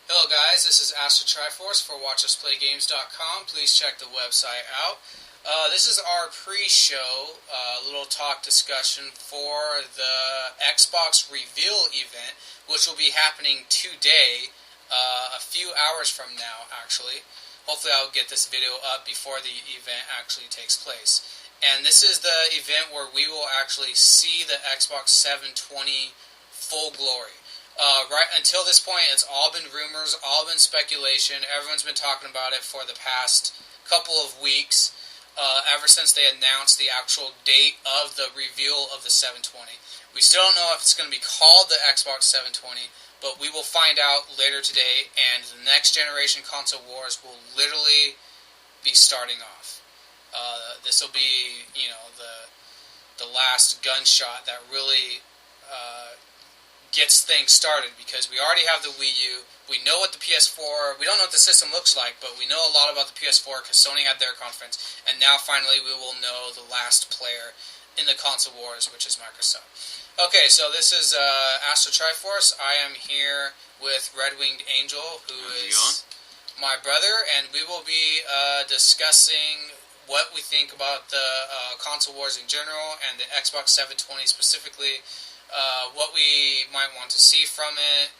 Hello guys, this is Astro Triforce for WatchUsPlayGames.com. Please check the website out. This is our pre-show, little talk discussion for the Xbox reveal event, which will be happening today, a few hours from now actually. Hopefully I'll get this video up before the event actually takes place. And this is the event where we will actually see the Xbox 720 full glory. Right until this point, it's all been rumors, all been speculation. Everyone's been talking about it for the past couple of weeks, ever since they announced the actual date of the reveal of the 720. We still don't know if it's going to be called the Xbox 720, but we will find out later today, and the next generation console wars will literally be starting off. This will be, the last gunshot that really gets things started, because we already have the Wii U. We know what the PS4, we don't know what the system looks like, but we know a lot about the PS4 because Sony had their conference, and now finally we will know the last player in the console wars, which is Microsoft. Okay, so this is Astro Triforce. I am here with RedWinged.Angel, who is my brother, and we will be discussing what we think about the console wars in general, and the Xbox 720 specifically. What we might want to see from it,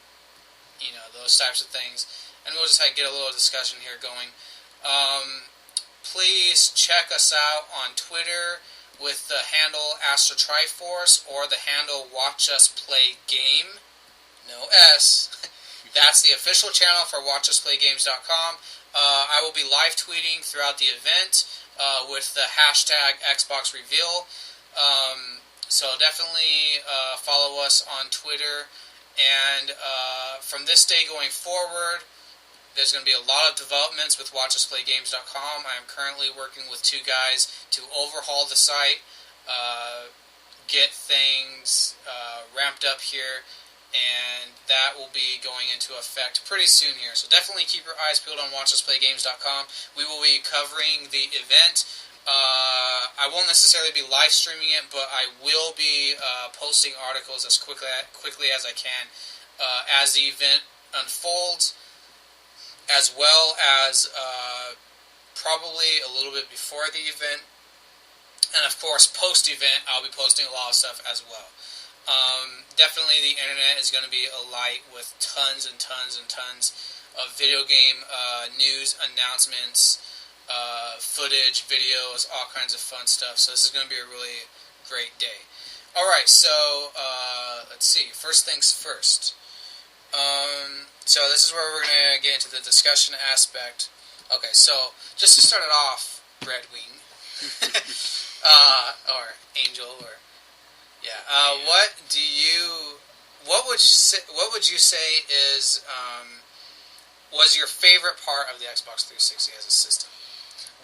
those types of things, and we'll just get a little discussion here going. Please check us out on Twitter with the handle AstroTriforce or the handle WatchUsPlayGame, no S. That's the official channel for WatchUsPlayGames.com. I will be live tweeting throughout the event with the hashtag Xbox Reveal. So definitely follow us on Twitter, and from this day going forward, there's going to be a lot of developments with WatchUsPlayGames.com. I am currently working with two guys to overhaul the site, get things ramped up here, and that will be going into effect pretty soon here. So definitely keep your eyes peeled on WatchUsPlayGames.com. We will be covering the event. I won't necessarily be live streaming it, but I will be posting articles as quickly as I can as the event unfolds, as well as probably a little bit before the event, and of course post-event I'll be posting a lot of stuff as well. Definitely the internet is going to be alight with tons and tons and tons of video game news, announcements, footage, videos, all kinds of fun stuff. So this is going to be a really great day. Alright, so let's see. First things first. So this is where we're going to get into the discussion aspect. Okay, so just to start it off, Redwing, or Angel, or what would you say is was your favorite part of the Xbox 360 as a system?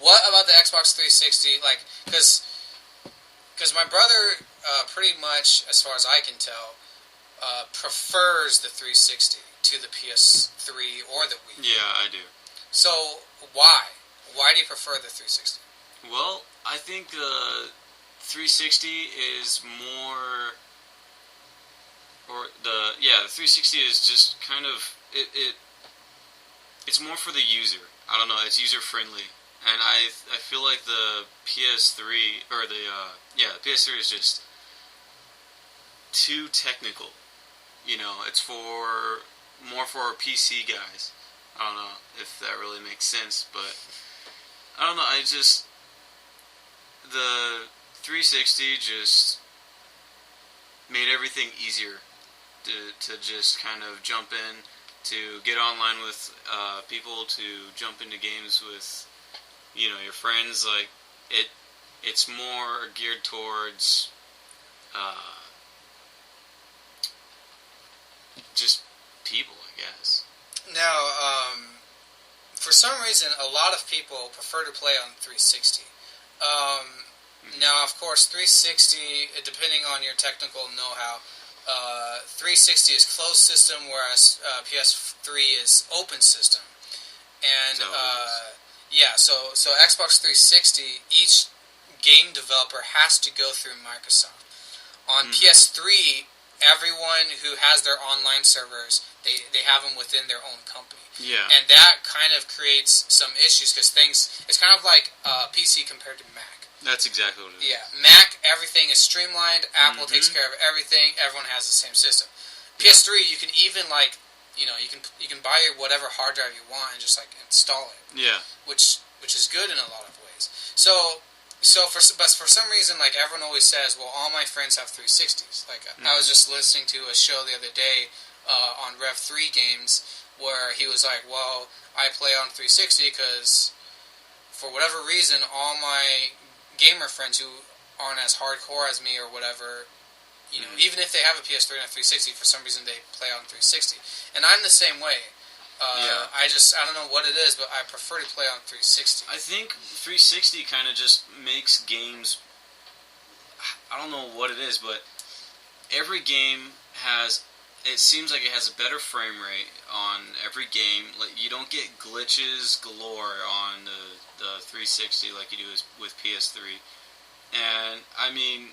What about the Xbox 360, because my brother, pretty much, as far as I can tell, prefers the 360 to the PS3 or the Wii. Yeah, I do. So, why? Why do you prefer the 360? Well, I think the 360 is more, the 360 is just kind of, it's more for the user. I don't know, it's user-friendly. And I feel like the PS3, or the PS3 is just too technical. It's more for PC guys. I don't know if that really makes sense, but I don't know, the 360 just made everything easier to just kind of jump in, to get online with people, to jump into games with your friends. It's more geared towards just people, I guess. Now, for some reason, a lot of people prefer to play on 360. Now, of course, 360, depending on your technical know-how, 360 is closed system, whereas PS3 is open system. And so Xbox 360, each game developer has to go through Microsoft. On PS3, everyone who has their online servers, They have them within their own company. Yeah. And that kind of creates some issues because it's kind of like PC compared to Mac. That's exactly what it is. Yeah, Mac, everything is streamlined. Apple takes care of everything. Everyone has the same system. PS3, you can even you can buy whatever hard drive you want and just install it. Yeah. Which is good in a lot of ways. But for some reason, everyone always says, well, all my friends have 360s. I was just listening to a show the other day on Rev3 Games where he was like, well, I play on 360 because for whatever reason, all my gamer friends who aren't as hardcore as me or whatever, even if they have a PS3 and a 360, for some reason they play on 360. And I'm the same way. I don't know what it is, but I prefer to play on 360. I think 360 kind of just makes games, I don't know what it is, but every game it seems like it has a better frame rate on every game. Like, you don't get glitches galore on the 360 like you do with PS3. And, I mean,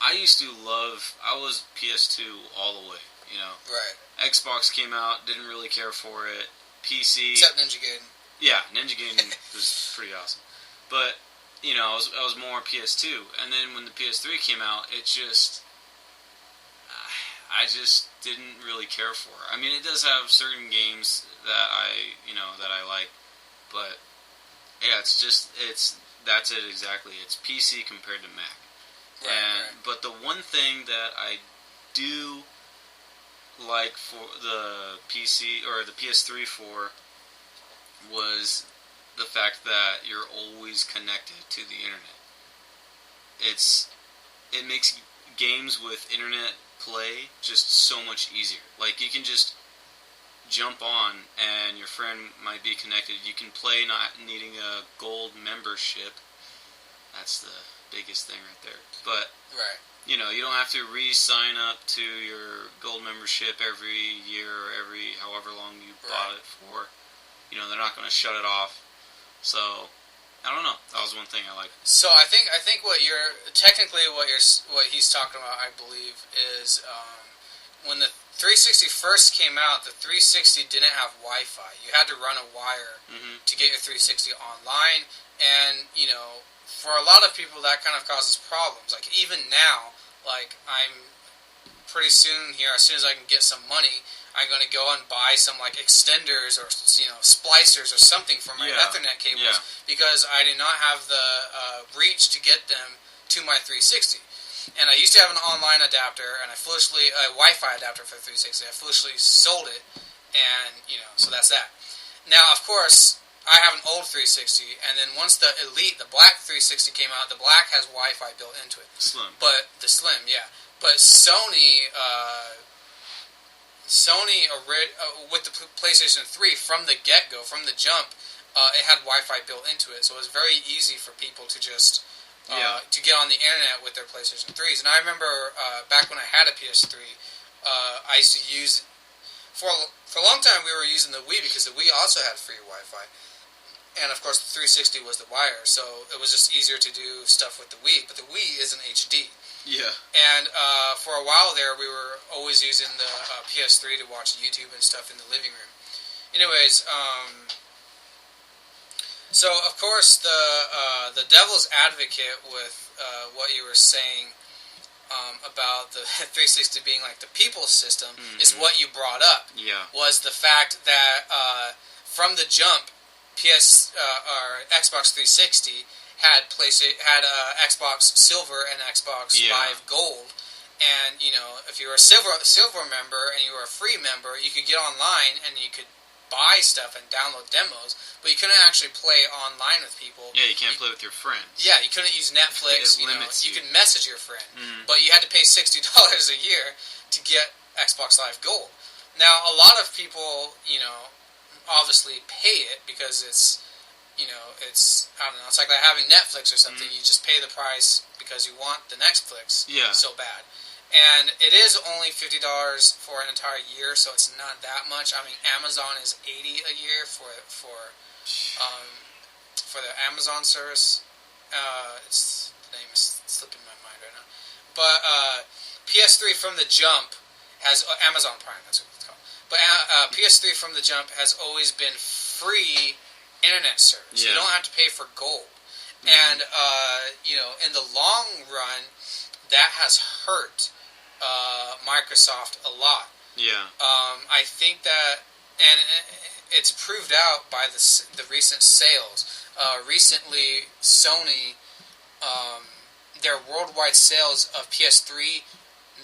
I was PS2 all the way, Right. Xbox came out, didn't really care for it. PC... Except Ninja Gaiden. Yeah, Ninja Gaiden was pretty awesome. But, I was more PS2. And then when the PS3 came out, I just didn't really care for it. I mean, it does have certain games that I like, but yeah, that's it exactly. It's PC compared to Mac. Right. But the one thing that I do like for the PC or the PS3 was the fact that you're always connected to the internet. It makes games with internet play just so much easier. Like, you can just jump on and your friend might be connected. You can play not needing a gold membership. That's the biggest thing right there. But right. You don't have to re-sign up to your gold membership every year or every however long you bought it for. They're not going to shut it off. So, I don't know. That was one thing I liked. So I think what he's talking about, I believe, is when the 360 first came out, the 360 didn't have Wi-Fi. You had to run a wire to get your 360 online, and for a lot of people that kind of causes problems. Like, even now, I'm pretty soon here, as soon as I can get some money, I'm going to go and buy some extenders or splicers or something for my Ethernet cables because I do not have the reach to get them to my 360. And I used to have an online adapter and a Wi-Fi adapter for the 360. I foolishly sold it, and so that's that. Now, of course, I have an old 360, and then once the Elite, the black 360 came out, the black has Wi-Fi built into it. Slim. But the Slim, yeah. But Sony with the PlayStation 3, from the get-go, from the jump, it had Wi-Fi built into it, so it was very easy for people to just to get on the internet with their PlayStation 3s. And I remember back when I had a PS3, I used to use for a long time. We were using the Wii because the Wii also had free Wi-Fi, and of course the 360 was the wire, so it was just easier to do stuff with the Wii. But the Wii isn't HD. Yeah. And for a while there, we were always using the PS3 to watch YouTube and stuff in the living room. Anyways, so of course the devil's advocate with what you were saying about the 360 being like the people's system is what you brought up. Yeah. Was the fact that from the jump, or Xbox 360 had Xbox Silver and Xbox Live Gold, and if you were a silver member and you were a free member, you could get online and you could buy stuff and download demos, but you couldn't actually play online with people. Yeah, you can't play with your friends. Yeah, you couldn't use Netflix. It limits you. You could message your friend, but you had to pay $60 a year to get Xbox Live Gold. Now, a lot of people, obviously pay it because it's I don't know, it's like having Netflix or something. You just pay the price because you want the Netflix so bad. And it is only $50 for an entire year, so it's not that much. I mean, Amazon is $80 a year for the Amazon service. The name is slipping my mind right now. But PS3 from the jump has Amazon Prime. That's what it's called. But PS3 from the jump has always been free internet service. You don't have to pay for gold. And, in the long run, that has hurt Microsoft a lot. Yeah. I think that, and it's proved out by the recent sales. Recently, Sony, their worldwide sales of PS3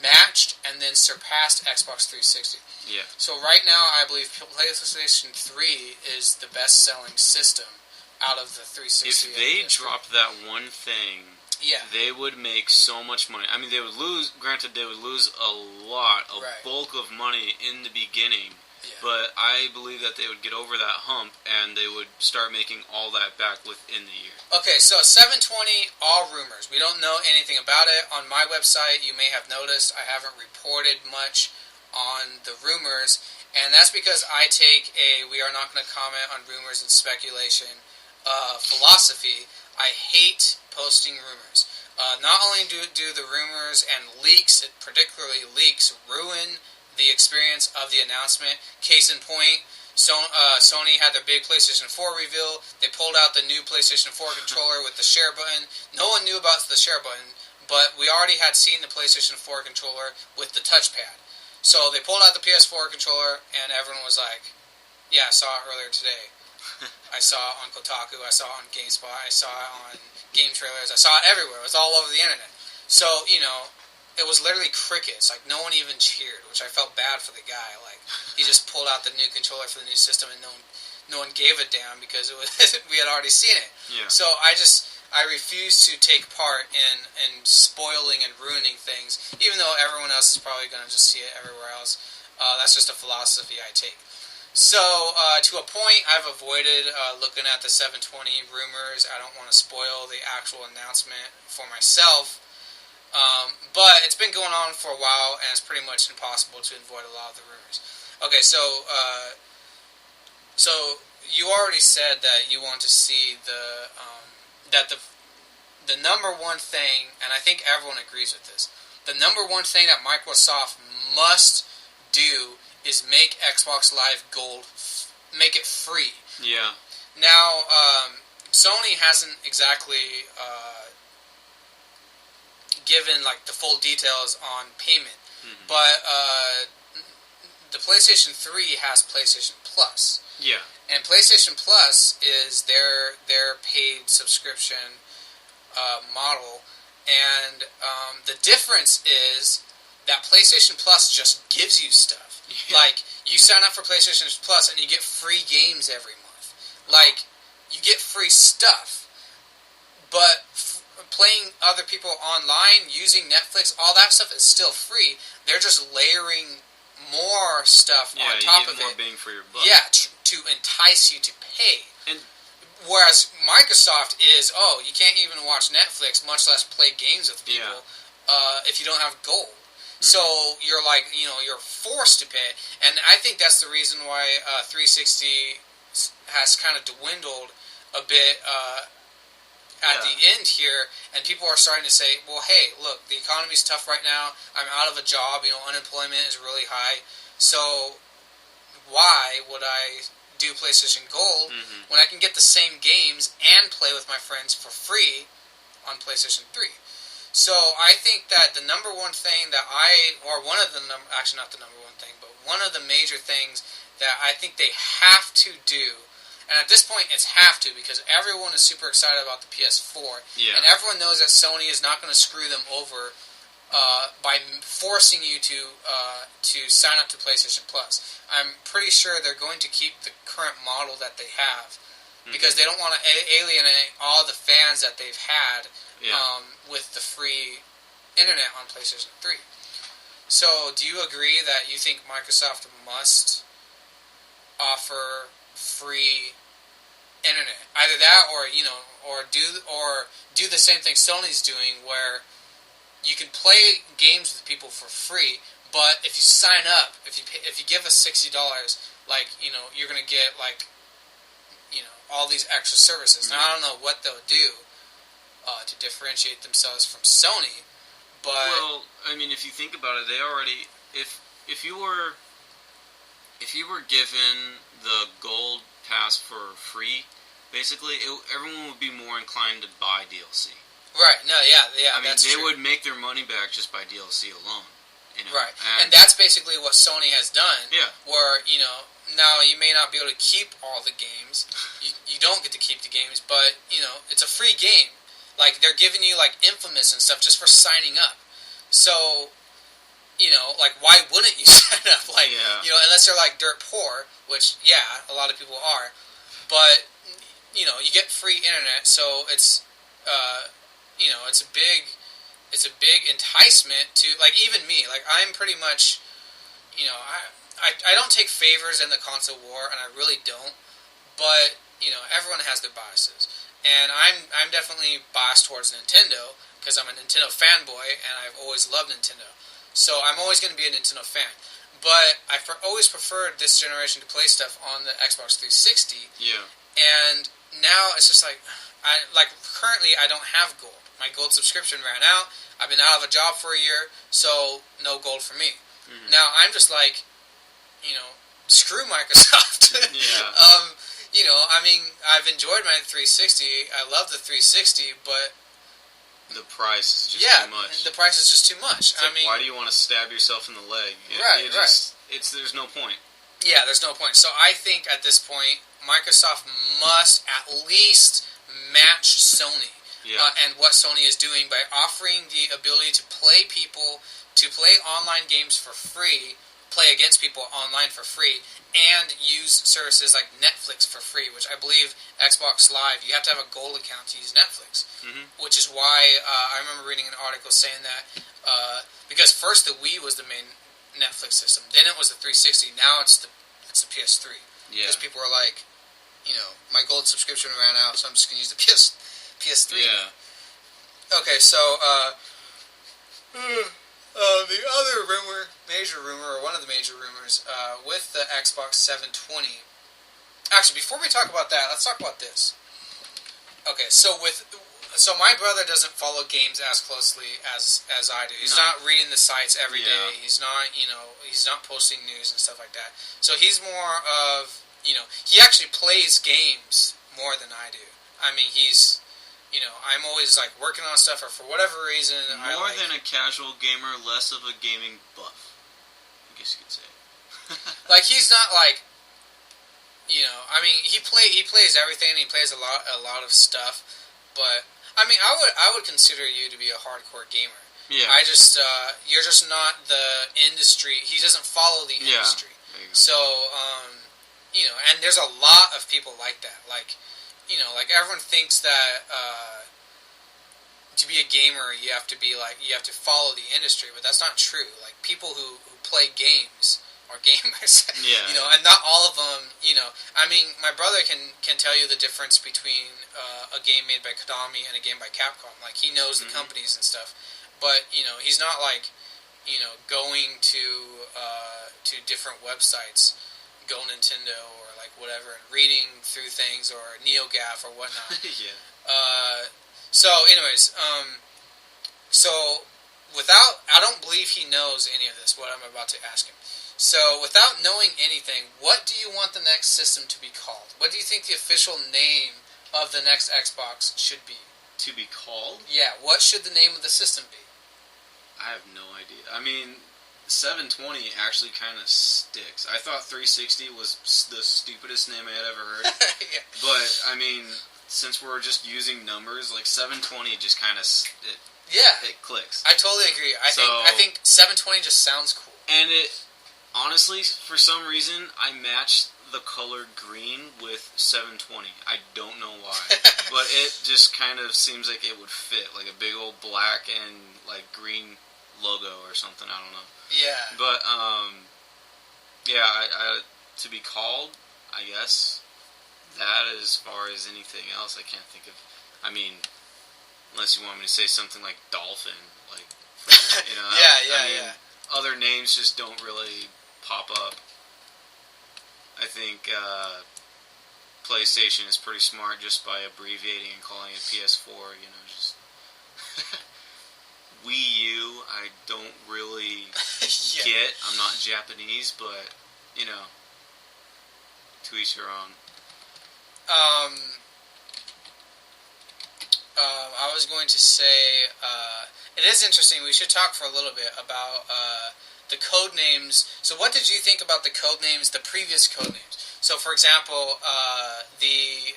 matched and then surpassed Xbox 360. Yeah. So right now, I believe PlayStation 3 is the best-selling system out of the 360. If they dropped that one thing, they would make so much money. I mean, they would lose. Granted, they would lose a bulk of money in the beginning. Yeah. But I believe that they would get over that hump and they would start making all that back within the year. Okay, so 720, all rumors. We don't know anything about it. On my website, you may have noticed I haven't reported much on the rumors, and that's because I take we are not going to comment on rumors and speculation philosophy. I hate posting rumors. Not only do the rumors and leaks, particularly leaks, ruin the experience of the announcement. Case in point, Sony had their big PlayStation 4 reveal. They pulled out the new PlayStation 4 controller with the share button. No one knew about the share button, but we already had seen the PlayStation 4 controller with the touchpad. So they pulled out the PS4 controller, and everyone was like, yeah, I saw it earlier today. I saw it on Kotaku, I saw it on GameSpot, I saw it on Game Trailers, I saw it everywhere. It was all over the internet. So, it was literally crickets. Like, no one even cheered, which I felt bad for the guy. Like, he just pulled out the new controller for the new system, and no one gave a damn because it was we had already seen it. Yeah. So I refuse to take part in spoiling and ruining things, even though everyone else is probably going to just see it everywhere else. That's just a philosophy I take. So, to a point, I've avoided looking at the 720 rumors. I don't want to spoil the actual announcement for myself. But it's been going on for a while, and it's pretty much impossible to avoid a lot of the rumors. Okay, so you already said that you want to see that the number one thing, and I think everyone agrees with this, the number one thing that Microsoft must do is make Xbox Live Gold, make it free. Yeah. Now, Sony hasn't exactly given the full details on payment, but the PlayStation 3 has PlayStation Plus. Yeah. And PlayStation Plus is their paid subscription model, and the difference is that PlayStation Plus just gives you stuff. Yeah. Like, you sign up for PlayStation Plus and you get free games every month. Like, you get free stuff. But playing other people online, using Netflix, all that stuff is still free. They're just layering more stuff on top of it. Yeah, you get more bang for your buck. Yeah, to entice you to pay. And whereas Microsoft is, you can't even watch Netflix, much less play games with people, if you don't have gold. So you're you're forced to pay, and I think that's the reason why 360 has kind of dwindled a bit at the end here, and people are starting to say, well, hey, look, the economy's tough right now, I'm out of a job, unemployment is really high, so why would I do PlayStation Gold when I can get the same games and play with my friends for free on PlayStation 3? So I think that the number one thing that one of the actually not the number one thing, but one of the major things that I think they have to do, and at this point it's have to because everyone is super excited about the PS4, and everyone knows that Sony is not going to screw them over by forcing you to sign up to PlayStation Plus. I'm pretty sure they're going to keep the current model that they have because they don't want to alienate all the fans that they've had. With the free internet on PlayStation 3. So, do you agree that you think Microsoft must offer free internet? Either that, or do the same thing Sony's doing, where you can play games with people for free, but if you sign up, if you give us $60, you're gonna get all these extra services. Now I don't know what they'll do to differentiate themselves from Sony, but if you think about it, they already if you were if you were given the gold pass for free, basically, everyone would be more inclined to buy DLC. Right. No. Yeah. I mean, that's they true. would make their money back just by DLC alone. You know? Right. And that's basically what Sony has done. Yeah. Where, now you may not be able to keep all the games. You don't get to keep the games, but, it's a free game. Like, they're giving you, like, Infamous and stuff just for signing up. So, why wouldn't you sign up? Like, unless they're, like, dirt poor, which, yeah, a lot of people are. But, you get free internet, so it's, it's a big enticement to, like, even me. Like, I'm pretty much, I don't take favors in the console war, and I really don't. But, everyone has their biases. And I'm definitely biased towards Nintendo, because I'm a Nintendo fanboy, and I've always loved Nintendo. So I'm always going to be a Nintendo fan. But I always preferred this generation to play stuff on the Xbox 360. Yeah. And now it's just currently I don't have gold. My gold subscription ran out. I've been out of a job for a year, so no gold for me. Mm-hmm. Now I'm just like, screw Microsoft. Yeah. I mean, I've enjoyed my 360. I love the 360, but the price is just too much. The price is just too much. It's like, why do you want to stab yourself in the leg? Right. There's no point. Yeah, there's no point. So I think at this point, Microsoft must at least match Sony and what Sony is doing by offering the ability to play online games for free, play against people online for free, and use services like Netflix for free, which I believe Xbox Live, you have to have a gold account to use Netflix, which is why I remember reading an article saying that because first the Wii was the main Netflix system, then it was the 360, now it's the PS3. Because people are like, my gold subscription ran out, so I'm just going to use the PS3. Yeah. Okay, so the other major rumor, or one of the major rumors, with the Xbox 720. Actually, before we talk about that, let's talk about this. Okay, so my brother doesn't follow games as closely as I do. He's not reading the sites every day. He's not, he's not posting news and stuff like that. So he's more of, he actually plays games more than I do. I mean, he's, I'm always like working on stuff, or for whatever reason, more than a casual gamer, less of a gaming buff, I guess you could say. Like, he's not like, I mean, he plays everything. He plays a lot of stuff, but I mean, I would consider you to be a hardcore gamer. Yeah. I just you're just not the industry. He doesn't follow the industry. There you go. So and there's a lot of people like that. Like, like everyone thinks that to be a gamer you have to follow the industry, but that's not true. Like, people who play games are gamers. Yeah. And not all of them. I mean, my brother can tell you the difference between a game made by Konami and a game by Capcom. Like, he knows the companies and stuff, but he's not like going to different websites, Go Nintendo or like whatever, and reading through things, or NeoGAF or whatnot. Yeah. So, anyways, I don't believe he knows any of this, what I'm about to ask him. So, without knowing anything, what do you want the next system to be called? What do you think the official name of the next Xbox should be? To be called? Yeah, what should the name of the system be? I have no idea. I mean, 720 actually kind of sticks. I thought 360 was the stupidest name I had ever heard. Yeah. But, I mean, since we're just using numbers, like 720 just kind of it clicks. I totally agree. I think 720 just sounds cool. And honestly, for some reason, I matched the color green with 720. I don't know why. But it just kind of seems like it would fit. Like a big old black and like green logo or something. I don't know. Yeah. But, I to be called, I guess, that as far as anything else, I can't think of. I mean, unless you want me to say something like Dolphin. Like, Yeah. Other names just don't really pop up. I think PlayStation is pretty smart just by abbreviating and calling it PS4. Just Wii U, I don't really get. I'm not Japanese, but to each your own. I was going to say, it is interesting. We should talk for a little bit about the code names. So what did you think about the code names, the previous code names? So, for example, the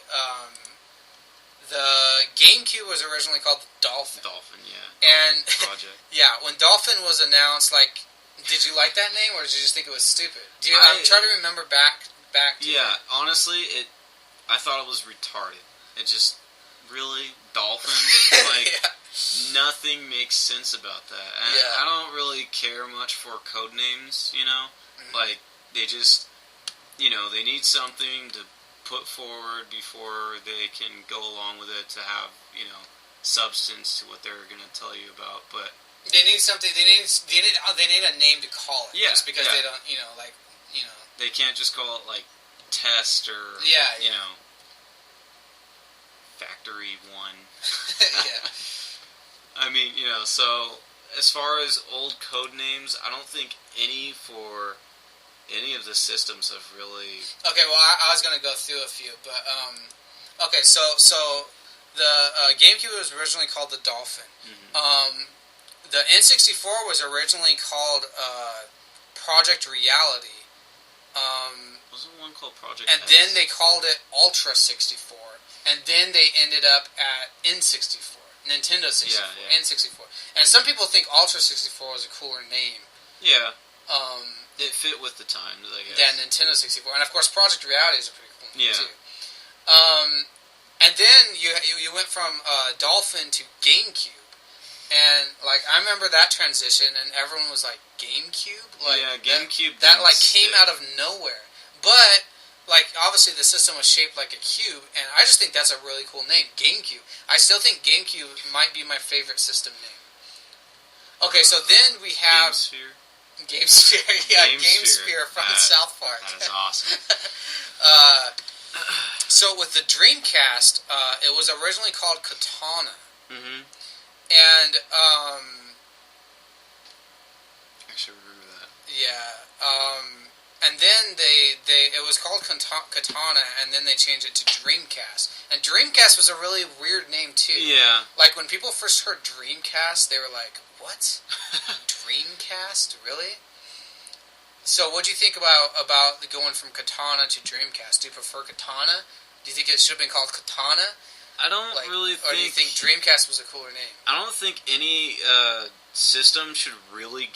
GameCube was originally called Dolphin. Dolphin, yeah. And Project. yeah, when Dolphin was announced, like, did you like that name, or did you just think it was stupid? I'm trying to remember back to yeah, honestly, I thought it was retarded. It just really Dolphin, like nothing makes sense about that. And I don't really care much for code names, you know. Mm-hmm. Like they just, you know, they need something to put forward before they can go along with it to have, you know, substance to what they're going to tell you about, but. They need something. They need a name to call it. Yeah, just because they don't, you know, like, you know. They can't just call it like Test or you know, Factory 1. Yeah. I mean, you know, so as far as old code names, I don't think any for any of the systems have really. Okay, well, I was gonna go through a few, but okay, so the GameCube was originally called the Dolphin. Mm-hmm. The N64 was originally called Project Reality. Wasn't one called Project and X? then they called it Ultra 64. And then they ended up at N64. Nintendo 64. Yeah. N64. And some people think Ultra 64 was a cooler name. Yeah. It fit with the times, I guess. Than Nintendo 64. And of course Project Reality is a pretty cool name too. And then you went from Dolphin to GameCube. And, like, I remember that transition, and everyone was like, GameCube? Like, yeah, GameCube. That like, came out of nowhere. But, like, obviously the system was shaped like a cube, and I just think that's a really cool name, GameCube. I still think GameCube might be my favorite system name. Okay, so then we have... GameSphere, yeah, GameSphere from South Park. That is awesome. So with the Dreamcast, it was originally called Katana. Mm-hmm. And, I actually remember that. Yeah, and then it was called Katana, and then they changed it to Dreamcast. And Dreamcast was a really weird name, too. Yeah. Like, when people first heard Dreamcast, they were like, what? Dreamcast? Really? So, what do you think about going from Katana to Dreamcast? Do you prefer Katana? Do you think it should have been called Katana? I don't really think... Or do you think Dreamcast was a cooler name? I don't think any system should really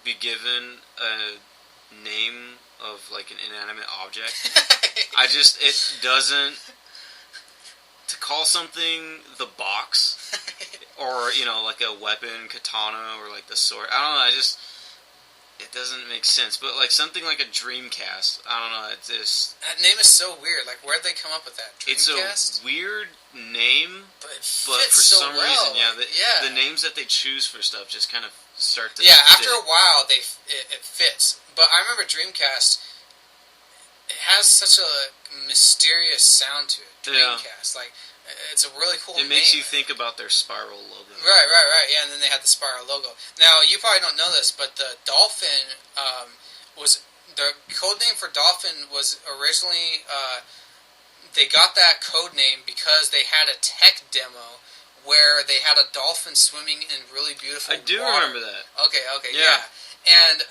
be given a name of, like, an inanimate object. It doesn't... To call something the box, or, you know, like a weapon, katana, or, like, the sword, I don't know, it doesn't make sense. But, like, something like a Dreamcast, I don't know, it's just... That name is so weird. Like, where'd they come up with that? Dreamcast? It's a weird name, but for so some reason, the names that they choose for stuff just kind of start to fit. After a while, it fits. But I remember Dreamcast, it has such a mysterious sound to it, Dreamcast. Yeah. Like, it's a really cool name. It makes you think about their Spiral logo. Right, yeah, and then they had the Spiral logo. Now, you probably don't know this, but the Dolphin was... The code name for Dolphin was originally... they got that code name because they had a tech demo where they had a dolphin swimming in really beautiful water. I do remember that. Okay, yeah. And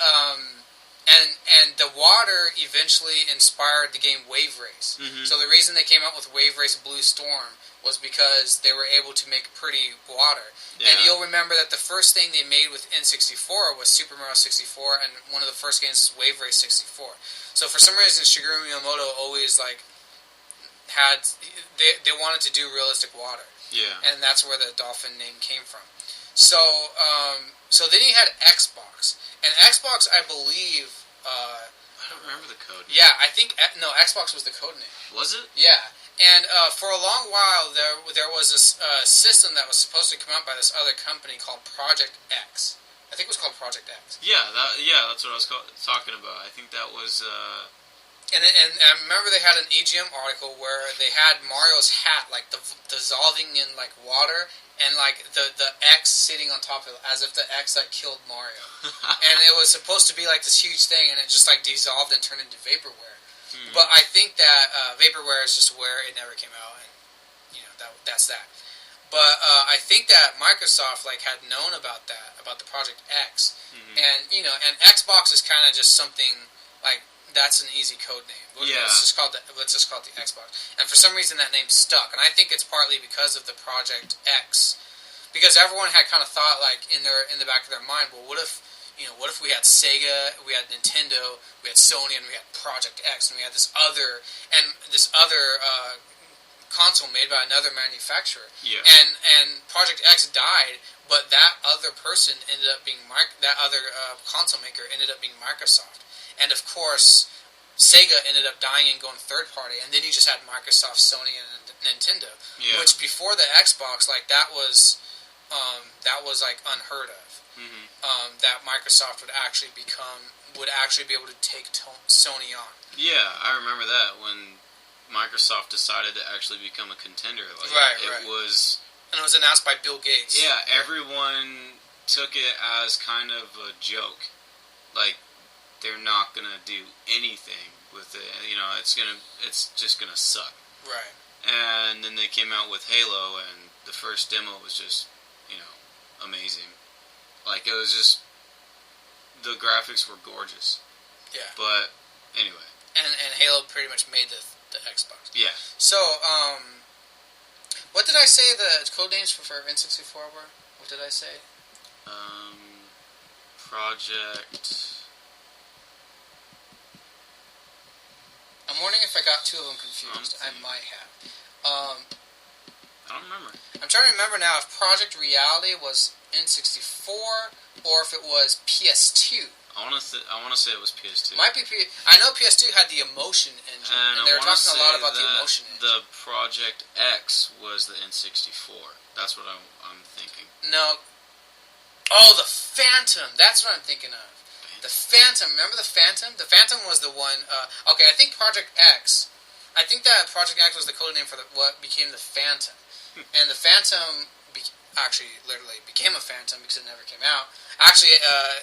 the water eventually inspired the game Wave Race. Mm-hmm. So the reason they came out with Wave Race Blue Storm was because they were able to make pretty water. Yeah. And you'll remember that the first thing they made with N64 was Super Mario 64, and one of the first games was Wave Race 64. So for some reason, Shigeru Miyamoto always, like, had... They wanted to do realistic water. Yeah. And that's where the Dolphin name came from. So then you had Xbox. And Xbox, I believe... I don't remember the code name. Yeah, I think... No, Xbox was the code name. Was it? Yeah. And for a long while, there was this system that was supposed to come out by this other company called Project X. I think it was called Project X. Yeah, that's what I was talking about. I think that was... And I remember they had an EGM article where they had Mario's hat, like, dissolving in, like, water, and, like, the X sitting on top of it, as if the X, like, killed Mario. And it was supposed to be, like, this huge thing, and it just, like, dissolved and turned into vaporware. But I think that Vaporware is just where it never came out, and that's that. But I think that Microsoft had known about the Project X, and and Xbox is kind of just something that's an easy code name. Let's just call it the Xbox. And for some reason that name stuck, and I think it's partly because of the Project X, because everyone had kind of thought in the back of their mind, well, what if we had Sega, we had Nintendo, we had Sony, and we had Project X, and we had this other console made by another manufacturer. Yeah. And Project X died, but that other person ended up being console maker ended up being Microsoft. And of course, Sega ended up dying and going third party, and then you just had Microsoft, Sony, and Nintendo. Yeah. Which before the Xbox, that was unheard of. That Microsoft would actually be able to take Sony on. Yeah, I remember that when Microsoft decided to actually become a contender. It was announced by Bill Gates. Yeah, everyone took it as kind of a joke. They're not gonna do anything with it. It's just gonna suck. Right. And then they came out with Halo, and the first demo was just, amazing. It was just, the graphics were gorgeous. Yeah. But anyway. And Halo pretty much made the Xbox. Yeah. So, what did I say the code names for N64 were? What did I say? Project... I'm wondering if I got two of them confused. I might have. I don't remember. I'm trying to remember now if Project Reality was N64 or if it was PS2. I want to say it was PS2. Might be I know PS2 had the Emotion engine, and they were talking a lot about the Emotion engine. The Project X was the N64. That's what I'm thinking. No. Oh, the Phantom. That's what I'm thinking of. The Phantom. Remember the Phantom? The Phantom was the one... okay, I think Project X... I think that Project X was the code name for what became the Phantom. And the Phantom literally became a Phantom because it never came out. Actually,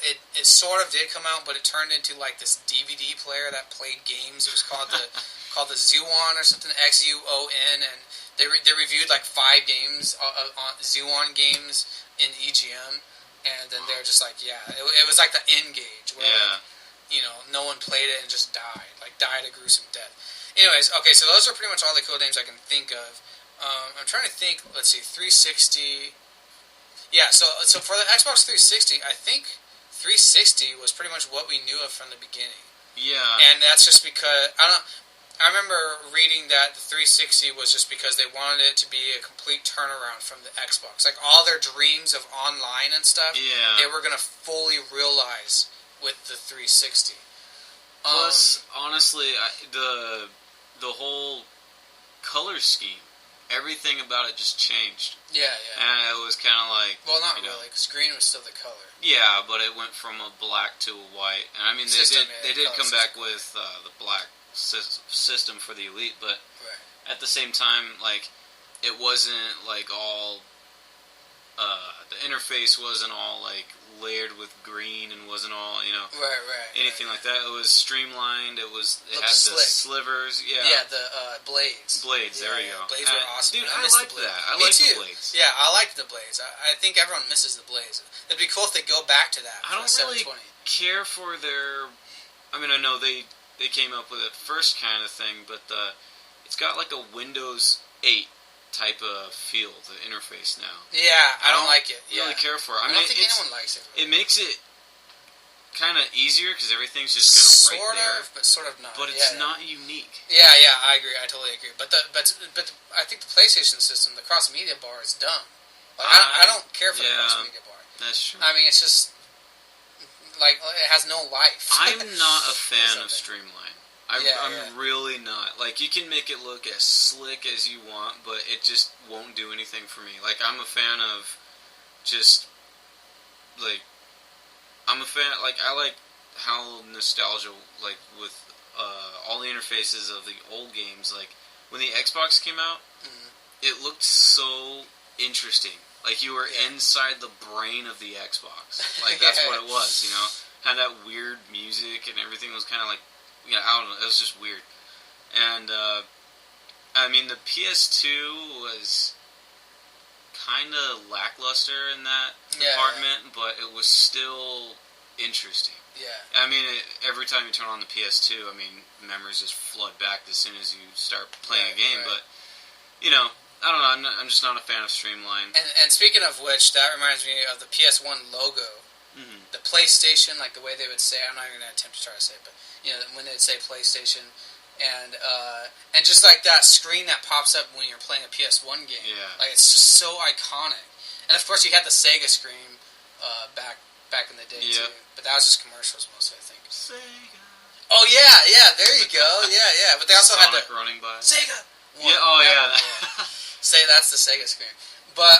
it sort of did come out, but it turned into this DVD player that played games. It was called the Zuon or something, Xuon, and they reviewed 5 games, Zuon games in EGM. And then they're just it was the N-Gage, where, no one played it and just died. Died a gruesome death. Anyways, okay, so those are pretty much all the code names I can think of. I'm trying to think, let's see, 360... Yeah, so for the Xbox 360, I think 360 was pretty much what we knew of from the beginning. Yeah. And that's just because, I remember reading that the 360 was just because they wanted it to be a complete turnaround from the Xbox. All their dreams of online and stuff, they were going to fully realize with the 360. Plus, honestly, the whole color scheme, everything about it just changed. Yeah. And it was kind of well, not really, because green was still the color. Yeah, but it went from a black to a white. And I mean, they did come back with the black system for the Elite, but at the same time, it wasn't all the interface wasn't all layered with green and wasn't all anything like that. It was streamlined. It had the slivers. Yeah, the blades. There you go. Blades were awesome. Dude, I liked that. I liked the blades. Yeah, I liked the blades. I think everyone misses the blades. It'd be cool if they go back to that. I don't really care for their. I mean, I know they came up with it first kind of thing, but it's got a Windows 8 type of feel, the interface now. Yeah, I don't like it. Really care for it. I don't think anyone likes it. It makes it kind of easier because everything's just kind of right there. Sort of, but sort of not. But it's not unique. Yeah, I agree. I totally agree. But I think the PlayStation system, the cross media bar, is dumb. I don't care for the cross media bar. That's true. I mean, it's just it has no life. I'm not a fan of Streamline. I'm really not. You can make it look as slick as you want, but it just won't do anything for me. I'm a fan of just, I'm a fan, I like how nostalgia, with all the interfaces of the old games, when the Xbox came out, it looked so interesting. You were inside the brain of the Xbox. That's what it was, Had that weird music and everything was kind of I don't know. It was just weird. And I mean, the PS2 was kind of lackluster in that department, but it was still interesting. Yeah. I mean, every time you turn on the PS2, I mean, memories just flood back as soon as you start playing a game. But I don't know. I'm just not a fan of Streamline. And speaking of which, that reminds me of the PS1 logo. Mm-hmm. The PlayStation, like the way they would say, I'm not even going to attempt to try to say it, but when they'd say PlayStation, and just like that screen that pops up when you're playing a PS1 game, like it's just so iconic. And of course, you had the Sega screen back in the day too, but that was just commercials mostly, I think. Sega. Oh yeah, there you go, yeah. But they also Sonic had the running by. Sega. Yeah. Say that's the Sega screen. But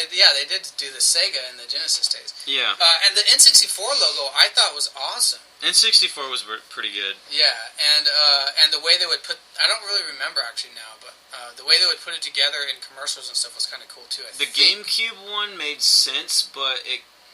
they did do the Sega in the Genesis days. Yeah. And the N64 logo I thought was awesome. N64 was pretty good. Yeah, and the way they would put, I don't really remember actually now, but the way they would put it together in commercials and stuff was kind of cool too. I think. GameCube one made sense, but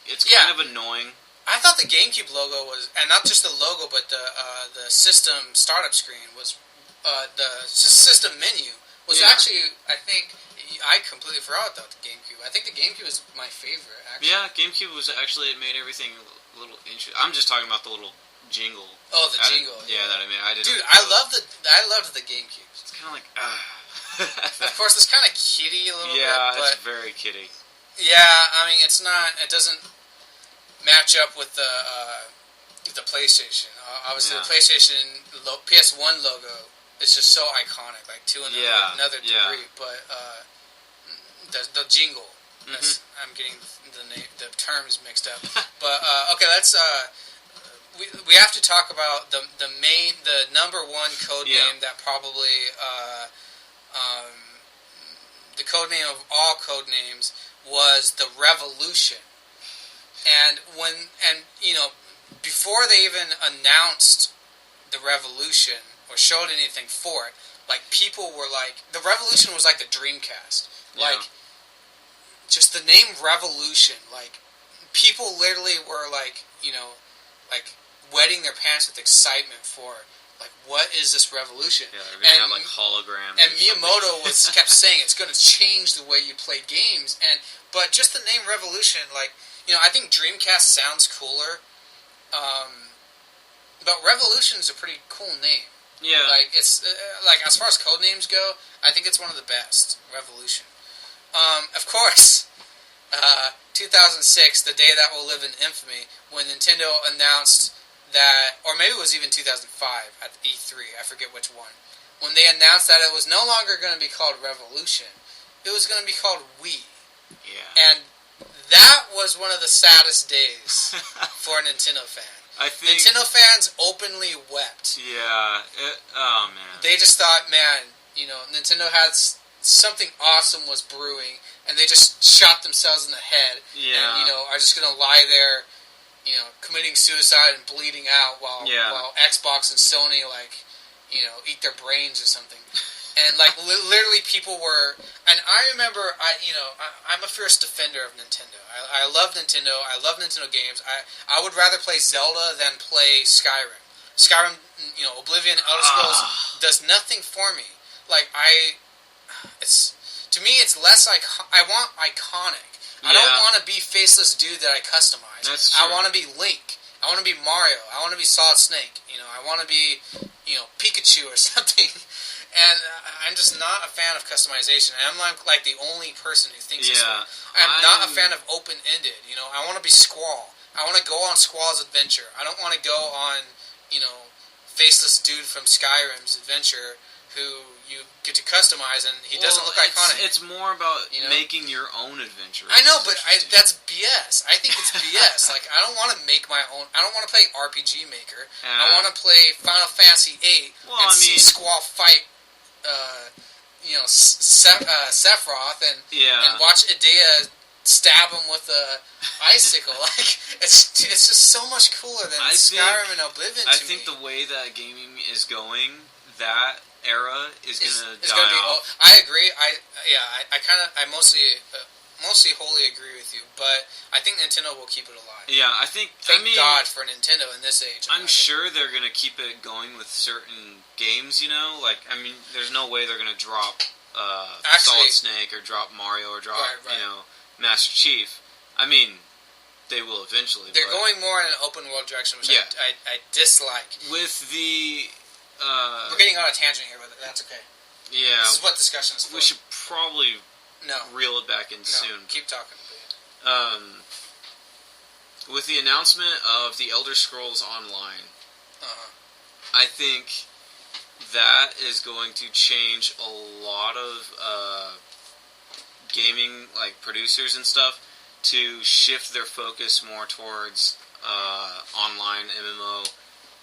it's kind of annoying. I thought the GameCube logo was, and not just the logo, but the system startup screen was, the system menu was actually, I think, I completely forgot about the GameCube. I think the GameCube was my favorite, actually. Yeah, GameCube was actually, it made everything a little interesting. I'm just talking about the little jingle. Oh, the jingle. Yeah, that I made. I didn't. Dude, I loved the GameCube. It's kind of like, Of course, it's kind of kiddie a little bit. Yeah, but it's very kiddie. Yeah, I mean, it's not. It doesn't match up with the PlayStation. Obviously, the PlayStation PS1 logo is just so iconic, like to another degree. But the jingle. Mm-hmm. I'm getting the terms mixed up. But okay, let's. We have to talk about the number one code name that probably the code name of all code names was the Revolution. And before they even announced the Revolution or showed anything for it, like people were like, the Revolution was like the Dreamcast. Like just the name Revolution, like people literally were like, like wetting their pants with excitement for, like, what is this revolution? Yeah, they're going to have, like, holograms. And Miyamoto kept saying it's going to change the way you play games. But just the name Revolution, like, I think Dreamcast sounds cooler. But Revolution is a pretty cool name. Yeah. Like, it's, like, as far as code names go, I think it's one of the best. Revolution. Of course, 2006, the day that will live in infamy, when Nintendo announced that, or maybe it was even 2005 at E3, I forget which one, when they announced that it was no longer going to be called Revolution, it was going to be called Wii. Yeah. And that was one of the saddest days for a Nintendo fan. I think Nintendo fans openly wept. Yeah. Oh, man. They just thought, man, Nintendo had something awesome was brewing, and they just shot themselves in the head. Yeah. And, are just going to lie there, committing suicide and bleeding out while Xbox and Sony, like, eat their brains or something. And, like, literally people were... And I remember, I'm a fierce defender of Nintendo. I love Nintendo. I love Nintendo games. I would rather play Zelda than play Skyrim. Skyrim, Oblivion, Elder Scrolls does nothing for me. Like, to me, it's less... I want iconic. I don't want to be faceless dude that I customize. That's true. I want to be Link. I want to be Mario. I want to be Solid Snake. I want to be, Pikachu or something. And I'm just not a fan of customization. I'm like the only person who thinks this way. I'm not a fan of open-ended. I want to be Squall. I want to go on Squall's adventure. I don't want to go on, faceless dude from Skyrim's adventure who you get to customize, and he doesn't look iconic. It's more about making your own adventure. I know, but that's BS. I think it's BS. Like, I don't want to make my own. I don't want to play RPG Maker. I want to play Final Fantasy VIII see Squall fight, Sephiroth, and watch Idea stab him with a icicle. Like, it's just so much cooler than Skyrim and Oblivion to me. I think the way that gaming is going, that era is gonna die be off. I agree. I mostly mostly wholly agree with you, but I think Nintendo will keep it alive. Yeah, I think... Thank God for Nintendo in this age. I'm sure they're going to keep it going with certain games, you know? Like, I mean, there's no way they're going to drop Solid Snake or drop Mario or drop, you know, Master Chief. I mean, they will eventually. They're going more in an open world direction, which I dislike. With the... We're getting on a tangent here, but that's okay. Yeah. This is what discussion is for. We should probably reel it back in soon. Keep talking. With the announcement of the Elder Scrolls Online, I think that is going to change a lot of gaming like producers and stuff to shift their focus more towards online MMO,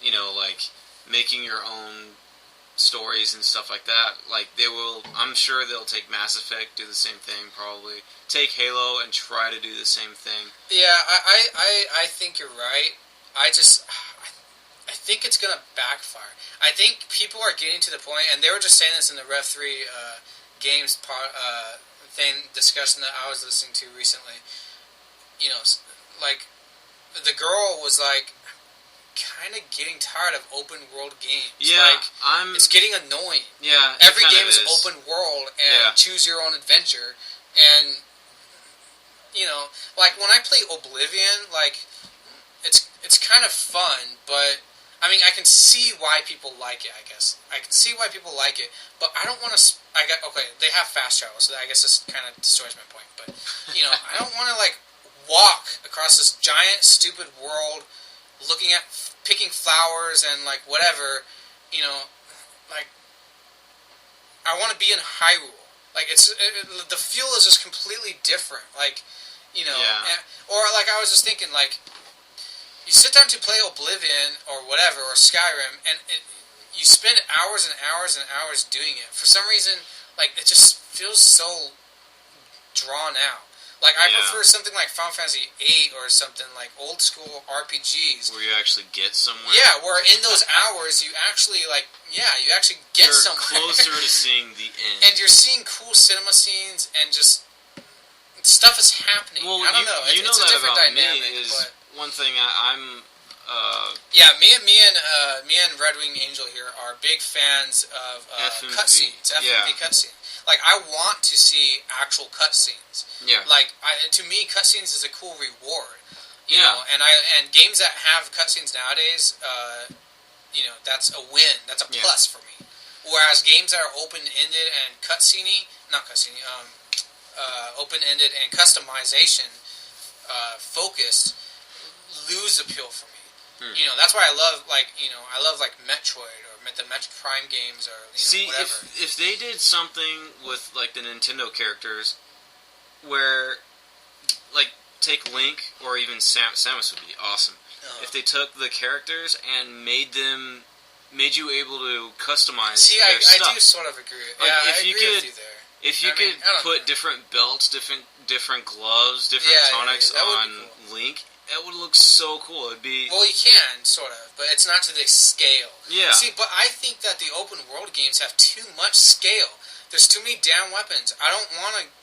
you know, like making your own stories and stuff like that. Like they will, I'm sure they'll take Mass Effect, do the same thing, probably take Halo and try to do the same thing. Yeah, I think you're right. I think it's gonna backfire. I think people are getting to the point, and they were just saying this in the Rev 3 games discussion that I was listening to recently. You know, like the girl was like, kind of getting tired of open world games. Yeah, like, it's getting annoying. Yeah, every game is open world and choose your own adventure. And you know, like when I play Oblivion, like it's kind of fun, but I mean, I can see why people like it. I guess I can see why people like it, but I don't want to. They have fast travel, so I guess this kind of destroys my point. But you know, I don't want to like walk across this giant, stupid world, picking flowers and like whatever, you know, like I want to be in Hyrule. Like the feel is just completely different. Like, you know, or like I was just thinking, like you sit down to play Oblivion or whatever or Skyrim, and you spend hours and hours and hours doing it. For some reason, like it just feels so drawn out. Like, I prefer something like Final Fantasy VIII or something like old school RPGs. Where you actually get somewhere? Yeah, where in those hours you actually, like, you actually get somewhere. You're closer to seeing the end. And you're seeing cool cinema scenes and just stuff is happening. Well, I don't know. You know it's that a different about dynamic, me is but one thing I'm... me and RedWinged.Angel here are big fans of cutscenes, FMV cutscenes. Like, I want to see actual cutscenes. Yeah. Like, to me, cutscenes is a cool reward. You know, and games that have cutscenes nowadays, you know, that's a win. That's a plus for me. Whereas games that are open-ended and open-ended and customization focused lose appeal for me. You know, that's why I love Metroid or the Metroid Prime games or whatever. If they did something with like the Nintendo characters, where like take Link or even Samus would be awesome. If they took the characters and made you able to customize their stuff. I do sort of agree. Like, I agree with you there. If you could put different belts, different gloves, different tonics on cool. Link. It would look so cool. It'd be... Well, you can, sort of, but it's not to the scale. Yeah. See, but I think that the open world games have too much scale. There's too many damn weapons. I don't want to...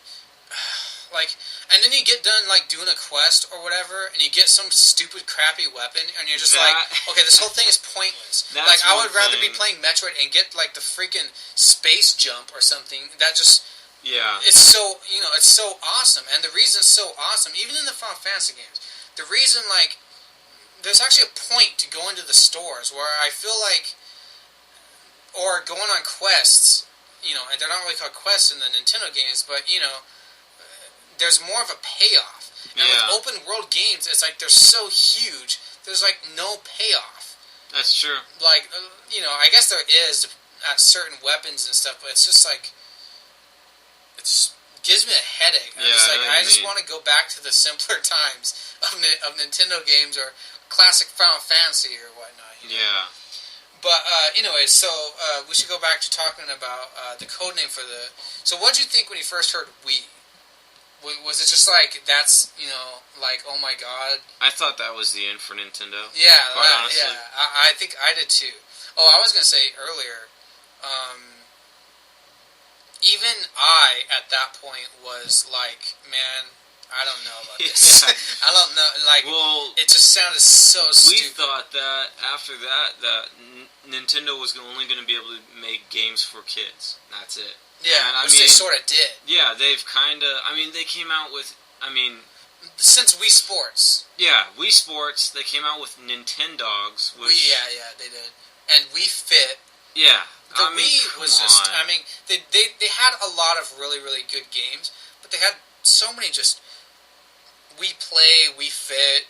Like, and then you get done, like, doing a quest or whatever, and you get some stupid, crappy weapon, and you're just like, okay, this whole thing is pointless. Like, I would rather be playing Metroid and get, like, the freaking space jump or something. That just... Yeah. It's so, you know, it's so awesome. And the reason it's so awesome, even in the Final Fantasy games... The reason, like, there's actually a point to go into the stores where I feel like, or going on quests, you know, and they're not really called quests in the Nintendo games, but, you know, there's more of a payoff. And with open world games, it's like they're so huge, there's, like, no payoff. That's true. Like, you know, I guess there is at certain weapons and stuff, but it's just like, it's... gives me a headache. I just want to go back to the simpler times of Nintendo games or classic Final Fantasy or whatnot. You know? Yeah. But anyways, so we should go back to talking about the codename for the. So what did you think when you first heard Wii? Was it just like that's like oh my god? I thought that was the end for Nintendo. Yeah, quite honestly. yeah. I think I did too. Oh, I was gonna say earlier. even I, at that point, was like, man, I don't know about this. I don't know, like, well, it just sounded so stupid. We thought that after that Nintendo was only going to be able to make games for kids. That's it. Yeah, which they sort of did. Yeah, they've kind of, they came out with, since Wii Sports. Yeah, Wii Sports, they came out with Nintendogs. Yeah, they did. And Wii Fit. Yeah. The Wii was just, they had a lot of really, really good games, but they had so many just Wii Play, Wii Fit,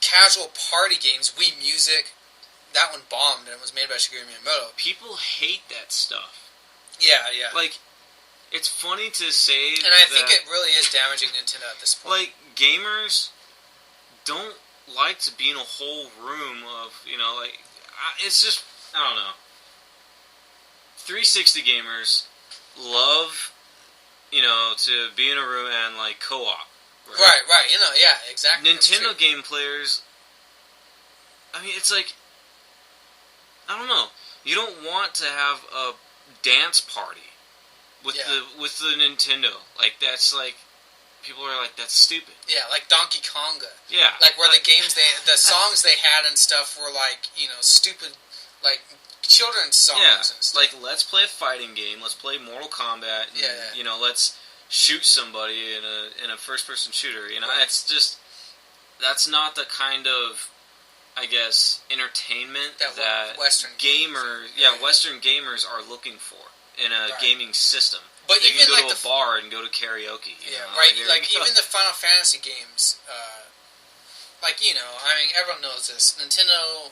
casual party games, Wii Music. That one bombed, and it was made by Shigeru Miyamoto. People hate that stuff. Yeah. Like, it's funny to say and I think it really is damaging Nintendo at this point. Like, gamers don't like to be in a whole room of, it's just, I don't know. 360 gamers love, to be in a room and, like, co-op. Right, yeah, exactly. Nintendo game players, it's like, I don't know. You don't want to have a dance party with the Nintendo. Like, that's like, people are like, that's stupid. Yeah, like Donkey Konga. Yeah. Like, where the songs they had and stuff were like, stupid, like, children's songs and stuff. Like, let's play a fighting game, let's play Mortal Kombat, and, let's shoot somebody in a first-person shooter, it's just, that's not the kind of, I guess, entertainment that Western Western gamers are looking for in a gaming system. But they even can go like to a bar and go to karaoke. Like even the Final Fantasy games, everyone knows this. Nintendo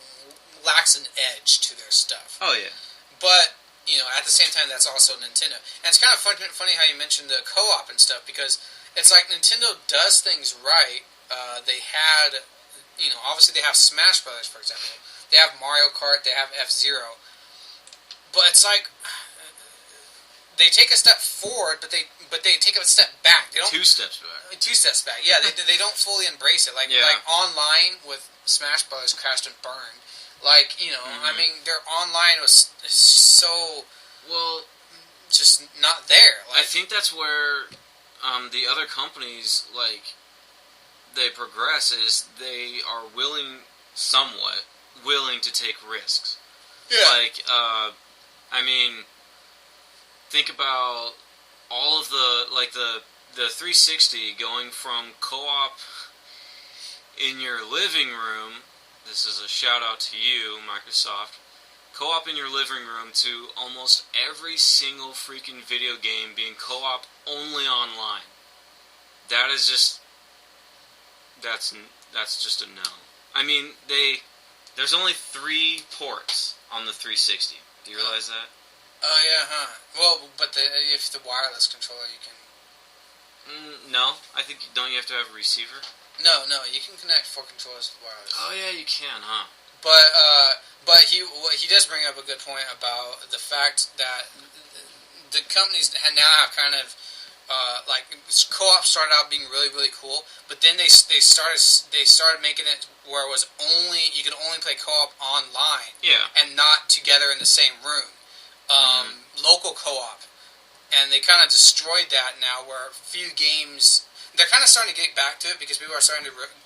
lacks an edge to their stuff. Oh yeah. But at the same time, that's also Nintendo, and it's kind of funny how you mentioned the co-op and stuff, because it's like Nintendo does things right. They had. Obviously they have Smash Brothers, for example. They have Mario Kart, they have F-Zero. But it's like, they take a step forward, but they take a step back. They don't, 2 steps back. 2 steps back, yeah. They don't fully embrace it. Like online with Smash Brothers crashed and burned. Like, their online was so, just not there. Like, I think that's where the other companies, like, they progress is they are somewhat willing to take risks. Yeah. Like, think about all of the 360 going from co-op in your living room. This is a shout out to you, Microsoft. Co-op in your living room to almost every single freaking video game being co-op only online. That is just... That's just a no. There's only 3 ports on the 360. Do you realize that? Oh yeah, huh? Well, but if the wireless controller, you can. No, I think don't you have to have a receiver? No, you can connect 4 controllers with wireless. Oh yeah, you can, huh? But he does bring up a good point about the fact that the companies now have kind of. Co-op started out being really, really cool, but then they started making it where it was you could only play co-op online, and not together in the same room, local co-op, and they kind of destroyed that now. Where few games, they're kind of starting to get back to it because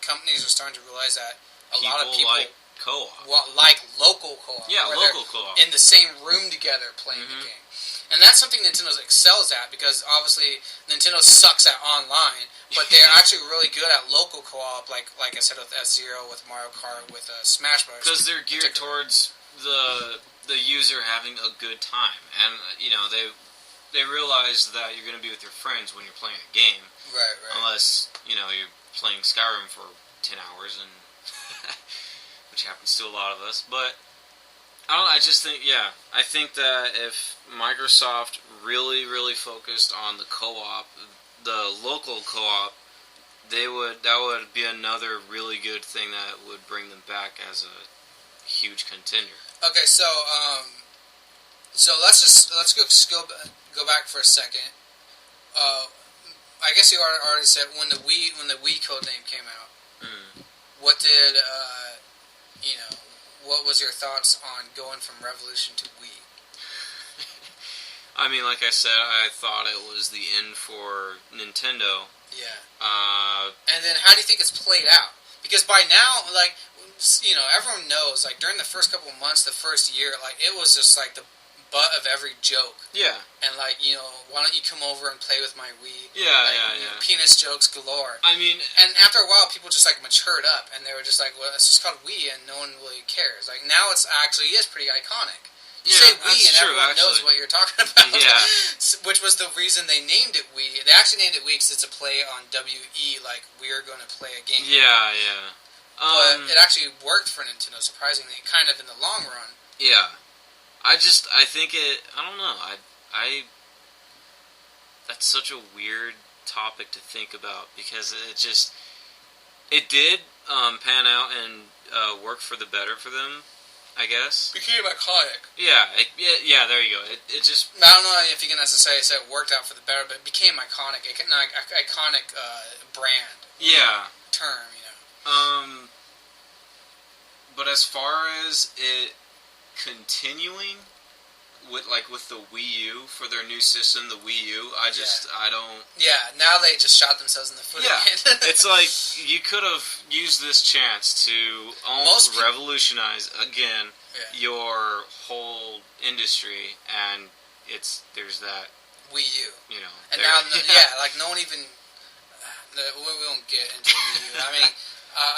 companies are starting to realize that a lot of people like co-op, like local co-op, local co-op in the same room together playing the game. And that's something Nintendo excels at, because obviously Nintendo sucks at online, but they're actually really good at local co-op, like I said with F-Zero, with Mario Kart, with Smash Bros. Because they're geared towards the user having a good time, and they realize that you're going to be with your friends when you're playing a game, right? Unless you're playing Skyrim for 10 hours, and which happens to a lot of us, but. I just think, I think that if Microsoft really, really focused on the co-op, the local co-op, that would be another really good thing that would bring them back as a huge contender. Okay, so let's go back for a second. I guess you already said when the Wii codename came out. What did what was your thoughts on going from Revolution to Wii? I mean, like I said, I thought it was the end for Nintendo. Yeah. And then how do you think it's played out? Because by now, like, you know, everyone knows, like, during the first couple of months, the first year, like, it was just, like, the butt of every joke. Yeah. And, like, you know, why don't you come over and play with my Wii? Yeah, like, yeah. Penis jokes galore. I mean... And after a while, people just, like, matured up, and they were just like, well, it's just called Wii, and no one really cares. Like, now it's actually is pretty iconic. You say Wii, and everyone knows what you're talking about. Yeah. Which was the reason they named it Wii. They actually named it Wii because it's a play on WE, like, we're going to play a game. Yeah, yeah. But it actually worked for Nintendo, surprisingly, kind of in the long run. Yeah. I think it, I don't know, that's such a weird topic to think about, because it did pan out and work for the better for them, I guess. Became iconic. Yeah, there you go. It just... I don't know if you can necessarily say it worked out for the better, but it became iconic. Iconic brand. Yeah. Term, you know. But as far as it continuing with the Wii U for their new system, the Wii U, I don't... Yeah, now they just shot themselves in the foot again. It's like, you could have used this chance to almost revolutionize, again, your whole industry, and there's that... Wii U. You know. And now, like, no one even... we won't get into Wii U. I mean,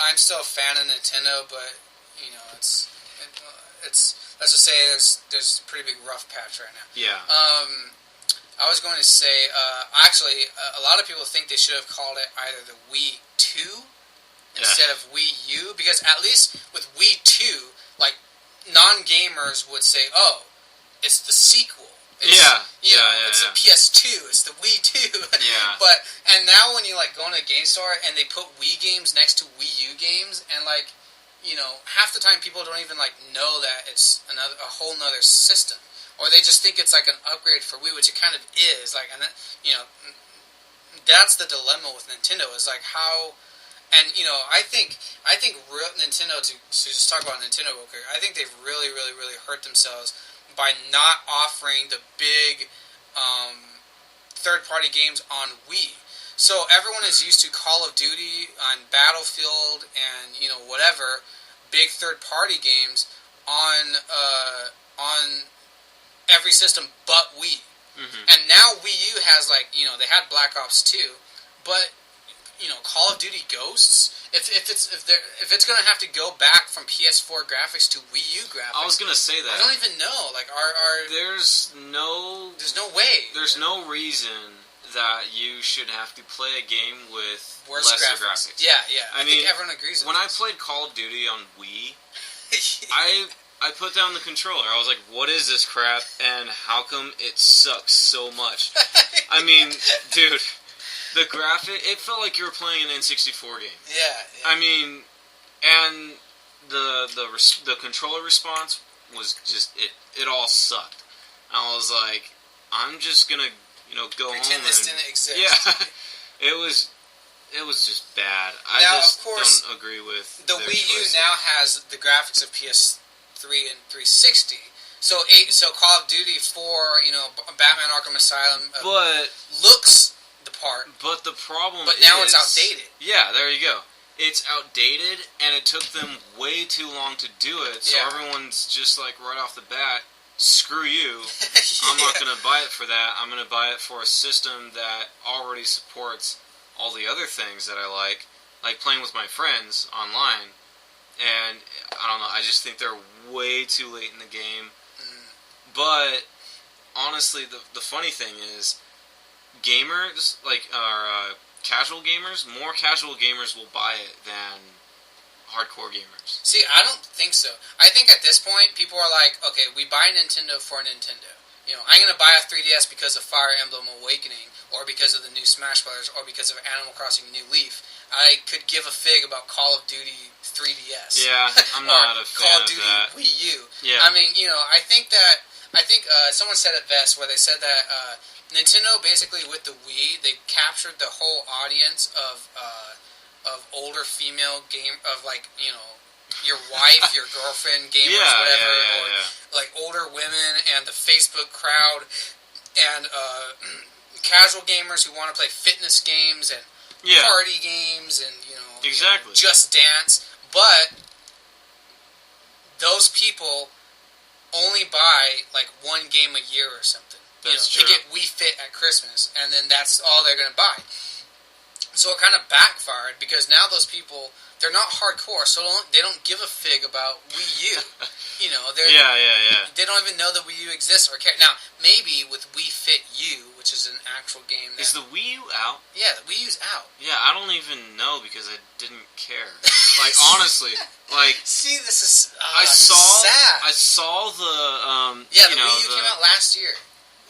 I'm still a fan of Nintendo, but, you know, it's let's just say there's a pretty big rough patch right now. Yeah. I was going to say, actually, a lot of people think they should have called it either the Wii 2 instead of Wii U, because at least with Wii 2, like, non-gamers would say, oh, it's the sequel. It's the PS2, it's the Wii 2. Yeah. And now when you, like, go into a game store and they put Wii games next to Wii U games, and, like, you know, half the time people don't even, like, know that it's a whole nother system. Or they just think it's, like, an upgrade for Wii, which it kind of is. Like, and that, you know, that's the dilemma with Nintendo, is, like, how... And, you know, I think real Nintendo, to just talk about Nintendo real quick, I think they've really, really, really hurt themselves by not offering the big third-party games on Wii. So everyone is used to Call of Duty and Battlefield and, you know, whatever, big third-party games on every system but Wii. Mm-hmm. And now Wii U has, like, you know, they had Black Ops 2, but, you know, Call of Duty Ghosts, if it's going to have to go back from PS4 graphics to Wii U graphics. I was going to say that. I don't even know. Like, there's no way. There's no reason that you should have to play a game with lesser graphics. Yeah. I mean, think everyone agrees with when this. I played Call of Duty on Wii, I put down the controller. I was like, what is this crap, and how come it sucks so much? I mean, dude, the graphic, it felt like you were playing an N64 game. Yeah. I mean, and the controller response was just, it all sucked. I was like, I'm just gonna, you know, go pretend home this didn't exist. Yeah. It was just bad. I just don't agree with the Wii U choices. now has the graphics of PS3 and 360. So Call of Duty 4, you know, Batman Arkham Asylum looks the part. But the problem But now it's outdated. Yeah, there you go. It's outdated, and it took them way too long to do it, so everyone's just like, right off the bat, screw you, I'm not going to buy it for that, I'm going to buy it for a system that already supports all the other things that I like playing with my friends online, and I don't know, I just think they're way too late in the game. But honestly, the funny thing is, gamers, like, casual gamers, more casual gamers will buy it than hardcore gamers. See, I don't think so. I think at this point, people are like, okay, we buy Nintendo for Nintendo. You know, I'm going to buy a 3DS because of Fire Emblem Awakening, or because of the new Smash Brothers, or because of Animal Crossing New Leaf. I could give a fig about Call of Duty 3DS. Yeah, I'm not a fan Call of of Duty that. Wii U. Yeah. I mean, you know, I think someone said it best, where they said that Nintendo, basically with the Wii, they captured the whole audience of older female of, like, you know, your wife, your girlfriend, gamers, whatever, or like older women and the Facebook crowd, and casual gamers who want to play fitness games and party games and exactly Just Dance, but those people only buy like one game a year or something. That's true. They get Wii Fit at Christmas, and then that's all they're going to buy. So it kind of backfired because now those people, they're not hardcore, so they don't give a fig about Wii U. They don't even know that Wii U exists or care. Now, maybe with Wii Fit U, which is an actual game. Is the Wii U out? Yeah, the Wii U's out. Yeah, I don't even know because I didn't care. Like, honestly, like... See, this is sad. I saw the, the Wii U came out last year.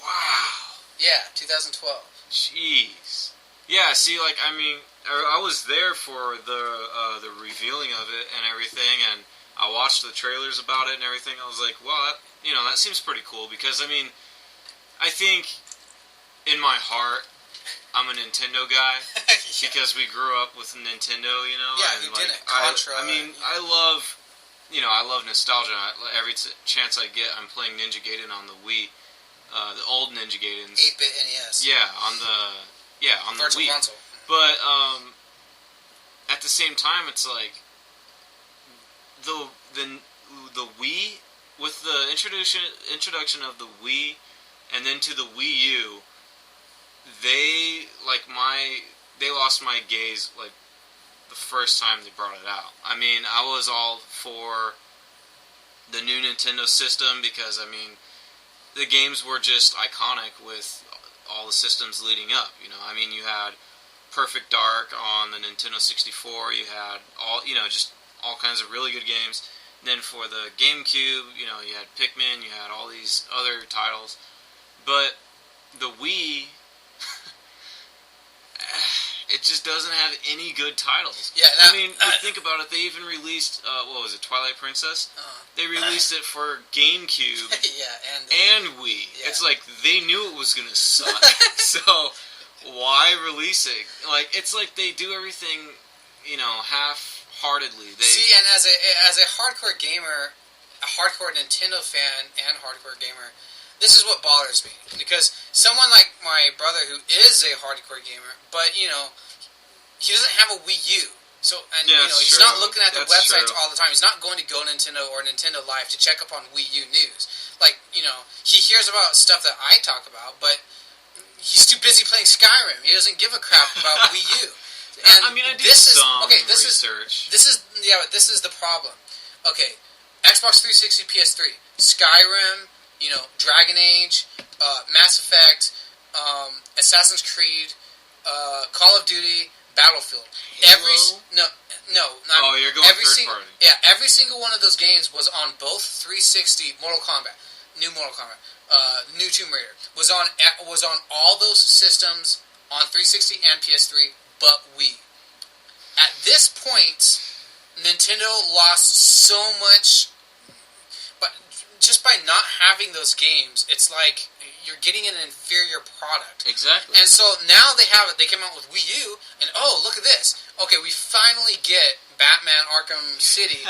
Wow. Yeah, 2012. Jeez. Yeah, see, like, I mean, I was there for the revealing of it and everything, and I watched the trailers about it and everything. I was like, well, that seems pretty cool, because, I mean, I think in my heart, I'm a Nintendo guy, because we grew up with Nintendo, Yeah, and, you didn't. Contra. I love nostalgia. Every chance I get, I'm playing Ninja Gaiden on the Wii, the old Ninja Gaidens. 8-bit NES. Yeah, on the Virtual Wii. console. But at the same time, it's like the Wii, with the introduction of the Wii, and then to the Wii U, they lost my gaze like the first time they brought it out. I mean, I was all for the new Nintendo system because, I mean, the games were just iconic with all the systems leading up. I mean, you had Perfect Dark on the Nintendo 64. You had just all kinds of really good games. And then for the GameCube, you had Pikmin. You had all these other titles. But the Wii, it just doesn't have any good titles. Yeah, I mean, you think about it. They even released Twilight Princess. They released it for GameCube. and Wii. Yeah. It's like they knew it was gonna suck. So why release it? Like, it's like they do everything, half-heartedly. See, and as a hardcore gamer, a hardcore Nintendo fan and hardcore gamer, this is what bothers me. Because someone like my brother who is a hardcore gamer, but, he doesn't have a Wii U. So, he's true. not looking at the websites true. all the time. He's not going to Go Nintendo or Nintendo Live to check up on Wii U news. Like, he hears about stuff that I talk about, but he's too busy playing Skyrim. He doesn't give a crap about Wii U. And I mean, I did some research. This is the problem. Okay, Xbox 360, PS3, Skyrim, Dragon Age, Mass Effect, Assassin's Creed, Call of Duty, Battlefield. Halo? You're going third party. Yeah, every single one of those games was on both 360. Mortal Kombat, new Tomb Raider was on all those systems on 360 and PS3, but Wii. At this point, Nintendo lost so much, but just by not having those games, it's like you're getting an inferior product. Exactly. And so now they have it. They came out with Wii U, and look at this. Okay, we finally get Batman Arkham City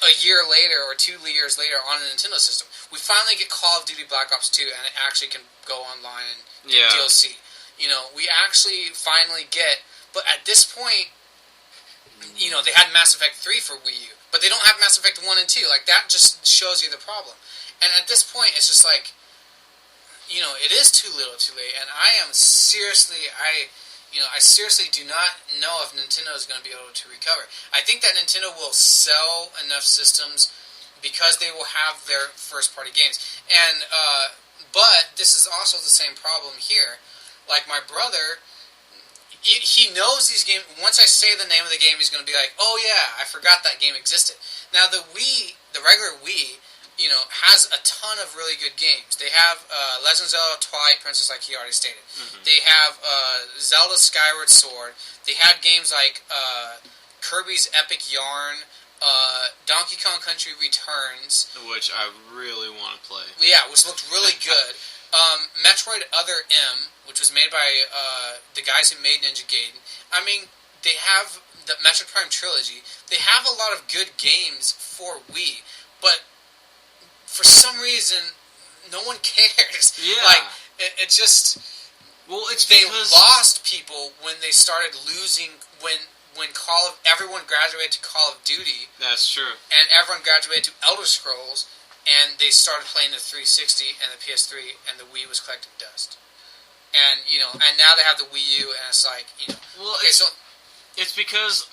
a year later or 2 years later on a Nintendo system. We finally get Call of Duty Black Ops 2, and it actually can go online and get DLC. We actually finally get. But at this point, they had Mass Effect 3 for Wii U, but they don't have Mass Effect 1 and 2. Like, that just shows you the problem. And at this point, it's just like, it is too little too late, and I seriously do not know if Nintendo is going to be able to recover. I think that Nintendo will sell enough systems because they will have their first-party games. And, but this is also the same problem here. Like, my brother, he knows these games. Once I say the name of the game, he's going to be like, oh yeah, I forgot that game existed. Now, the regular Wii, has a ton of really good games. They have Legend of Zelda Twilight Princess, like he already stated. Mm-hmm. They have Zelda Skyward Sword. They have games like Kirby's Epic Yarn, Donkey Kong Country Returns. Which I really want to play. Yeah, which looked really good. Metroid Other M, which was made by the guys who made Ninja Gaiden. I mean, they have the Metroid Prime trilogy. They have a lot of good games for Wii, but for some reason, no one cares. Yeah. Like, It just... Well, it's they because... lost people when they started losing... When everyone graduated to Call of Duty. That's true. And everyone graduated to Elder Scrolls, and they started playing the 360 and the PS3, and the Wii was collecting dust. And, and now they have the Wii U, and it's like, Well, okay, it's because...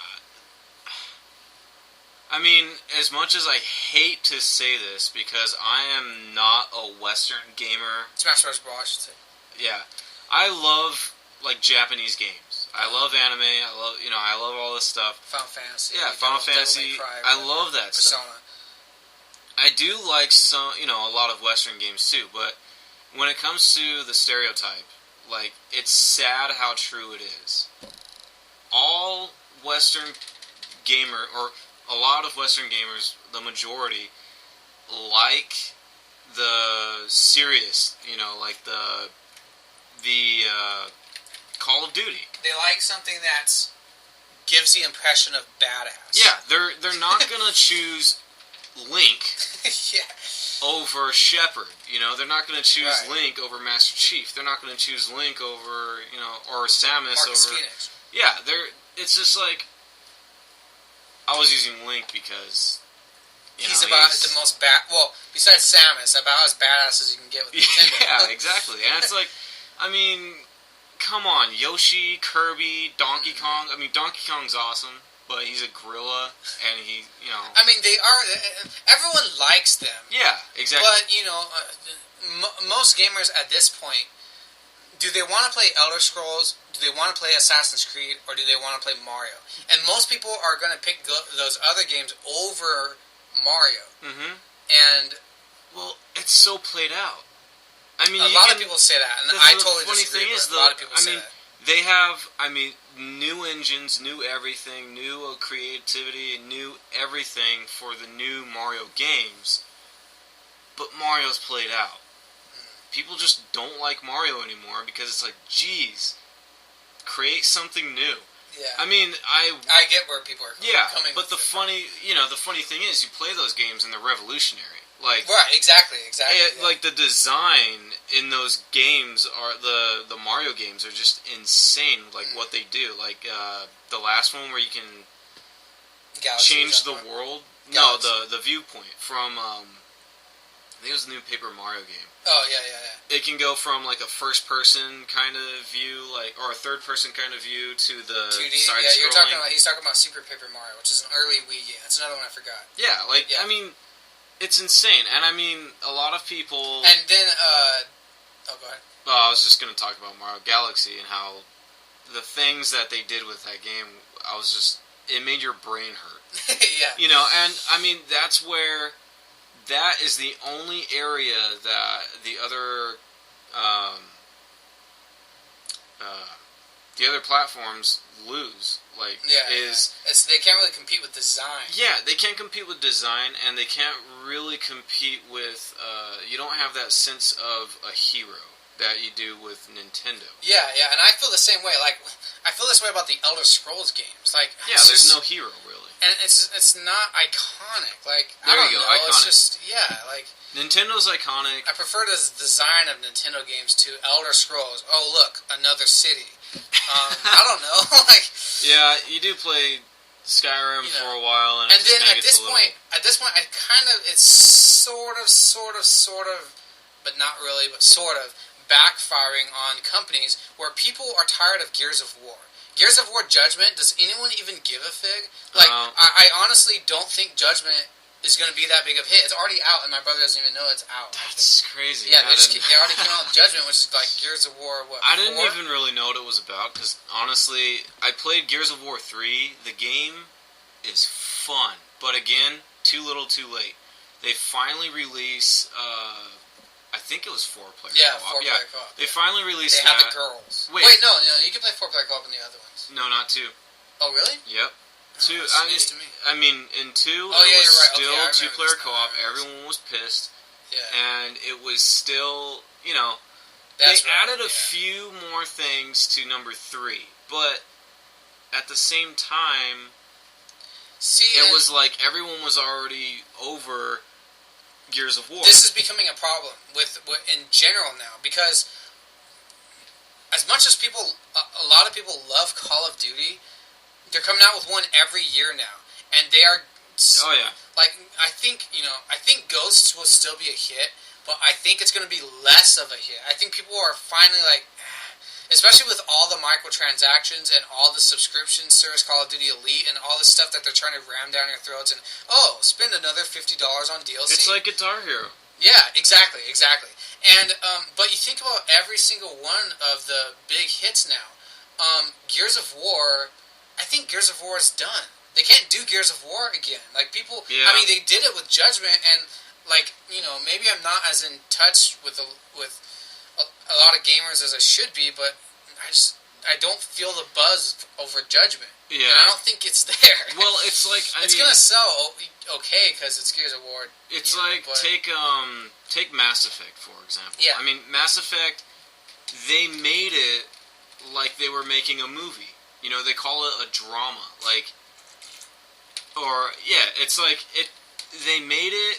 I mean, as much as I hate to say this, because I am not a Western gamer... Smash Bros. Brawl, I should say. Yeah. I love, Japanese games. I love anime, I love all this stuff. Final Fantasy. Yeah, Final Fantasy. I love that Persona. stuff. I do like some, a lot of Western games too, but when it comes to the stereotype, it's sad how true it is. All Western gamer, or a lot of Western gamers, the majority, like the serious, the Call of Duty. They like something that gives the impression of badass. Yeah, they're not gonna choose Link over Shepard. They're not gonna choose Link over Master Chief. They're not gonna choose Link over or Samus Marcus over. Phoenix. Yeah, it's just I was using Link because he's about the most besides Samus, about as badass as you can get with Nintendo. Yeah, exactly. And it's come on, Yoshi, Kirby, Donkey Kong. I mean, Donkey Kong's awesome, but he's a gorilla, and he, I mean, they are... Everyone likes them. Yeah, exactly. But, most gamers at this point, do they want to play Elder Scrolls, do they want to play Assassin's Creed, or do they want to play Mario? And most people are going to pick those other games over Mario. Mm-hmm. And... Well, it's so played out. I mean, a lot of people say that, and I totally disagree. A lot of people say that. They have, new engines, new everything, new creativity, new everything for the new Mario games. But Mario's played out. People just don't like Mario anymore because it's geez, create something new. Yeah. I mean, I get where people are coming. But the funny thing is, you play those games and they're revolutionary. Right, exactly. The design in those games the Mario games are just insane. What they do, the last one where you can change the world. Galaxy. No, the viewpoint from I think it was the new Paper Mario game. Oh yeah. It can go from a first person kind of view, or a third person kind of view to the 2D. Side scrolling. He's talking about Super Paper Mario, which is an early Wii game. That's another one I forgot. Yeah, I mean. It's insane, and I mean, a lot of people... And then, go ahead. Well, I was just going to talk about Mario Galaxy and how the things that they did with that game, it made your brain hurt. Yeah. And, I mean, that's where, that is the only area that the other platforms lose. They can't really compete with design. Yeah, they can't compete with design, and they can't really compete with. You don't have that sense of a hero that you do with Nintendo. Yeah, and I feel the same way. I feel this way about the Elder Scrolls games. There's no hero really, and it's not iconic. There you go, iconic. It's just Nintendo's iconic. I prefer the design of Nintendo games to Elder Scrolls. Oh, look, another city. I don't know. Yeah, you do play Skyrim for a while, and then at this point, I kind of, it's sort of, but not really, but sort of backfiring on companies where people are tired of Gears of War. Gears of War Judgment, does anyone even give a fig? I honestly don't think Judgment is going to be that big of a hit. It's already out, and my brother doesn't even know it's out. That's crazy. Yeah, they already came out with Judgment, which is Gears of War, I didn't even really know what it was about, because honestly, I played Gears of War 3. The game is fun, but again, too little too late. They finally released, I think it was 4-player co-op. Yeah, 4-player co-op. They finally released that. They have the girls. Wait, no, you can play 4-player co-op in the other ones. No, not 2. Oh, really? Yep. Two. News to me. I mean, in 2, it was still okay, 2-player co-op. Everyone was pissed. Yeah. And it was still, they added a few more things to number 3, but at the same time, it was everyone was already over Gears of War. This is becoming a problem with in general now, because as much as a lot of people love Call of Duty, they're coming out with one every year now, and they are. Oh yeah. Like I think Ghosts will still be a hit, but I think it's going to be less of a hit. I think people are finally like, especially with all the microtransactions and all the subscription service, Call of Duty Elite, and all the stuff that they're trying to ram down your throats, and spend another $50 on DLC. It's like Guitar Hero. Yeah, exactly. And but you think about every single one of the big hits now. Gears of War, I think Gears of War is done. They can't do Gears of War again. Like people, yeah. I mean, they did it with Judgment, and like maybe I'm not as in touch with a lot of gamers as I should be, but I don't feel the buzz over Judgment. Yeah, and I don't think it's there. Well, it's like it's gonna sell okay because it's Gears of War. It's take Mass Effect for example. Yeah, I mean Mass Effect, they made it like they were making a movie. They call it a drama, like. It's like they made it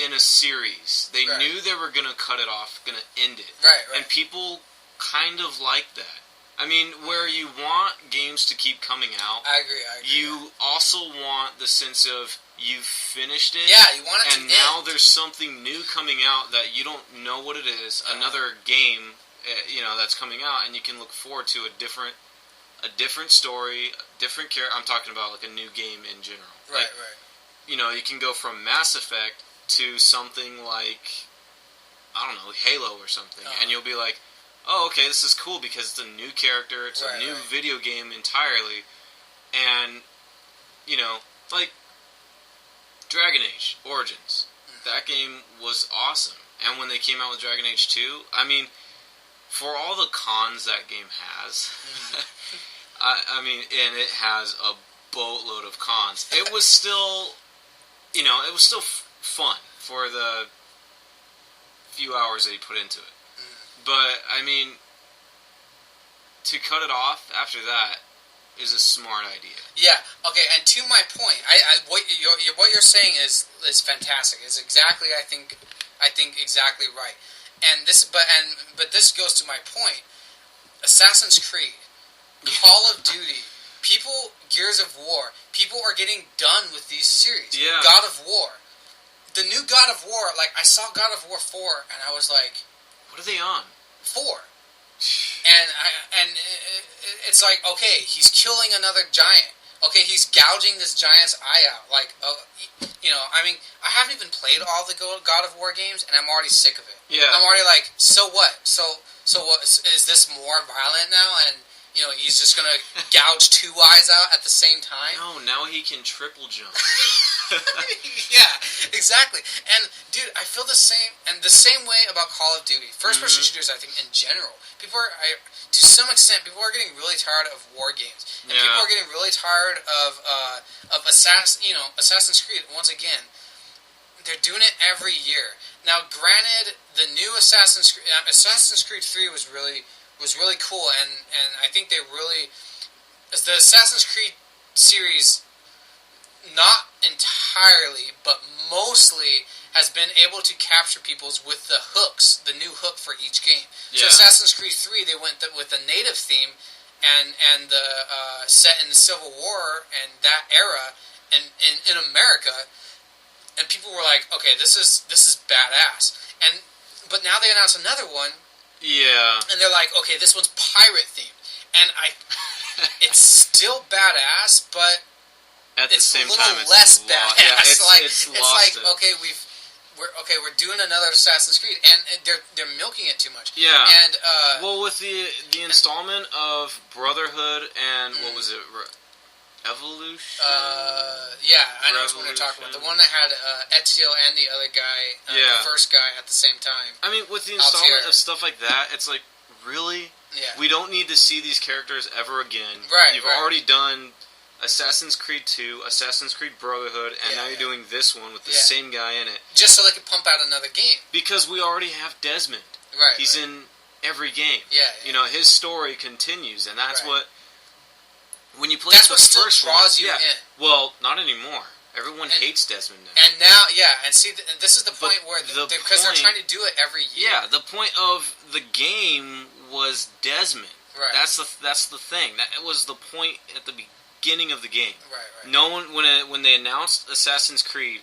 in a series. They knew they were going to cut it off, going to end it. Right. And people kind of like that. I mean, where you want games to keep coming out. I agree. You also want the sense of you've finished it. Yeah, you want it to end. And now end. there's something new coming out that you don't know what it is. Another game, that's coming out, and you can look forward to a different story, a different character. I'm talking about like a new game in general. Right. You can go from Mass Effect to something like, I don't know, Halo or something, and you'll be like, oh, okay, this is cool because it's a new character, it's a new video game entirely, and, like, Dragon Age Origins. That game was awesome, and when they came out with Dragon Age 2, I mean, for all the cons that game has, I mean, and it has a boatload of cons. It was still, fun for the few hours that you put into it. But, I mean, to cut it off after that is a smart idea. Yeah, okay, and to my point, what you're saying is fantastic. It's exactly, I think exactly right. And this goes to my point. Assassin's Creed, Call of Duty, Gears of War, people are getting done with these series. Yeah. God of War. The new God of War, like, I saw God of War 4, and I was like... What are they on? 4. And it's like, okay, he's killing another giant. Okay, he's gouging this giant's eye out. Like, I mean, I haven't even played all the God of War games, and I'm already sick of it. Yeah. I'm already like, so what? So what? Is this more violent now? And, he's just going to gouge 2 eyes out at the same time? No, now he can triple jump. Yeah, exactly. And, dude, I feel the same way about Call of Duty. First-person shooters, I think, in general. To some extent, people are getting really tired of war games. And people are getting really tired of Assassin's Creed, once again. They're doing it every year. Now, granted, the new Assassin's Creed 3 was really cool, and I think the Assassin's Creed series, not entirely, but mostly, has been able to capture people's with the new hook for each game. Yeah. So Assassin's Creed 3, they went with the native theme, and the set in the Civil War and that era, and in America, and people were like, okay, this is badass. But now they announced another one. Yeah. And they're like, okay, this one's pirate themed. And it's still badass, but at the same time, it's less badass. Yeah, it's like it. Okay, we're doing another Assassin's Creed, and they're milking it too much. Yeah. And with the installment of Brotherhood and what was it? Evolution? Yeah, I know which one you're talking about. The one that had Ezio and the other guy, the first guy at the same time. I mean, with the installment of stuff like that, it's like, really? Yeah. We don't need to see these characters ever again. Right. You've already done Assassin's Creed 2, Assassin's Creed Brotherhood, and now you're doing this one with the same guy in it. Just so they could pump out another game. Because we already have Desmond. Right. He's in every game. Yeah. His story continues, and that's what... When you play that's the what still first draws one, you in. Well, not anymore. Everyone hates Desmond now. And now, and see, this is the point where because they're trying to do it every year. Yeah, the point of the game was Desmond. Right. That's the thing. That was the point at the beginning of the game. Right. No one when they announced Assassin's Creed,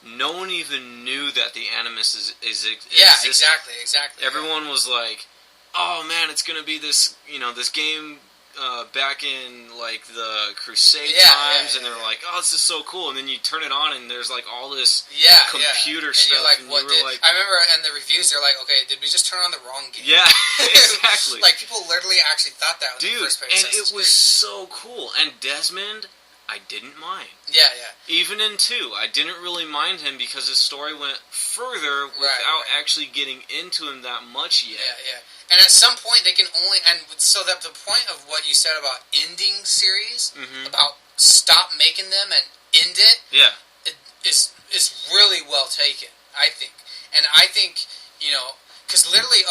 no one even knew that the Animus existed. Yeah, exactly. Everyone was like, "Oh man, it's gonna be this game back in like the Crusade times," and they're like, "Oh, this is so cool." And then you turn it on, and there's like all this computer stuff. You're like, and what you were like, I remember in the reviews, they're like, "Okay, did we just turn on the wrong game?" Yeah, exactly. Like people literally actually thought that was the first place. And it was so cool. And Desmond, I didn't mind. Yeah. Even in 2, I didn't really mind him because his story went further without actually getting into him that much yet. Yeah. And at some point they can only, and so that the point of what you said about ending series, about stop making them and end it, is really well taken, I think. And I think, because literally,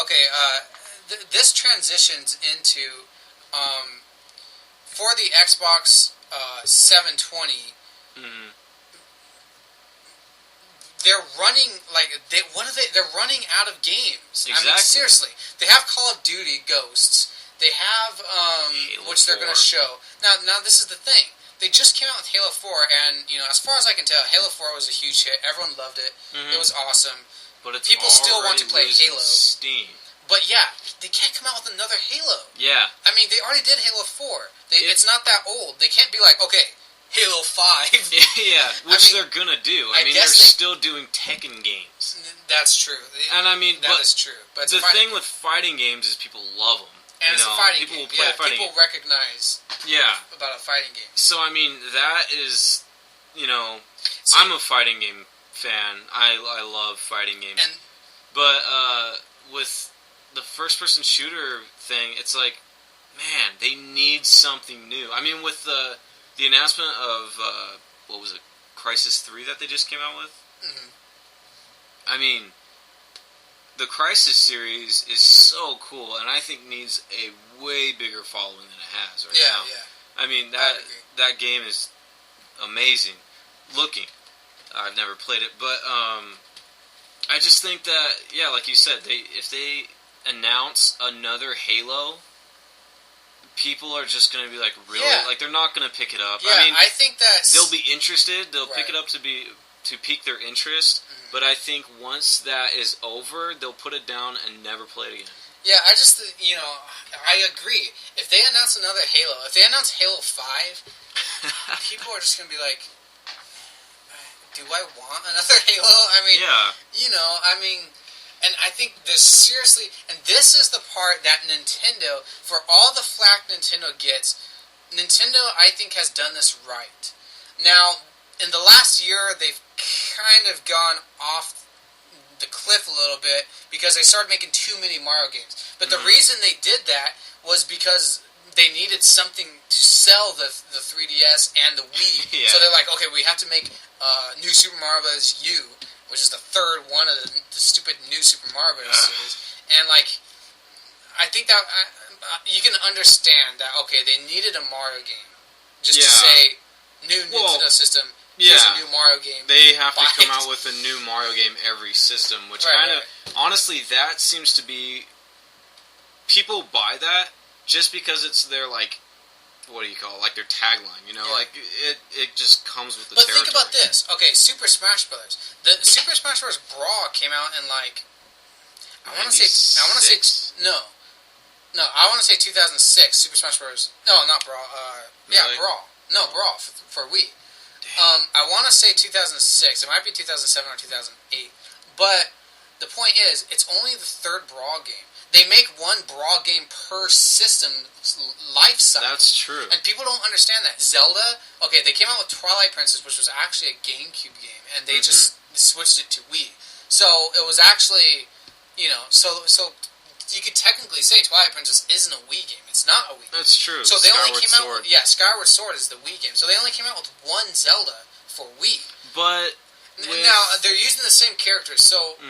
this transitions into, for the Xbox 720, they're running they're running out of games. Exactly. I mean, seriously, they have Call of Duty Ghosts. They have which they're going to show. Now this is the thing. They just came out with Halo 4, and as far as I can tell, Halo 4 was a huge hit. Everyone loved it. It was awesome. But people still want to play Halo. Steam. But yeah, they can't come out with another Halo. Yeah. I mean, they already did Halo 4. It's not that old. They can't be like, okay, Halo 5. Yeah, which they're gonna do. I mean, they're still doing Tekken games. That's true. And I mean, that is true. But the thing with fighting games is people love them. And it's a fighting game. Will play fighting people recognize about a fighting game. So, I mean, that is, I'm a fighting game fan. I love fighting games. But with the first-person shooter thing, it's like, man, they need something new. I mean, with the announcement of, what was it, Crysis 3 that they just came out with? I mean, the Crysis series is so cool, and I think needs a way bigger following than it has right now. Yeah. I mean, that game is amazing looking. I've never played it, but I just think that, like you said, if they announce another Halo, people are just going to be like, really? Like, they're not going to pick it up. Yeah, I mean, I think that they'll be interested. They'll pick it up to pique their interest. But I think once that is over, they'll put it down and never play it again. Yeah, I just, I agree. If they announce another Halo, if they announce Halo 5, people are just going to be like, do I want another Halo? I mean, and I think this seriously, and this is the part that Nintendo, for all the flack Nintendo gets, Nintendo, I think, has done this right. Now, in the last year, they've kind of gone off the cliff a little bit because they started making too many Mario games. But the reason they did that was because they needed something to sell the 3DS and the Wii. So they're like, okay, we have to make New Super Mario Bros. U, which is the third one of the stupid New Super Mario Bros. Series. And, like, I think that you can understand that, okay, they needed a Mario game. Just to say, new Nintendo system, here's a new Mario game. They have to come out with a new Mario game every system, which honestly, that seems to be, people buy that just because it's their, like, what do you call it, like their tagline, like, it just comes with the territory. But think about this, okay, Super Smash Bros. The Super Smash Bros. Brawl came out in, like, I want to say 2006, Super Smash Bros. No, not Brawl, really? Brawl. No, Brawl, for Wii. I want to say 2006. It might be 2007 or 2008. But the point is, it's only the third Brawl game. They make one Brawl game per system life cycle. That's true. And people don't understand that. Zelda, okay, they came out with Twilight Princess, which was actually a GameCube game, and they just switched it to Wii. So it was actually, so you could technically say Twilight Princess isn't a Wii game. It's not a Wii game. That's true. So they only came out with, Skyward Sword is the Wii game. So they only came out with one Zelda for Wii. But now they're using the same characters, so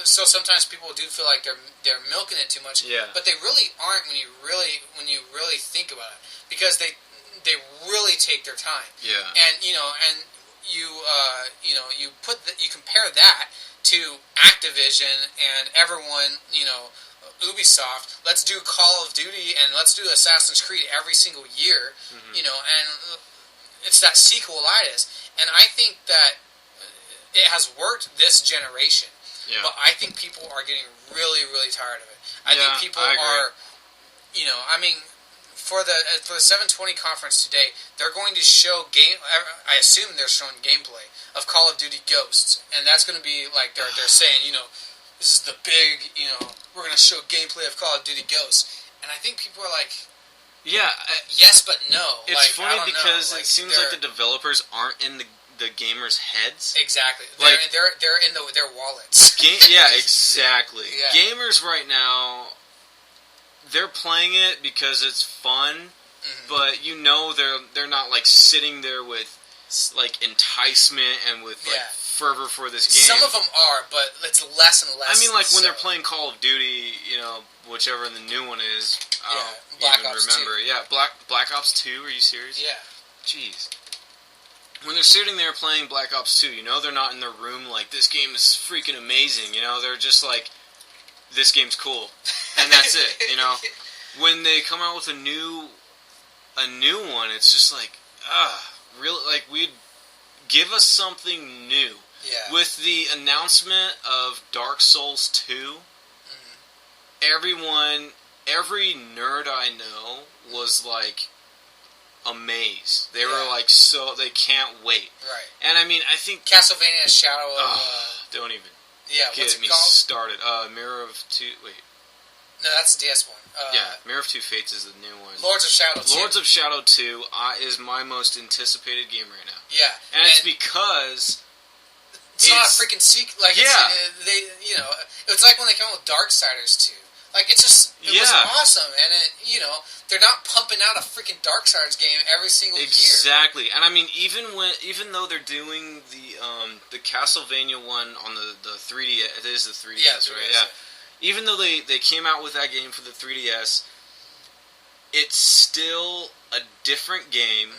sometimes people do feel like they're milking it too much. Yeah. But they really aren't when you really think about it, because they really take their time. Yeah. And you compare that to Activision and everyone, Ubisoft, let's do Call of Duty and let's do Assassin's Creed every single year, you know, and it's that sequelitis. And I think that it has worked this generation, but I think people are getting really, really tired of it. I think people are, you know, I mean, for the 720 conference today, they're going to show I assume they're showing gameplay of Call of Duty Ghosts, and that's going to be like they're saying, you know, this is the big, you know, we're going to show gameplay of Call of Duty Ghosts, and I think people are like, yes, but no. It's like, funny because like, it seems like the developers aren't in the gamers' heads. Exactly. Like, they're in their wallets. Exactly. Yeah. Gamers right now, they're playing it because it's fun, but you know they're not like sitting there with like enticement and with like fervor for this game. Some of them are, but it's less and less. I mean, like when they're playing Call of Duty, you know, whichever the new one is. I don't even remember. 2. Yeah, Black Ops 2. Are you serious? Yeah. Jeez. When they're sitting there playing Black Ops 2, you know they're not in their room like, this game is freaking amazing, you know, they're just like, this game's cool, and that's it, you know. When they come out with a new one, it's just like, really, like, give us something new. Yeah. With the announcement of Dark Souls 2, every nerd I know was like, amazed. They were like, so they can't wait. Right. And I mean, I think Castlevania Shadow of don't even what's get me called? Started. Mirror of Two. Wait. No, that's the DS one. Mirror of Two Fates is the new one. Lords of Shadow 2. Lords of Shadow 2 is my most anticipated game right now. Yeah. And it's because it's not a freaking secret. Like, they, you know, it's like when they came out with Darksiders 2. Like, it was awesome, and you know, they're not pumping out a freaking Darksiders game every single year. Exactly, and I mean, even though they're doing the Castlevania one on the 3DS, it is the 3DS, right? Yeah. Even though they came out with that game for the 3DS, it's still a different game.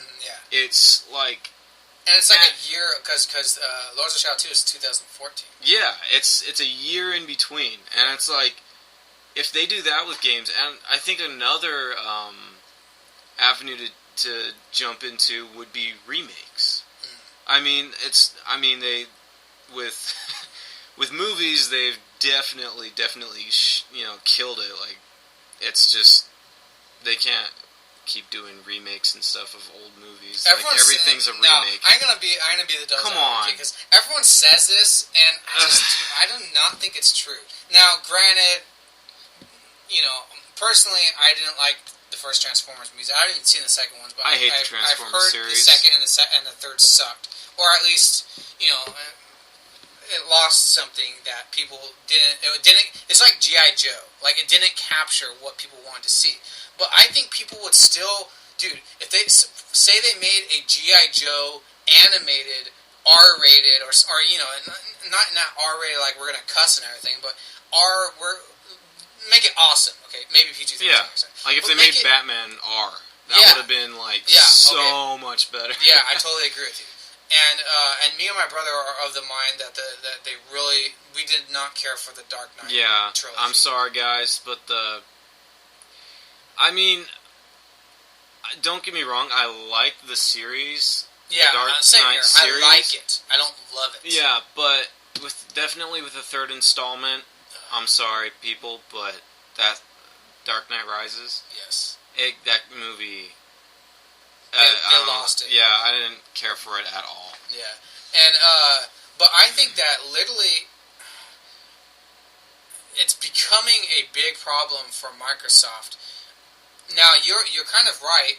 It's like, and it's like a year because Lords of Shadow 2 is 2014. Yeah, it's a year in between, and it's like, if they do that with games, and I think another avenue to jump into would be remakes. I mean, they with movies, they've definitely you know, killed it. Like, it's just, they can't keep doing remakes and stuff of old movies. Like, everything's a remake. I'm gonna be the devil's advocate, because everyone says this, and I do not think it's true. Now, granted, you know, personally, I didn't like the first Transformers movies. I haven't even seen the second ones, but I hate the Transformers series. I've heard the second and the third sucked, or at least, you know, it lost something that people didn't. It's like G.I. Joe. Like, it didn't capture what people wanted to see. But I think people would still, dude. If they say they made a G.I. Joe animated R-rated, or you know, not R-rated like we're gonna cuss and everything, but make it awesome, okay? Maybe PG-13. Yeah, like if they made Batman R, that would have been like so much better. Yeah, I totally agree with you. And me and my brother are of the mind that we did not care for the Dark Knight trilogy. I'm sorry, guys, but I mean, don't get me wrong, I like the series. Yeah, the Dark same Knight here. series. I like it. I don't love it. Yeah, but definitely with the third installment, I'm sorry, people, but that Dark Knight Rises, that movie, they lost it. Yeah, I didn't care for it at all. Yeah, and but I think that literally, it's becoming a big problem for Microsoft. Now, you're kind of right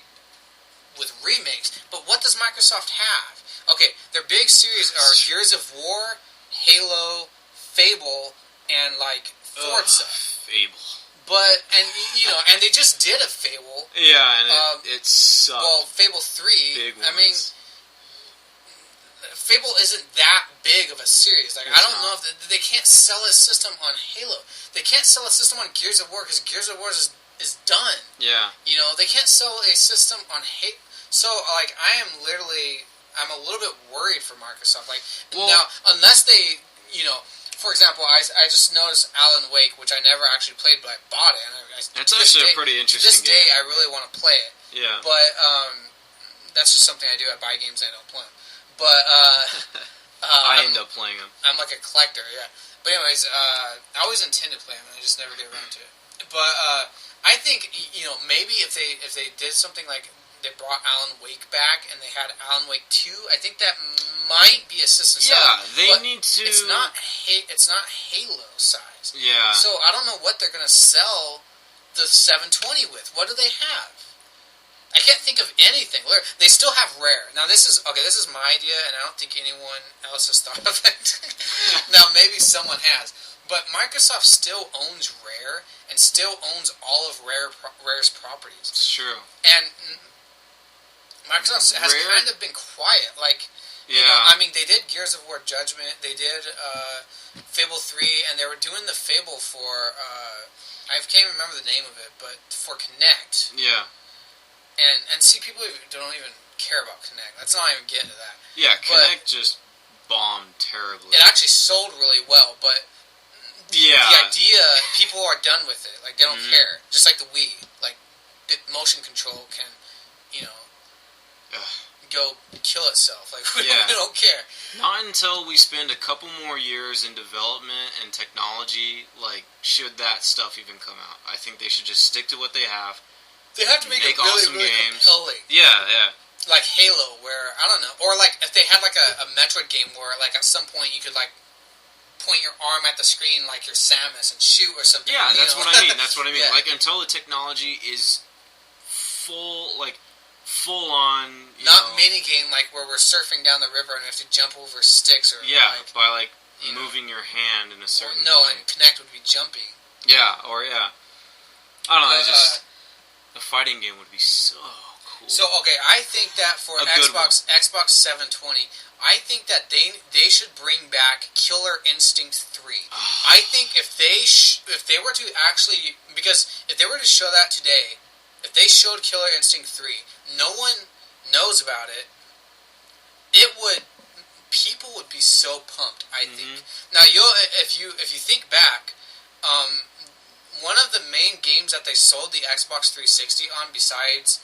with remakes, but what does Microsoft have? Okay, their big series are Gears of War, Halo, Fable, and like Forza. Fable. But, and you know, and they just did a Fable. Yeah, and it sucked. Well, Fable 3, big ones. I mean, Fable isn't that big of a series. Like, I don't know if they can't sell a system on Halo. They can't sell a system on Gears of War because Gears of War is done. Yeah. You know, they can't sell a system on Halo. So, like, I'm a little bit worried for Microsoft. Like, now, unless they, you know, for example, I just noticed Alan Wake, which I never actually played, but I bought it. And That's actually a pretty interesting game. To this day, I really want to play it. Yeah. But that's just something I do. I buy games and I don't play them. But I end up playing them. I'm like a collector, yeah. But anyways, I always intend to play them, and I just never get around to it. But I think maybe if they did something like they brought Alan Wake back and they had Alan Wake 2, I think that might be a system seller. Yeah, they need to. It's not Halo size. Yeah. So I don't know what they're gonna sell the 720 with. What do they have? I can't think of anything. They still have Rare. Now this is my idea, and I don't think anyone else has thought of it. Now maybe someone has, but Microsoft still owns Rare and still owns all of Rare's properties. It's true. And Microsoft has kind of been quiet. Like, yeah. They did Gears of War Judgment. They did Fable 3, and they were doing the Fable for I can't remember the name of it, but for Kinect. Yeah. And see, people don't even care about Kinect. Let's not even get into that. Yeah, Kinect just bombed terribly. It actually sold really well, but the idea, people are done with it. Like, they don't care. Just like the Wii. Like, the motion control can, go kill itself. Like, we don't care. Not until we spend a couple more years in development and technology, like, should that stuff even come out. I think they should just stick to what they have. They have to make it really, awesome really games. compelling. Yeah. Like Halo, where, I don't know, or like if they had like a Metroid game where like at some point you could like point your arm at the screen like you're Samus and shoot or something. Yeah, that's what I mean. That's what I mean. Yeah. Like, until the technology is full on. Not mini game like where we're surfing down the river and we have to jump over sticks or by moving your hand in a certain way. And Kinect would be jumping. Yeah, I don't know. A fighting game would be so cool. So okay, I think that for Xbox 720, I think that they should bring back Killer Instinct 3. I think if they were to actually, because if they were to show that today, if they showed Killer Instinct 3, no one knows about it. People would be so pumped. I think. Now if you think back, one of the main games that they sold the Xbox 360 on, besides,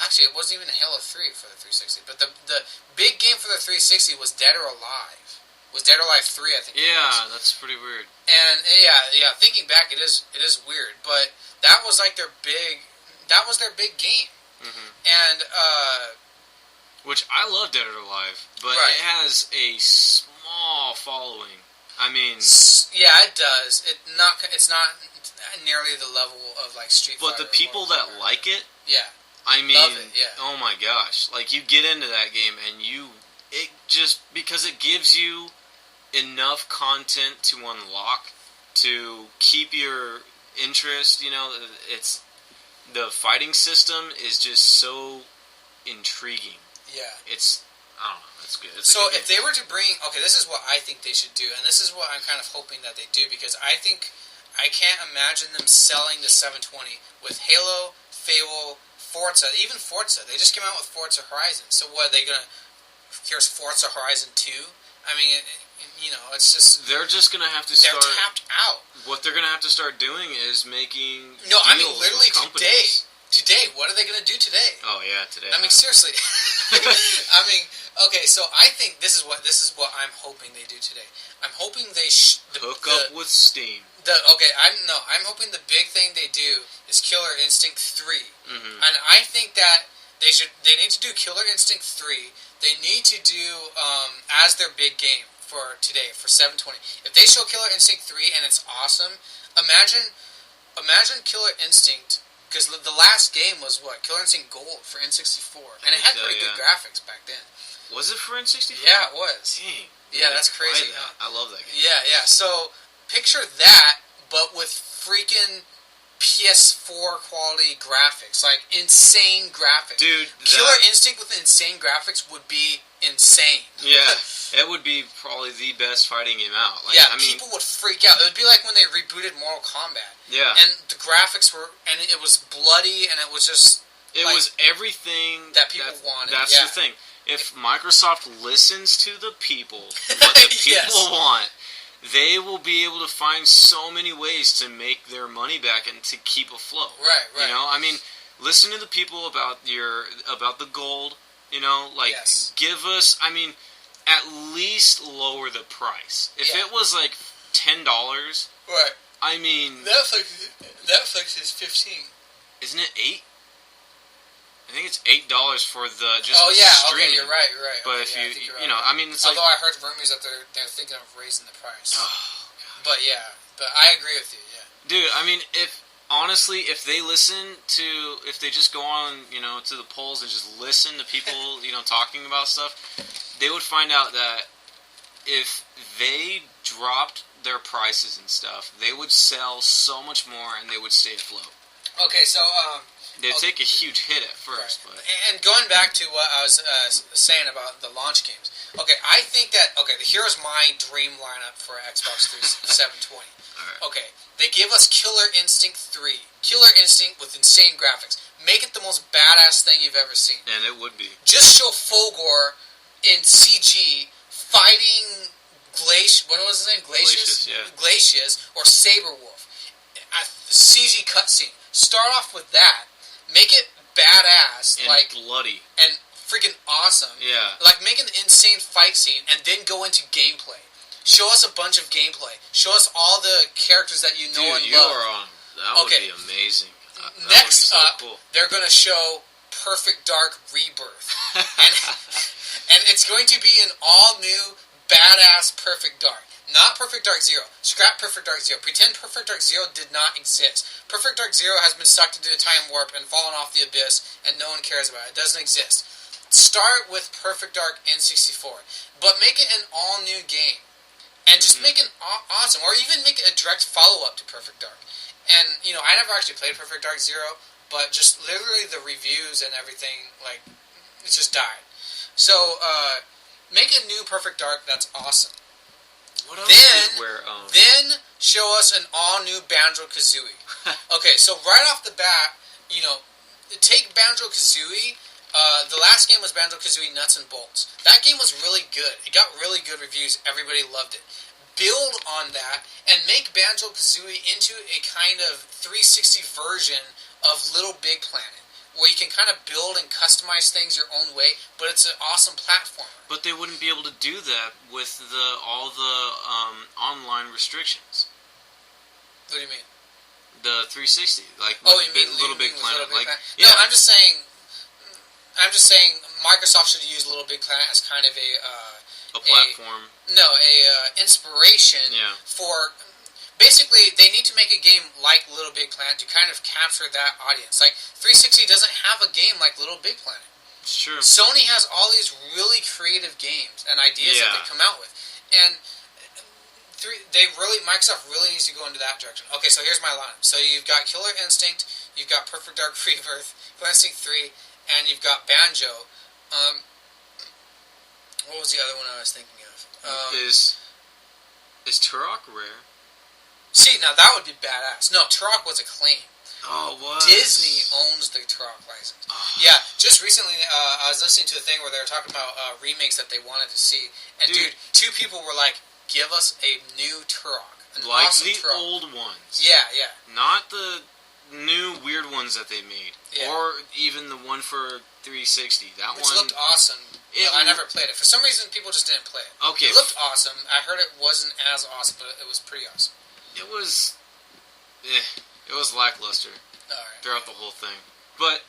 actually it wasn't even Halo 3 for the 360, but the big game for the 360 was Dead or Alive. Was Dead or Alive 3, I think. Yeah, that's pretty weird. And thinking back, it is weird, but that was like their big game. And which I love Dead or Alive, but it has a small following. I mean, yeah, it does. It's not nearly the level of like Street Fighter. But the people that like it, I mean, love it. Yeah. Oh my gosh! Like, you get into that game and it just, because it gives you enough content to unlock to keep your interest. It's the fighting system is just so intriguing. Yeah. I don't know. That's good. So if they were to bring... Okay, this is what I think they should do, and this is what I'm kind of hoping that they do, because I can't imagine them selling the 720 with Halo, Fable, Forza, even Forza. They just came out with Forza Horizon. So what, are they going to... Here's Forza Horizon 2? I mean, it's just... They're just going to have to start... They're tapped out. What they're going to have to start doing is making literally with companies. Today, what are they going to do today? Oh yeah, today. I mean, seriously. Okay. So I think this is what I'm hoping they do today. I'm hoping they hook up with Steam. I'm hoping the big thing they do is Killer Instinct 3, and I think that they need to do Killer Instinct 3. They need to do as their big game for today for 720. If they show Killer Instinct 3 and it's awesome, imagine Killer Instinct. Because the last game was Killer Instinct Gold for N64, and it had pretty good graphics back then. Was it for N64? Yeah, it was. Dang. Yeah, that's crazy. Huh? I love that game. Yeah. So picture that, but with freaking PS4 quality graphics, like insane graphics. Dude, Killer Instinct with insane graphics would be insane. Yeah. It would be probably the best fighting game out. People would freak out. It would be like when they rebooted Mortal Kombat. Yeah. And the graphics and it was bloody, and it was just... It was everything... That people wanted. That's the thing. If Microsoft listens to the people, what the people want, they will be able to find so many ways to make their money back and to keep afloat. Right. You know, I mean, listen to the people about the gold. You know, like give us. I mean, at least lower the price. If it was like $10, right? I mean, Netflix is $15. Isn't it $8? I think it's $8 for the just. Oh the yeah, streaming. okay, you're right. But if you know, I mean, it's although like, I heard rumors that they're thinking of raising the price. Oh, God. But I agree with you. Yeah, dude. I mean, if they listen to, if they just go on, you know, to the polls and just listen to people, you know, talking about stuff, they would find out that if they dropped their prices and stuff, they would sell so much more and they would stay afloat. Okay, so they'd take a huge hit at first, right. But and going back to what I was saying about the launch games. Okay, I think that here's my dream lineup for Xbox 720. Right. Okay, they give us Killer Instinct 3. Killer Instinct with insane graphics. Make it the most badass thing you've ever seen. And it would be. Just show Fulgor in CG fighting what was his name? Glacius or Saberwolf. A CG cutscene. Start off with that. Make it badass. And like bloody. And freaking awesome. Yeah. Like, make an insane fight scene and then go into gameplay. Show us a bunch of gameplay. Show us all the characters that you know and love. That would be amazing. Next would be so up, cool. they're going to show Perfect Dark Rebirth. and it's going to be an all-new, badass Perfect Dark. Not Perfect Dark Zero. Scrap Perfect Dark Zero. Pretend Perfect Dark Zero did not exist. Perfect Dark Zero has been sucked into a time warp and fallen off the abyss, and no one cares about it. It doesn't exist. Start with Perfect Dark N64, but make it an all-new game. And just make it awesome. Or even make it a direct follow-up to Perfect Dark. And, you know, I never actually played Perfect Dark Zero, but just literally the reviews and everything, like, it just died. So, make a new Perfect Dark that's awesome. What else Then show us an all-new Banjo-Kazooie. Okay, so right off the bat, you know, take Banjo-Kazooie. The last game was Banjo-Kazooie Nuts and Bolts. That game was really good. It got really good reviews. Everybody loved it. Build on that and make Banjo-Kazooie into a kind of 360 version of Little Big Planet, where you can kind of build and customize things your own way, but it's an awesome platformer. But they wouldn't be able to do that with all the online restrictions. What do you mean? The 360, like you mean Little Big Planet, Planet? Yeah. No, I'm just saying Microsoft should use Little Big Planet as kind of a platform. Inspiration for. Basically, they need to make a game like Little Big Planet to kind of capture that audience. Like, 360 doesn't have a game like Little Big Planet. It's true. Sony has all these really creative games and ideas that they come out with. And Microsoft really needs to go into that direction. Okay, so here's my lineup. So you've got Killer Instinct, you've got Perfect Dark Rebirth, Killer Instinct 3, and you've got Banjo. What was the other one I was thinking of? Is Turok rare? See, now that would be badass. No, Turok was Acclaim. Oh, what? Disney owns the Turok license. Oh. Yeah, just recently I was listening to a thing where they were talking about remakes that they wanted to see. And dude, two people were like, give us a new Turok. Like awesome the Turok. old ones. Yeah. Not the new weird ones that they made. Yeah. Or even the one for 360. Which looked awesome. I never played it. For some reason, people just didn't play it. Okay. It looked awesome. I heard it wasn't as awesome, but it was pretty awesome. It was lackluster throughout the whole thing. But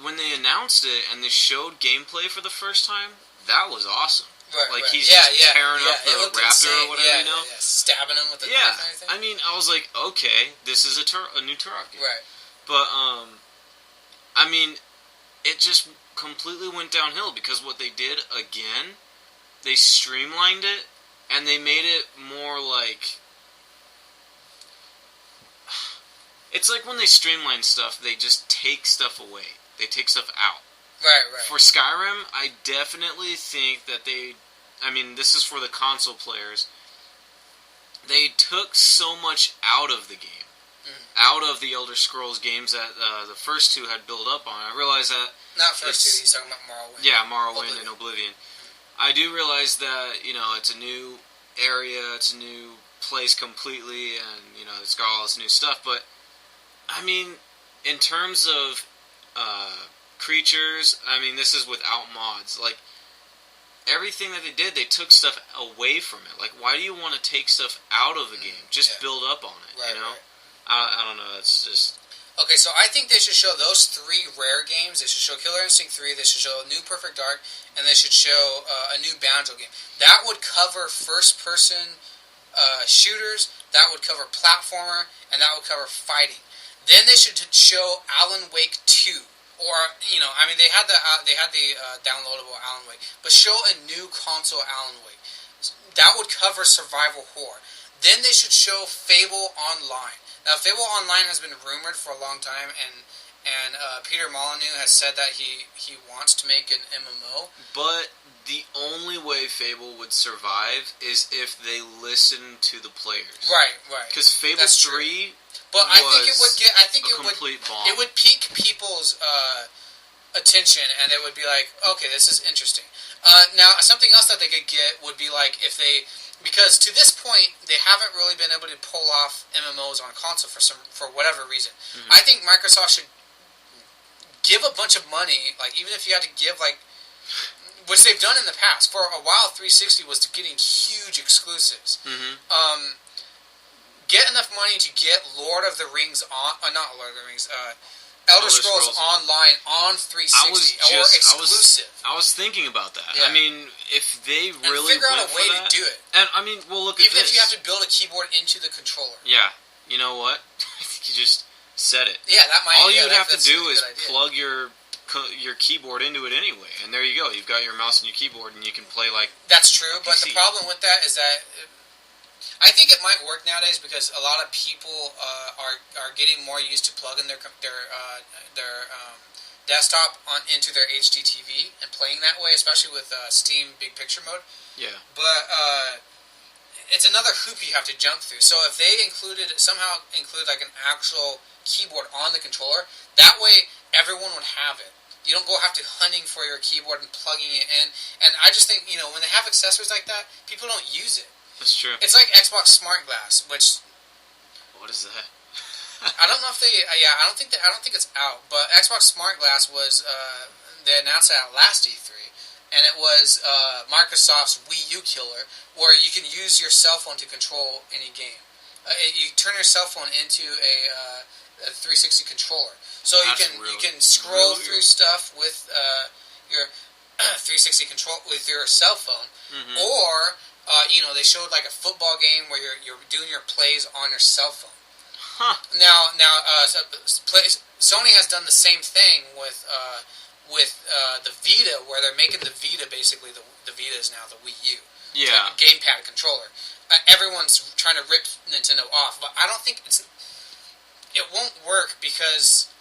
when they announced it and they showed gameplay for the first time, that was awesome. Right, he's just tearing up the raptor insane. or whatever, you know? Yeah, stabbing him with a knife and everything. I mean, I was like, okay, this is a new Turok game. Right. But, I mean, it just completely went downhill because what they did, again, they streamlined it and they made it more like... It's like when they streamline stuff, they just take stuff away. They take stuff out. Right. For Skyrim, I definitely think that this is for the console players, they took so much out of the game. Out of the Elder Scrolls games that the first two had built up on. I realize that... Not first two, he's talking about Morrowind. Yeah, Morrowind and Oblivion. I do realize that, it's a new area, it's a new place completely, and it's got all this new stuff. But I mean, in terms of creatures, I mean, this is without mods. Like, everything that they did, they took stuff away from it. Like, why do you want to take stuff out of the game? Just build up on it, Right. I don't know, it's just... Okay, so I think they should show those 3 rare games. They should show Killer Instinct 3, they should show New Perfect Dark, and they should show a new Banjo game. That would cover first-person shooters, that would cover platformer, and that would cover fighting. Then they should show Alan Wake 2. Or, I mean, they had the downloadable Alan Wake, but show a new console Alan Wake. That would cover survival horror. Then they should show Fable Online. Now, Fable Online has been rumored for a long time, and Peter Molyneux has said that he wants to make an MMO. But the only way Fable would survive is if they listen to the players. Right. Because Fable 3... But I think it would get. I think it would pique people's attention, and they would be like, "Okay, this is interesting." Now, something else that they could get would be like if they, because to this point they haven't really been able to pull off MMOs on console for whatever reason. Mm-hmm. I think Microsoft should give a bunch of money, like even if you had to give which they've done in the past. For a while, 360 was getting huge exclusives. Mm-hmm. Get enough money to get Lord of the Rings on, not Lord of the Rings, Elder Scrolls Online on 360 or exclusive. I was thinking about that. Yeah. I mean, if they really figure out a way to do it, and I mean, well, look at this. Even if you have to build a keyboard into the controller. Yeah, you know what? I think you just said it. Yeah, that might. All you'd have to do is plug your keyboard into it anyway, and there you go. You've got your mouse and your keyboard, and you can play like. That's true, but the problem with that is that. I think it might work nowadays because a lot of people are getting more used to plugging their desktop into their HD TV and playing that way, especially with Steam Big Picture mode. Yeah. But it's another hoop you have to jump through. So if they somehow include like an actual keyboard on the controller, that way everyone would have it. You don't have to hunting for your keyboard and plugging it in. And I just think when they have accessories like that, people don't use it. That's true. It's like Xbox Smart Glass, which. What is that? I don't know if they. I don't think it's out. But Xbox Smart Glass was. They announced it at last E3, and it was Microsoft's Wii U killer, where you can use your cell phone to control any game. You turn your cell phone into a 360 controller, so you can scroll through stuff with your 360 control with your cell phone, or. They showed like a football game where you're doing your plays on your cell phone. Huh. Now, Sony has done the same thing with the Vita, where they're making the Vita basically the Vita is now the Wii U. Yeah. Like a gamepad controller. Everyone's trying to rip Nintendo off, but I don't think it won't work because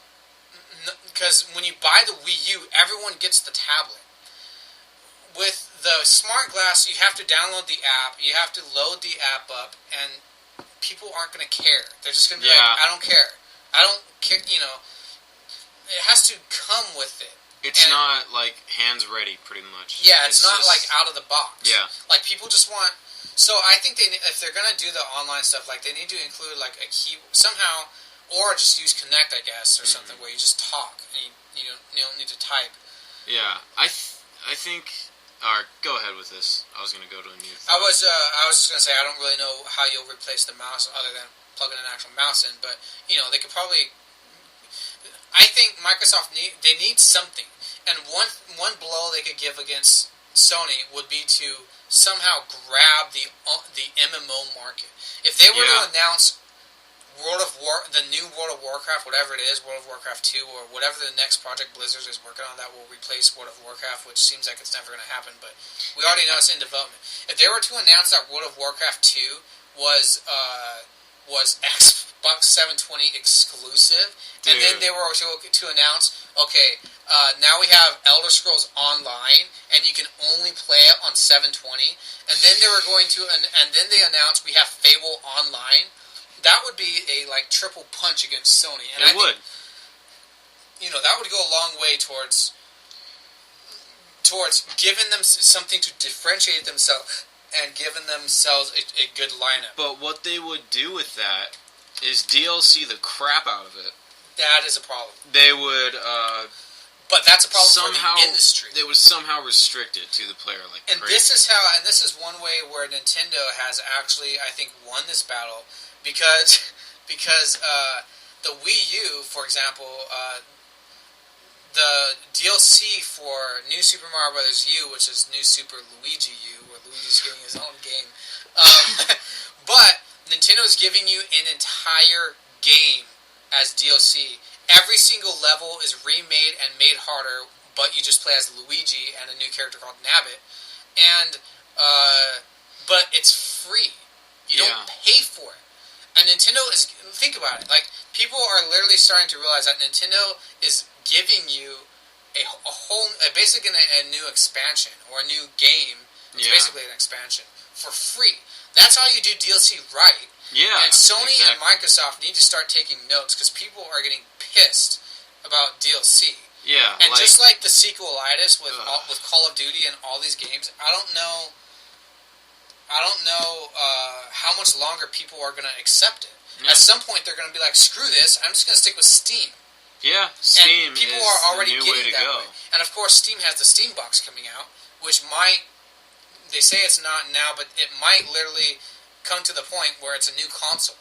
when you buy the Wii U, everyone gets the tablet. With the Smart Glass, you have to download the app, you have to load the app up, and people aren't going to care. They're just going to be like, I don't care. I don't care, It has to come with it. It's not, like, hands ready, pretty much. Yeah, it's not, like, out of the box. Yeah. Like, people just want... So, I think if they're going to do the online stuff, like, they need to include, like, a key... Somehow, or just use Kinect, I guess, or something, where you just talk, and you don't need to type. Yeah. I think... Alright, go ahead with this. I was going to go to a new thing. I was just going to say, I don't really know how you'll replace the mouse other than plugging an actual mouse in, but, they could probably... I think Microsoft they need something. And one blow they could give against Sony would be to somehow grab the MMO market. If they were to announce the new World of Warcraft, whatever it is, World of Warcraft 2, or whatever the next project Blizzard is working on that will replace World of Warcraft, which seems like it's never going to happen, but we already know it's in development. If they were to announce that World of Warcraft 2 was Xbox 720 exclusive, and then they were to announce, okay, now we have Elder Scrolls Online, and you can only play it on 720, and then they were going to, and then they announced we have Fable Online. That would be a triple punch against Sony, and I think, that would go a long way towards giving them something to differentiate themselves and given themselves a good lineup. But what they would do with that is DLC the crap out of it. That is a problem. They would but that's a problem for the industry. They would somehow restrict it to the player like and crazy. This is one way where Nintendo has actually, I think, won this battle because the Wii U, for example, the DLC for New Super Mario Bros. U, which is New Super Luigi U, where Luigi's getting his own game, but Nintendo is giving you an entire game as DLC. Every single level is remade and made harder, but you just play as Luigi and a new character called Nabbit. And, but it's free. You don't pay for it. And Nintendo is, think about it, like, people are literally starting to realize that Nintendo is giving you a whole, basically a new expansion, or a new game. It's basically an expansion, for free. That's how you do DLC right. Yeah, and Sony and Microsoft need to start taking notes because people are getting pissed about DLC. Yeah, and just like the sequelitis with Call of Duty and all these games, I don't know how much longer people are going to accept it. Yeah. At some point, they're going to be like, "Screw this! I'm just going to stick with Steam." Yeah, Steam. And people is are already the new getting way to that go. way. And of course, Steam has the Steam box coming out, which might. They say it's not now, but it might literally come to the point where it's a new console.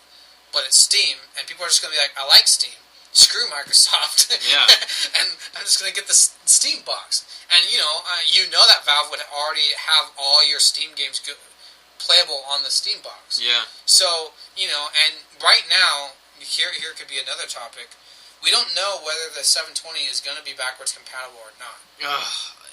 But it's Steam, and people are just going to be like, I like Steam. Screw Microsoft. Yeah. And I'm just going to get the Steam box. And, you know that Valve would already have all your Steam games playable on the Steam box. Yeah. So, and right now, here could be another topic. We don't know whether the 720 is going to be backwards compatible or not.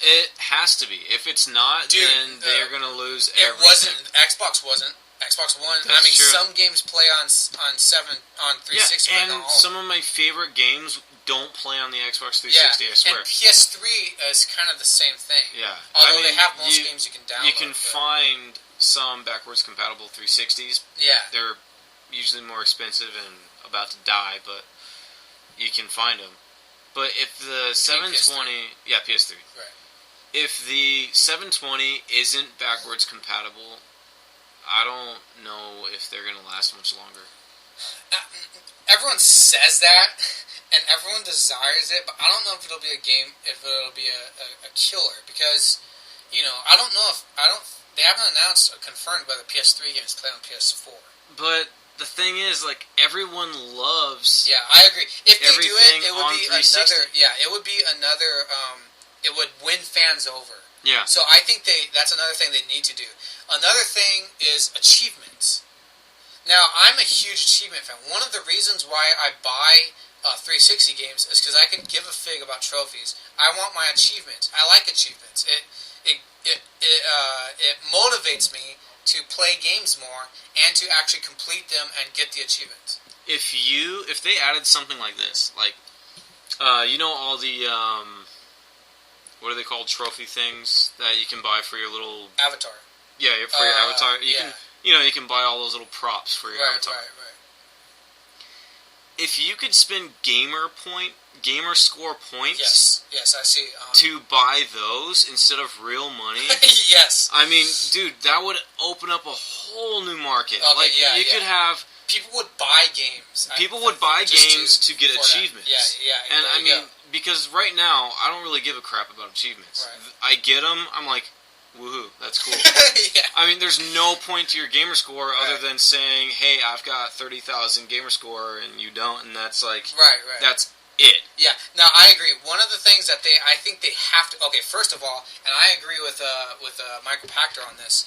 It has to be. If it's not, then they're going to lose everything. It wasn't. Xbox wasn't. Xbox One. That's true. Some games play on 360. Yeah, and some of my favorite games don't play on the Xbox 360. I swear. And PS3 is kind of the same thing. Yeah, although they have most games you can download. You can find some backwards compatible 360s. Yeah, they're usually more expensive and about to die, but you can find them. But if the 720, PS3. Right. If the 720 isn't backwards compatible, I don't know if they're going to last much longer. Everyone says that, and everyone desires it, but I don't know if it'll be a game, if it'll be a killer, because, I don't know they haven't announced or confirmed whether PS3 games play on PS4. But the thing is, everyone loves. Yeah, I agree. If they do it would be 360. it would be another. It would win fans over. Yeah. So I think that's another thing they need to do. Another thing is achievements. Now, I'm a huge achievement fan. One of the reasons why I buy 360 games is because I can give a fig about trophies. I want my achievements. I like achievements. It motivates me to play games more and to actually complete them and get the achievements. If they added something like this, all the what are they called, trophy things that you can buy for your little avatar. Yeah, for your avatar. You can buy all those little props for your avatar. Right. If you could spend gamer score points. Yes, I see. To buy those instead of real money. Yes. I mean, dude, that would open up a whole new market. Okay, you could have. People would buy games. People would buy games to get achievements. Yeah. And I mean, because right now, I don't really give a crap about achievements. Right. I get them, I'm like, woohoo, that's cool. Yeah. I mean, there's no point to your gamer score other than saying, hey, I've got 30,000 gamer score, and you don't, and that's like, right. That's it. Yeah. No, I agree. One of the things that I think they have to. Okay, first of all, and I agree with Michael Pachter on this.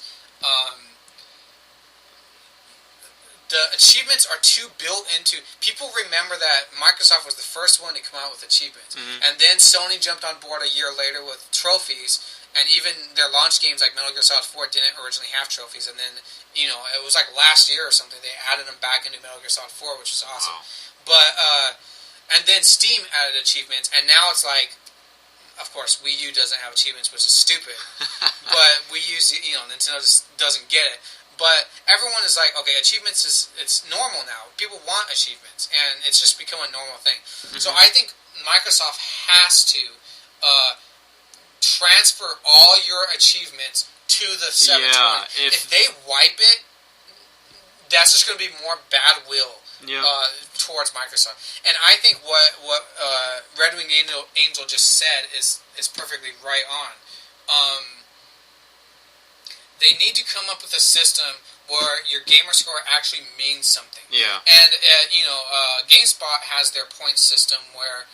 The achievements are too built into. People remember that Microsoft was the first one to come out with achievements, and then Sony jumped on board a year later with trophies. And even their launch games like Metal Gear Solid 4 didn't originally have trophies, and then it was like last year or something they added them back into Metal Gear Solid 4, which is awesome. Wow. But and then Steam added achievements, and now it's like, of course, Wii U doesn't have achievements, which is stupid. But Wii U's, Nintendo just doesn't get it. But everyone is like, okay, achievements it's normal now. People want achievements, and it's just become a normal thing. So I think Microsoft has to transfer all your achievements to the 720. Yeah, if they wipe it, that's just going to be more bad will towards Microsoft. And I think what RedWinged.Angel just said is perfectly right on. They need to come up with a system where your gamer score actually means something. Yeah. And GameSpot has their point system where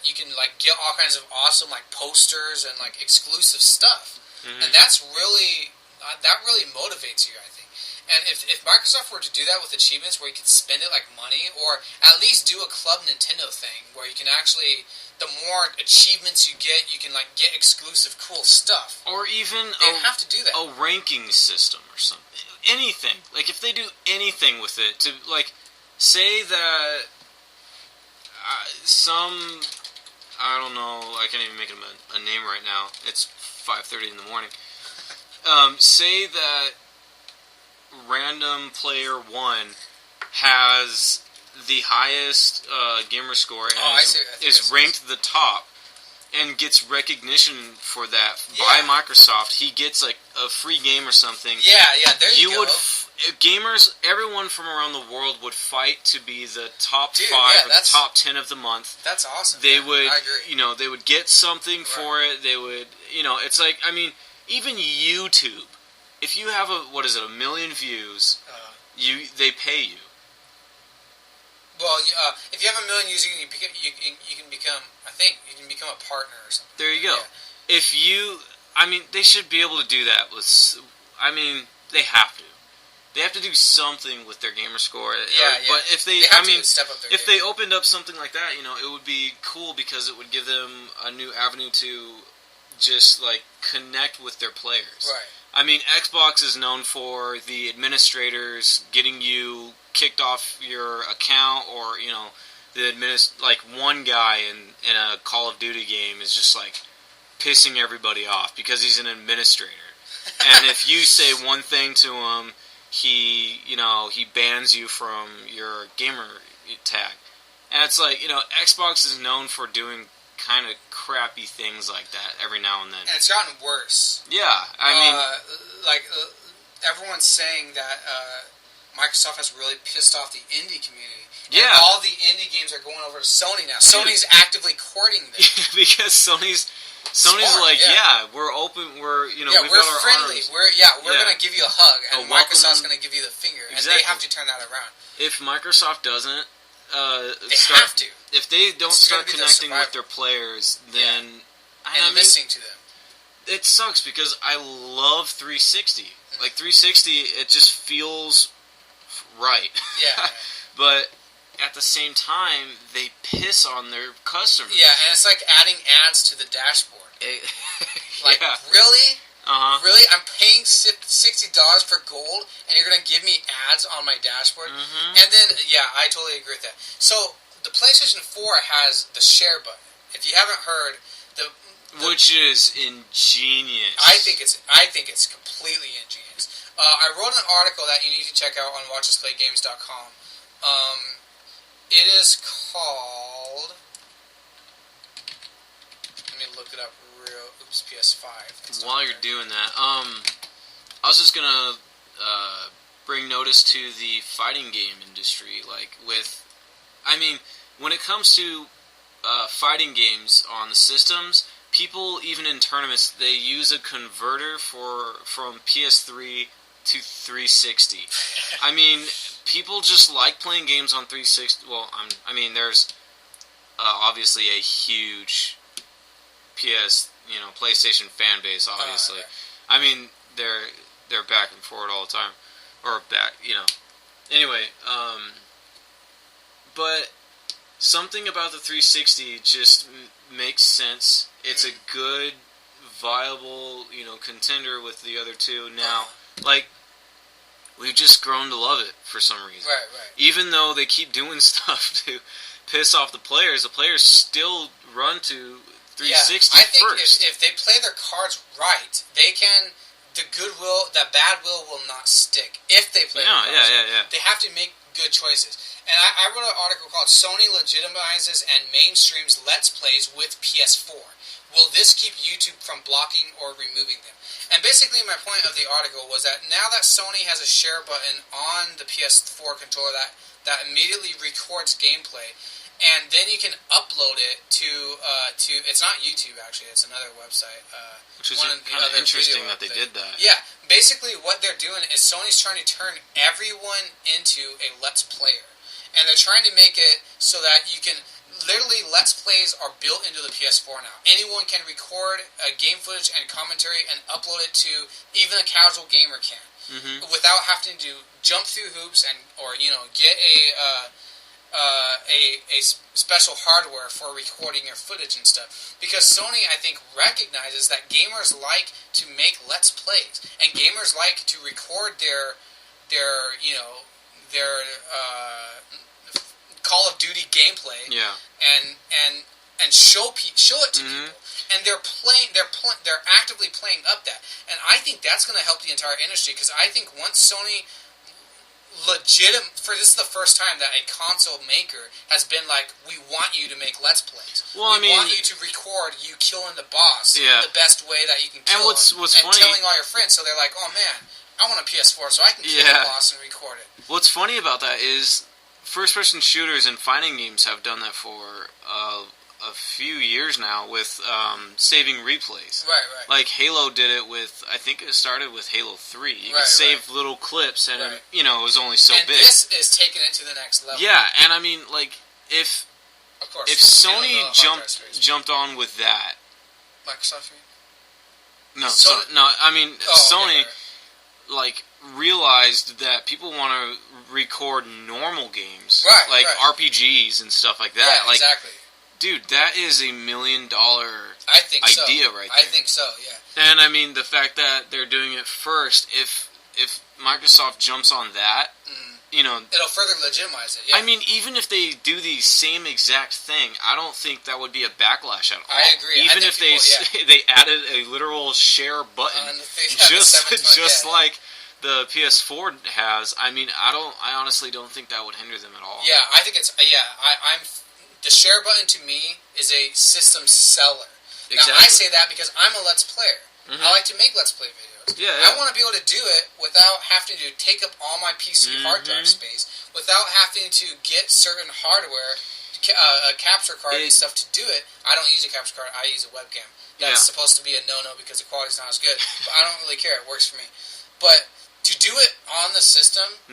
you can like get all kinds of awesome like posters and like exclusive stuff, and that's really that really motivates you, I think. And if Microsoft were to do that with achievements where you could spend it like money, or at least do a Club Nintendo thing where you can actually, the more achievements you can like get exclusive cool stuff. Or even they have to do that. A ranking system or something. Anything. Like if they do anything with it to like say that I don't know, I can't even make a name right now. It's 5:30 in the morning. Say that random player 1 has the highest gamer score and is ranked the top and gets recognition for that by Microsoft. He gets like a free game or something. Yeah, there you go. Gamers, everyone from around the world would fight to be the top 5 or the top 10 of the month. That's awesome. They would, I agree. They would get something for it. They would, it's like, I mean, even YouTube. If you have a million views, they pay you. Well, if you have 1 million views, you can become, I think, you can become a partner or something. There you go. Yeah. If you, they should be able to do that with, they have to. They have to do something with their gamer score. But if they step up their if they opened up something like that, it would be cool because it would give them a new avenue to just like connect with their players. Right. Xbox is known for the administrators getting you kicked off your account, or like one guy in a Call of Duty game is just like pissing everybody off because he's an administrator, and if you say one thing to him, he bans you from your gamer tag, and it's like Xbox is known for doing kind of crappy things like that every now and then. And it's gotten worse. Yeah, everyone's saying that Microsoft has really pissed off the indie community. Yeah. And all the indie games are going over to Sony now. Sony's actively courting them. Because Sony's Smart, like, we're open, we're, we've we're got our friendly. arms. We're going to give you a hug, and Microsoft's going to give you the finger. Exactly. And they have to turn that around. If Microsoft doesn't, they have to. If they don't start connecting with their players, then listening to them, it sucks because I love 360. Like 360, it just feels right. Yeah. But at the same time, they piss on their customers. Yeah, and it's like adding ads to the dashboard. Really? Really? I'm paying $60 for gold, and you're going to give me ads on my dashboard? Mm-hmm. And then, I totally agree with that. So, the PlayStation 4 has the share button. If you haven't heard, which is ingenious. I think it's completely ingenious. I wrote an article that you need to check out on WatchUsPlayGames.com. It is called... Let me look it up real... Oops, PS5. While you're doing that, I was just gonna bring notice to the fighting game industry. When it comes to fighting games on the systems, people, even in tournaments, they use a converter from PS3 to 360. People just like playing games on 360. Well, there's obviously a huge PlayStation fan base, obviously. They're back and forward all the time. Or back, Anyway, but something about the 360 just makes sense. It's a good, viable, contender with the other two now. We've just grown to love it for some reason. Right. Even though they keep doing stuff to piss off the players still run to 360 I think first. if they play their cards right, they can. That bad will not stick if they play their cards. Yeah. They have to make good choices. And I wrote an article called Sony Legitimizes and Mainstreams Let's Plays with PS4. Will this keep YouTube from blocking or removing them? And basically my point of the article was that now that Sony has a share button on the PS4 controller that immediately records gameplay, and then you can upload it to it's not YouTube actually, it's another website. Which is kind of interesting that they did that. Yeah, basically what they're doing is Sony's trying to turn everyone into a Let's Player. And they're trying to make it so that you can... Literally, Let's Plays are built into the PS4 now. Anyone can record game footage and commentary and upload it to... Even a casual gamer can. Mm-hmm. Without having to jump through hoops or get a special hardware for recording your footage and stuff. Because Sony, I think, recognizes that gamers like to make Let's Plays. And gamers like to record their Call of Duty gameplay, and show it to people, and they're actively playing up that, and I think that's going to help the entire industry, because I think once Sony this is the first time that a console maker has been like, we want you to make Let's Plays. Well, we want you to record you killing the boss the best way that you can kill him, and telling all your friends, so they're like, oh man, I want a PS4 so I can kill the boss and record it. What's funny about that is first-person shooters and fighting games have done that for a few years now with saving replays. Right. Like Halo did it with, I think it started with Halo 3. You could save little clips, and it was only so big. And this is taking it to the next level. Yeah, and I mean, like, if Sony jumped on with that... Microsoft, you mean? No, Sony... like, realized that people want to record normal games, RPGs and stuff like that. Yeah, exactly. Dude, that is $1 million idea right there. I think so, yeah. And I mean, the fact that they're doing it first, if Microsoft jumps on that, it'll further legitimize it. Yeah. I mean, even if they do the same exact thing, I don't think that would be a backlash at all. I agree. Even if they added a literal share button, just like the PS4 has. I mean, I honestly don't think that would hinder them at all. Yeah, I think it's I'm the share button to me is a system seller. Exactly. Now I say that because I'm a Let's Player. Mm-hmm. I like to make Let's Play videos. Yeah. I want to be able to do it without having to take up all my PC hard drive space, without having to get certain hardware, a capture card and stuff to do it. I don't use a capture card. I use a webcam. That's supposed to be a no-no because the quality's not as good. But I don't really care. It works for me. But to do it on the system,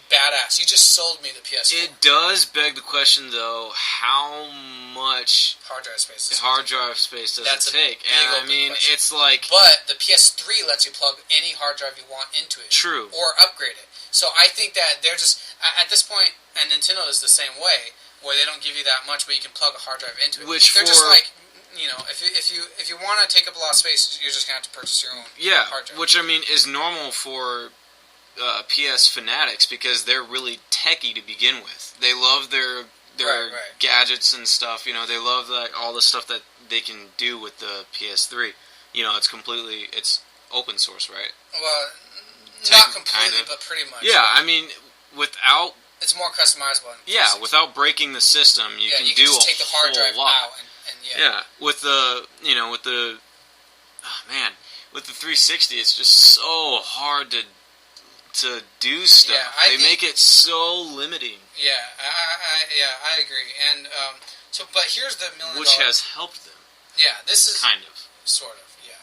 badass. You just sold me the PS4. It does beg the question, though, how much hard drive space does it take? And I mean, question. It's like... But the PS3 lets you plug any hard drive you want into it. True. Or upgrade it. So I think that they're just... At this point, and Nintendo is the same way, where they don't give you that much, but you can plug a hard drive into it. They're just like... if you want to take up a lot of space, you're just going to have to purchase your own hard drive. Which, I mean, is normal for PS fanatics because they're really techie to begin with. They love their gadgets and stuff. They love all the stuff that they can do with the PS3. It's open source, right? Well, not completely, but pretty much. Yeah, I mean, without... It's more customizable. Yeah, without breaking the system, you can do just take the hard drive out with the with the 360, it's just so hard to do stuff. Yeah, they make it so limiting. Yeah, I agree. And but here's the $1 million. Which has helped them. Yeah, this is kind of, sort of. Yeah,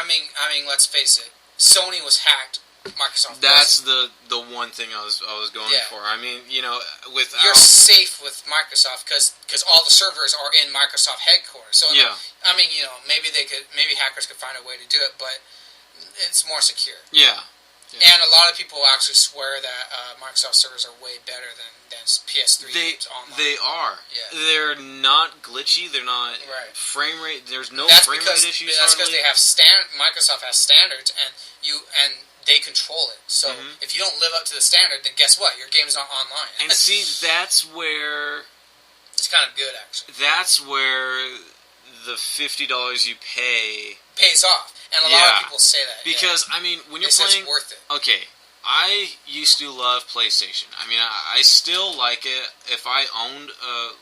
I mean, let's face it. Sony was hacked. Microsoft. That's the one thing I was going for. I mean, you're safe with Microsoft because all the servers are in Microsoft headquarters. So I mean, maybe hackers could find a way to do it, but it's more secure. Yeah. And a lot of people actually swear that Microsoft servers are way better than PS3 games online. They are. Yeah. They're not glitchy. They're not frame rate. There's no frame rate issues. That's because they have Microsoft has standards, and they control it. So if you don't live up to the standard, then guess what? Your game's not online. And see, that's where... It's kind of good, actually. That's where the $50 you pay... pays off. And a lot of people say that. Because, I mean, when you're playing... It's worth it. Okay, I used to love PlayStation. I mean, I still like it. If I owned...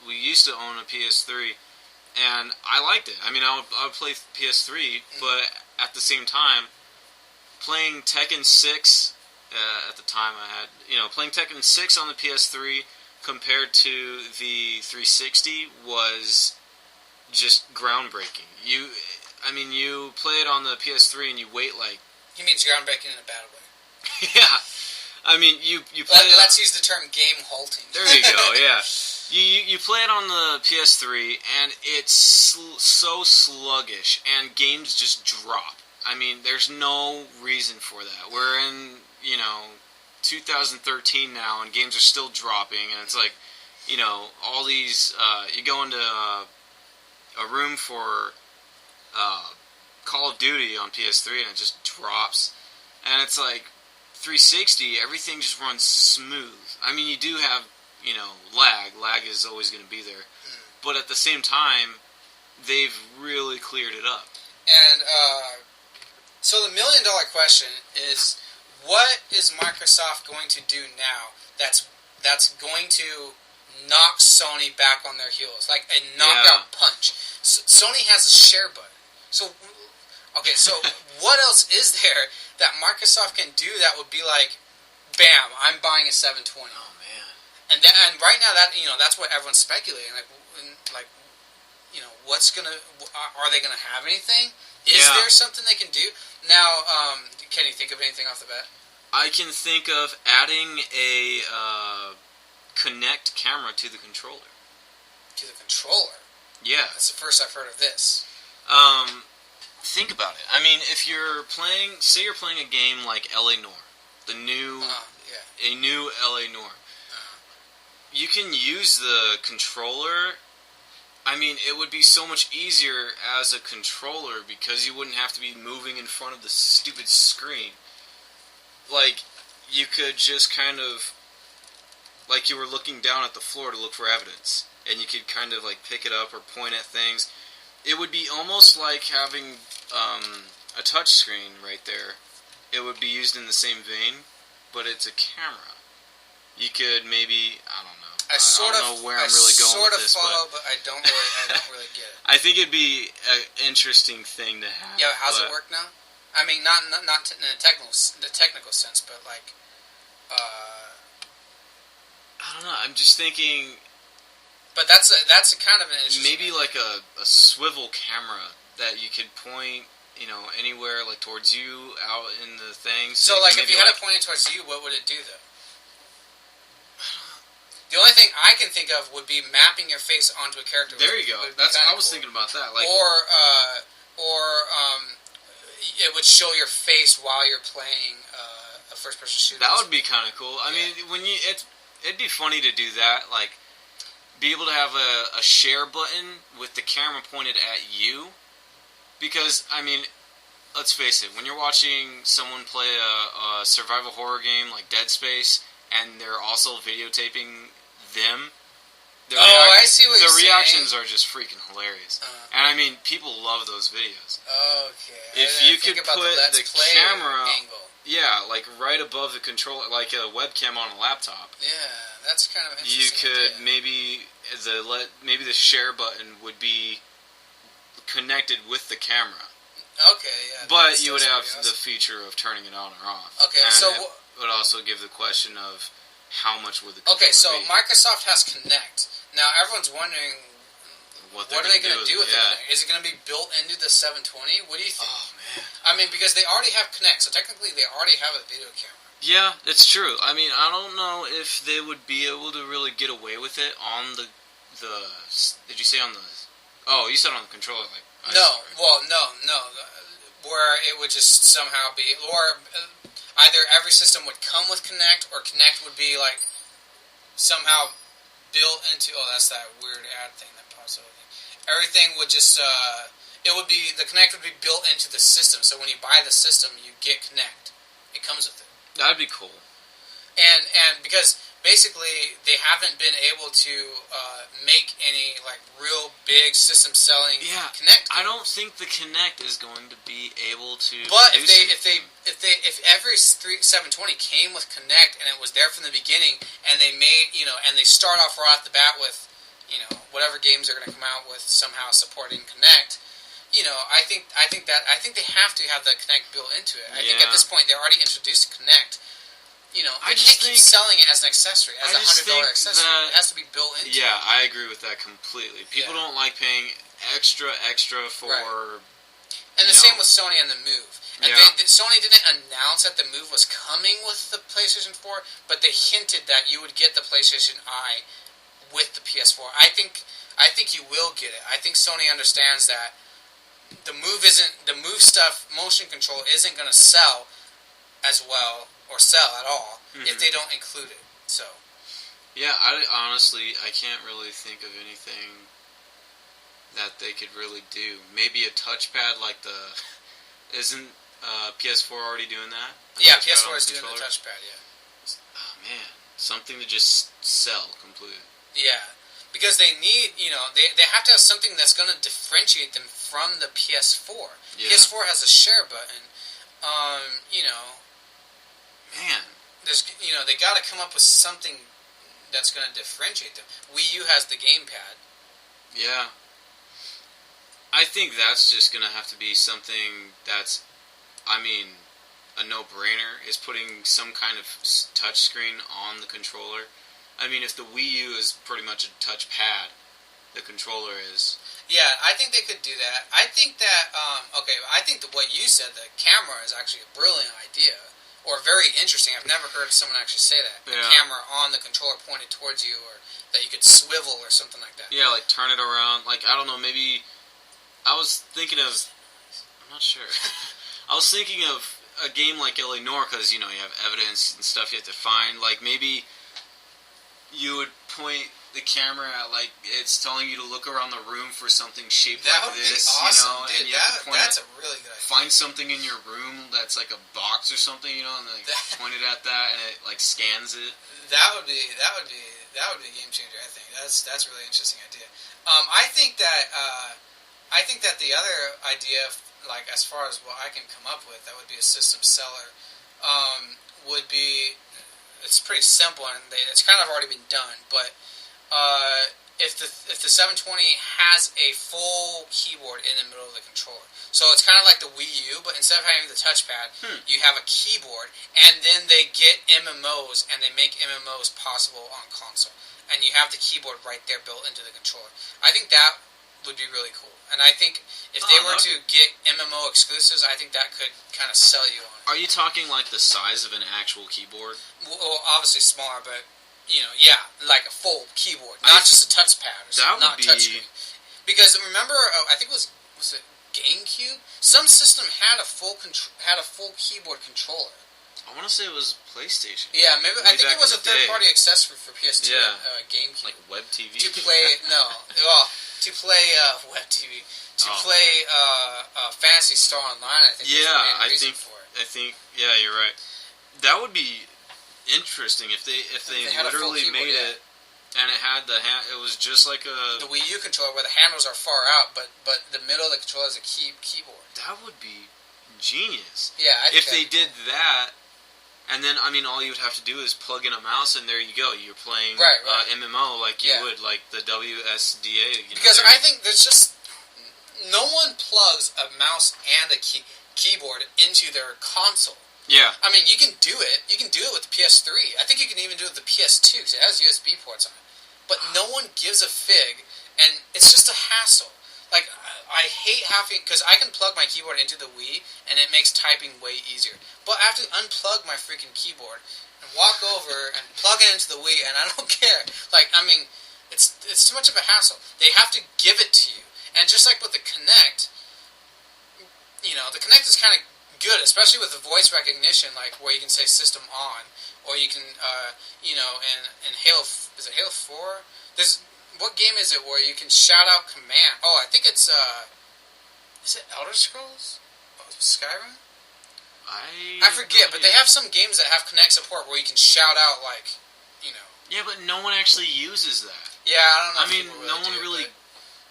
we used to own a PS3, and I liked it. I mean, I would play PS3, but at the same time, playing Tekken 6, at the time I had, playing Tekken 6 on the PS3 compared to the 360 was just groundbreaking. You play it on the PS3 and you wait like... He means groundbreaking in a bad way. Yeah. I mean, you play it... Let's use the term game halting. There you go, yeah. You play it on the PS3, and it's so sluggish, and games just drop. I mean, there's no reason for that. We're in, 2013 now, and games are still dropping, and it's like, all these... you go into a room for Call of Duty on PS3, and it just drops. And it's like, 360, everything just runs smooth. I mean, you do have, lag. Lag is always going to be there. But at the same time, they've really cleared it up. And, so the $1 million question is, what is Microsoft going to do now that's going to knock Sony back on their heels? Like a knockout punch. Sony has a share button. So what else is there that Microsoft can do that would be like, bam, I'm buying a 720. Oh man! And right now that's what everyone's speculating. Are they gonna have anything? Is there something they can do now? Can you think of anything off the bat? I can think of adding a Kinect camera to the controller. To the controller? Yeah, that's the first I've heard of this. Think about it. I mean, if you're playing a game like L.A. Noire, a new L.A. Noire, you can use the controller. I mean, it would be so much easier as a controller because you wouldn't have to be moving in front of the stupid screen. Like, you could just kind of, like you were looking down at the floor to look for evidence, and you could kind of like pick it up or point at things. It would be almost like having a touch screen right there. It would be used in the same vein, but it's a camera. You could maybe, I don't know. I don't know where I'm really going with this, but I don't really get it. I think it'd be an interesting thing to have. Yeah, how's it work now? I mean, not in the technical sense, but like, I don't know. I'm just thinking. But that's a kind of an interesting. Maybe like a swivel camera that you could point, anywhere like towards you out in the thing. So like, if you had it pointed towards you, what would it do though? The only thing I can think of would be mapping your face onto a character. There you go. I was thinking about that. Like, or it would show your face while you're playing a first-person shooter. That would be kind of cool. I mean, it'd be funny to do that. Like, be able to have a share button with the camera pointed at you, because I mean, let's face it. When you're watching someone play a survival horror game like Dead Space, and they're also videotaping them. I see what you're saying. The reactions are just freaking hilarious. And I mean, people love those videos. Okay. If you could put the camera angle. Yeah, like right above the controller, like a webcam on a laptop. Yeah, that's kind of interesting. You could maybe the share button would be connected with the camera. Okay, yeah. But you would have the feature of turning it on or off. Okay, and so it would also give the question of how much would the controller Okay, so be. Microsoft has Kinect. Now everyone's wondering what are they going to do with it? Is it going to be built into the 720? What do you think? Oh man! I mean, because they already have Kinect, so technically they already have a video camera. Yeah, it's true. I mean, I don't know if they would be able to really get away with it on the. Did you say on the? Oh, you said on the controller, like. No. Where it would just somehow be, or either every system would come with Kinect, or Kinect would be like somehow built into. Oh, that's that weird ad thing that pops over. Everything would just. The Kinect would be built into the system. So when you buy the system, you get Kinect. It comes with it. That'd be cool. And because basically they haven't been able to make any like real big system selling Kinect games. I don't think the Kinect is going to be able to. But if every 720 came with Kinect and it was there from the beginning, and they made and they start off right off the bat with whatever games are going to come out with somehow supporting Kinect, I think they have to have the Kinect built into it. I think at this point they're already introduced Kinect. They can't keep selling it as an accessory, as a $100 accessory. It has to be built into it. Yeah, I agree with that completely. People don't like paying extra for... Right. And the same with Sony and the Move. And Sony didn't announce that the Move was coming with the PlayStation 4, but they hinted that you would get the PlayStation Eye with the PS4. I think you will get it. I think Sony understands that the Move stuff, motion control, isn't going to sell as well or sell at all if they don't include it. So. Yeah, I can't really think of anything that they could really do. Maybe a touchpad like the... Isn't PS4 already doing that? Yeah, PS4 is doing the touchpad, yeah. Oh, man. Something to just sell completely. Yeah. Because they need, they have to have something that's going to differentiate them from the PS4. Yeah. PS4 has a share button. Man. There's, they got to come up with something that's going to differentiate them. Wii U has the gamepad. Yeah. I think that's just going to have to be something that's, a no-brainer, is putting some kind of touchscreen on the controller. If the Wii U is pretty much a touchpad, the controller is... Yeah, I think they could do that. I think that, I think that what you said, the camera, is actually a brilliant idea. Or very interesting. I've never heard someone actually say that. The camera on the controller pointed towards you, or that you could swivel or something like that. Yeah, like turn it around. Like, I don't know, maybe... I was thinking of... I'm not sure. I was thinking of a game like L.A. Noire, because, you have evidence and stuff you have to find. Like, maybe you would point the camera at, like, it's telling you to look around the room for something shaped like this. That would be awesome, dude. And you have to point that's a really good idea. Find something in your room that's like a box or something, and like point it at that, and it like scans it. That would be a game changer. I think that's a really interesting idea. I think that the other idea, like as far as what I can come up with, that would be a system seller, would be, it's pretty simple and it's kind of already been done, but if the 720 has a full keyboard in the middle of the controller, so it's kind of like the Wii U, but instead of having the touchpad, you have a keyboard, and then they get MMOs and they make MMOs possible on console, and you have the keyboard right there built into the controller. I think that would be really cool. And I think if they were to get MMO exclusives, I think that could kind of sell you on it. Are you talking like the size of an actual keyboard? Well, obviously smaller, but, like a full keyboard. Not just a touchpad or something. Not a touchscreen. Because remember, I think was it GameCube? Some system had a full keyboard controller. I want to say it was PlayStation. Yeah, maybe. I think it was a third-party accessory for PS2, GameCube. Like web TV. To play web TV. Play Phantasy Star Online. I think. Yeah, was the main reason for it. I think. Yeah, you're right. That would be interesting if they literally made it, and it had it was just like the Wii U controller where the handles are far out, but the middle of the controller is a keyboard. That would be genius. Yeah, if they did that. And then, all you would have to do is plug in a mouse, and there you go. You're playing MMO like you would, like the WSDA. Because I think there's just... No one plugs a mouse and a keyboard into their console. Yeah. You can do it. You can do it with the PS3. I think you can even do it with the PS2, because it has USB ports on it. But no one gives a fig, and it's just a hassle. Like, I hate having... Because I can plug my keyboard into the Wii, and it makes typing way easier. But I have to unplug my freaking keyboard and walk over and plug it into the Wii, and I don't care. Like, it's too much of a hassle. They have to give it to you. And just like with the Kinect, the Kinect is kind of good, especially with the voice recognition, like, where you can say system on, or you can, in Halo... Is it Halo 4? What game is it where you can shout out command? Oh, I think it's, is it Elder Scrolls? Skyrim? I forget, but they have some games that have Kinect support where you can shout out, like, Yeah, but no one actually uses that. Yeah, I don't know. No one really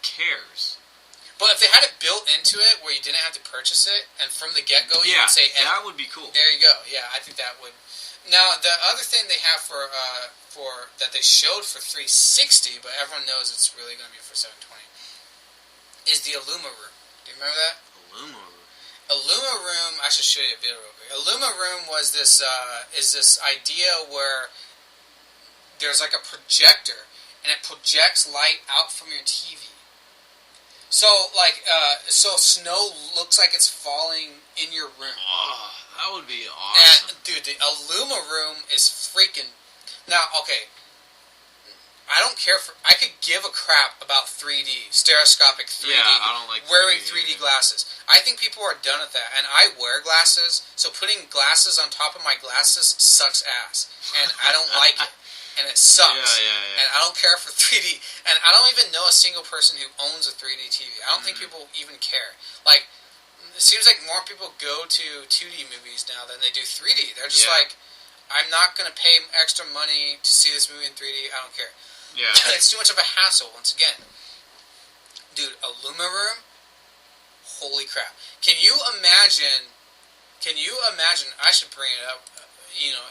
cares. But if they had it built into it where you didn't have to purchase it, and from the get-go you would say... that would be cool. There you go. Yeah, I think that would... Now, the other thing they have for that they showed for 360, but everyone knows it's really going to be for 720, is the illumiroom. Do you remember that? illumiroom. I should show you a video real quick. illumiroom was this idea where there's like a projector and it projects light out from your TV. So so snow looks like it's falling in your room. Oh, that would be awesome. And, dude, the illumiroom is freaking. Now, okay. I don't care for. I could give a crap about 3D, stereoscopic 3D. Yeah, I don't like wearing 3D glasses. I think people are done with that, and I wear glasses. So putting glasses on top of my glasses sucks ass, and I don't like it, and it sucks. Yeah. And I don't care for 3D, and I don't even know a single person who owns a 3D TV. I don't think people even care. Like, it seems like more people go to 2D movies now than they do 3D. They're just like, I'm not going to pay extra money to see this movie in 3D. I don't care. Yeah. It's too much of a hassle, once again. Dude, illumiroom? Holy crap. Can you imagine, I should bring it up,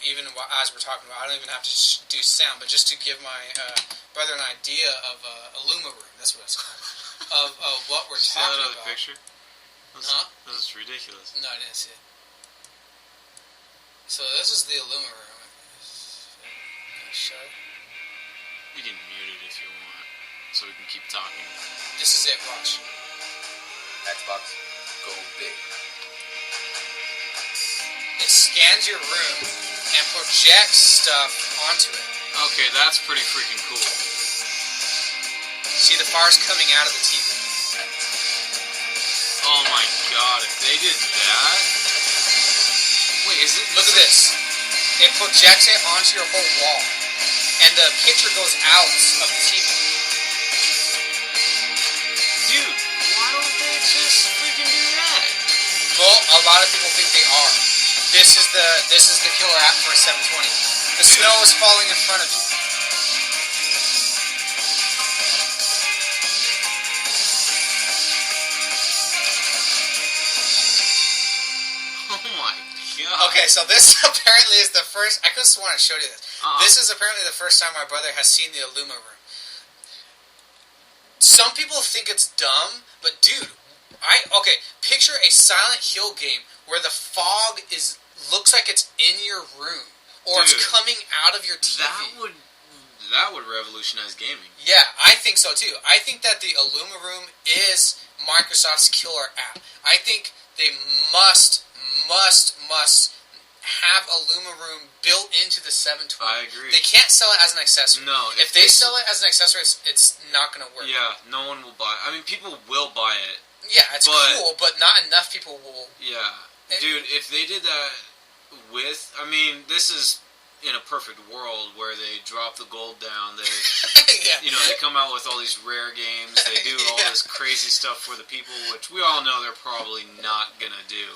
even as we're talking about, I don't even have to do sound, but just to give my brother an idea of illumiroom, that's what it's called, of what we're talking about. See that other picture? That's ridiculous. No, I didn't see it. So this is the illumiroom. Show it. You can mute it if you want, so we can keep talking. This is it, watch. Xbox, go big. It scans your room and projects stuff onto it. Okay, that's pretty freaking cool. See the fire's coming out of the TV. Oh my god, if they did that... Wait, is it... Look at this. It projects it onto your whole wall. And the picture goes out of the TV. Dude, why don't they just freaking do that? Well, a lot of people think they are. This is the killer app for a 720. The snow is falling in front of you. Oh my god. Okay, so this apparently is the first. I could have sworn I showed you this. This is apparently the first time my brother has seen the illumiroom. Some people think it's dumb, but dude, picture a Silent Hill game where the fog looks like it's in your room or it's coming out of your TV. That would revolutionize gaming. Yeah, I think so too. I think that the illumiroom is Microsoft's killer app. I think they must have illumiroom built into the 720. I agree. They can't sell it as an accessory. No. If they sell it as an accessory, it's not going to work. Yeah, no one will buy it. I mean, people will buy it. Yeah, it's cool, but not enough people will. Yeah. Dude, if they did that with... I mean, this is in a perfect world where they drop the gold down, they they come out with all these rare games, they do all this crazy stuff for the people, which we all know they're probably not going to do.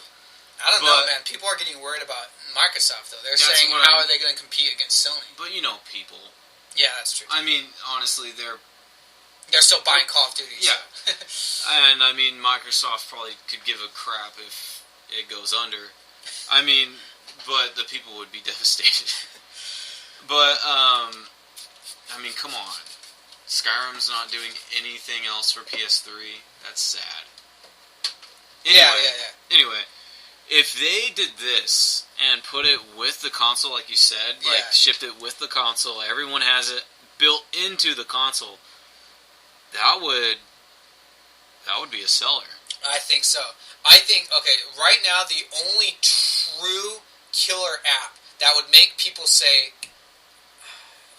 I don't know, man. People are getting worried about Microsoft, though. They're saying, how are they going to compete against Sony? But people. Yeah, that's true. I mean, honestly, they're still buying Call of Duty. Yeah. So. And, I mean, Microsoft probably could give a crap if it goes under. I mean, but the people would be devastated. But, I mean, come on. Skyrim's not doing anything else for PS3. That's sad. Anyway, Anyway. If they did this and put it with the console, like you said, shipped it with the console, everyone has it built into the console, that would be a seller. I think so. I think, right now the only true killer app that would make people say,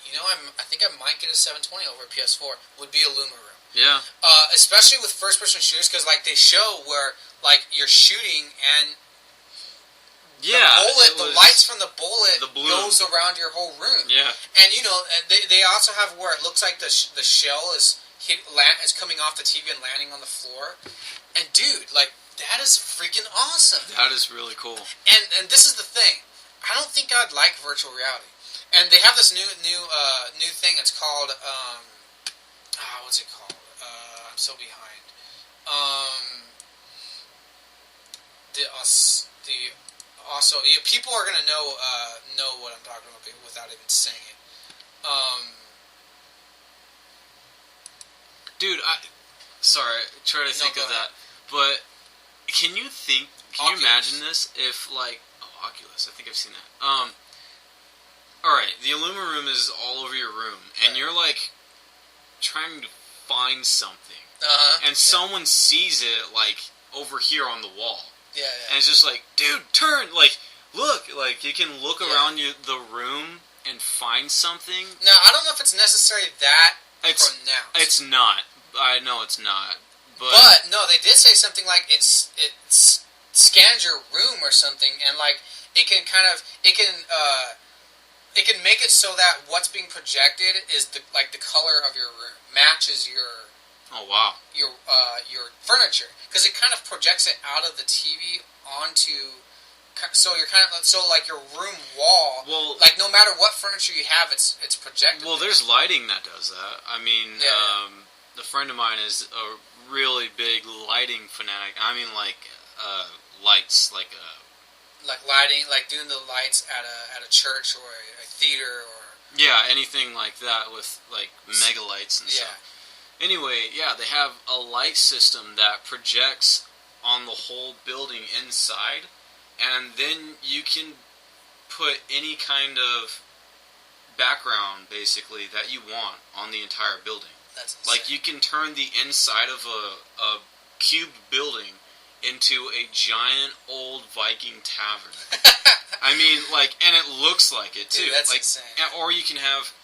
I think I might get a 720 over a PS4 would be illumiroom. Yeah. Especially with first-person shooters, because they show where you're shooting and the lights from the bullet goes around your whole room. Yeah. And they also have where it looks like the shell is coming off the TV and landing on the floor. And dude, that is freaking awesome. That is really cool. And this is the thing. I don't think I'd like virtual reality. And they have this new thing. It's called what's it called? I'm so behind. People are gonna know what I'm talking about without even saying it. Dude, try to think of that. But can you Oculus. imagine this if, like... Oh, Oculus. I think I've seen that. Alright, the illumiroom is all over your room, and you're, like, trying to find something. And someone sees it, like, over here on the wall. Yeah. And it's just like, dude, turn! Like, look! Like, you can look around the room and find something. Now, I don't know if it's necessarily that pronounced. It's not. I know it's not. But no, they did say something like it scans your room or something, and like it can make it so that what's being projected is the color of your room matches your furniture, because it kind of projects it out of the TV onto. So you're like your room wall. Well, like no matter what furniture you have, it's projected. Well, there's lighting that does that. I mean, a friend of mine is a really big lighting fanatic. I mean, like lights, like lighting, like doing the lights at a church or a theater or anything like that with like mega lights and stuff. Anyway, they have a light system that projects on the whole building inside. And then you can put any kind of background, basically, that you want on the entire building. That's insane. Like, you can turn the inside of a cubed building into a giant old Viking tavern. I mean, like, and it looks like it, too. Dude, that's like, insane. Or you can have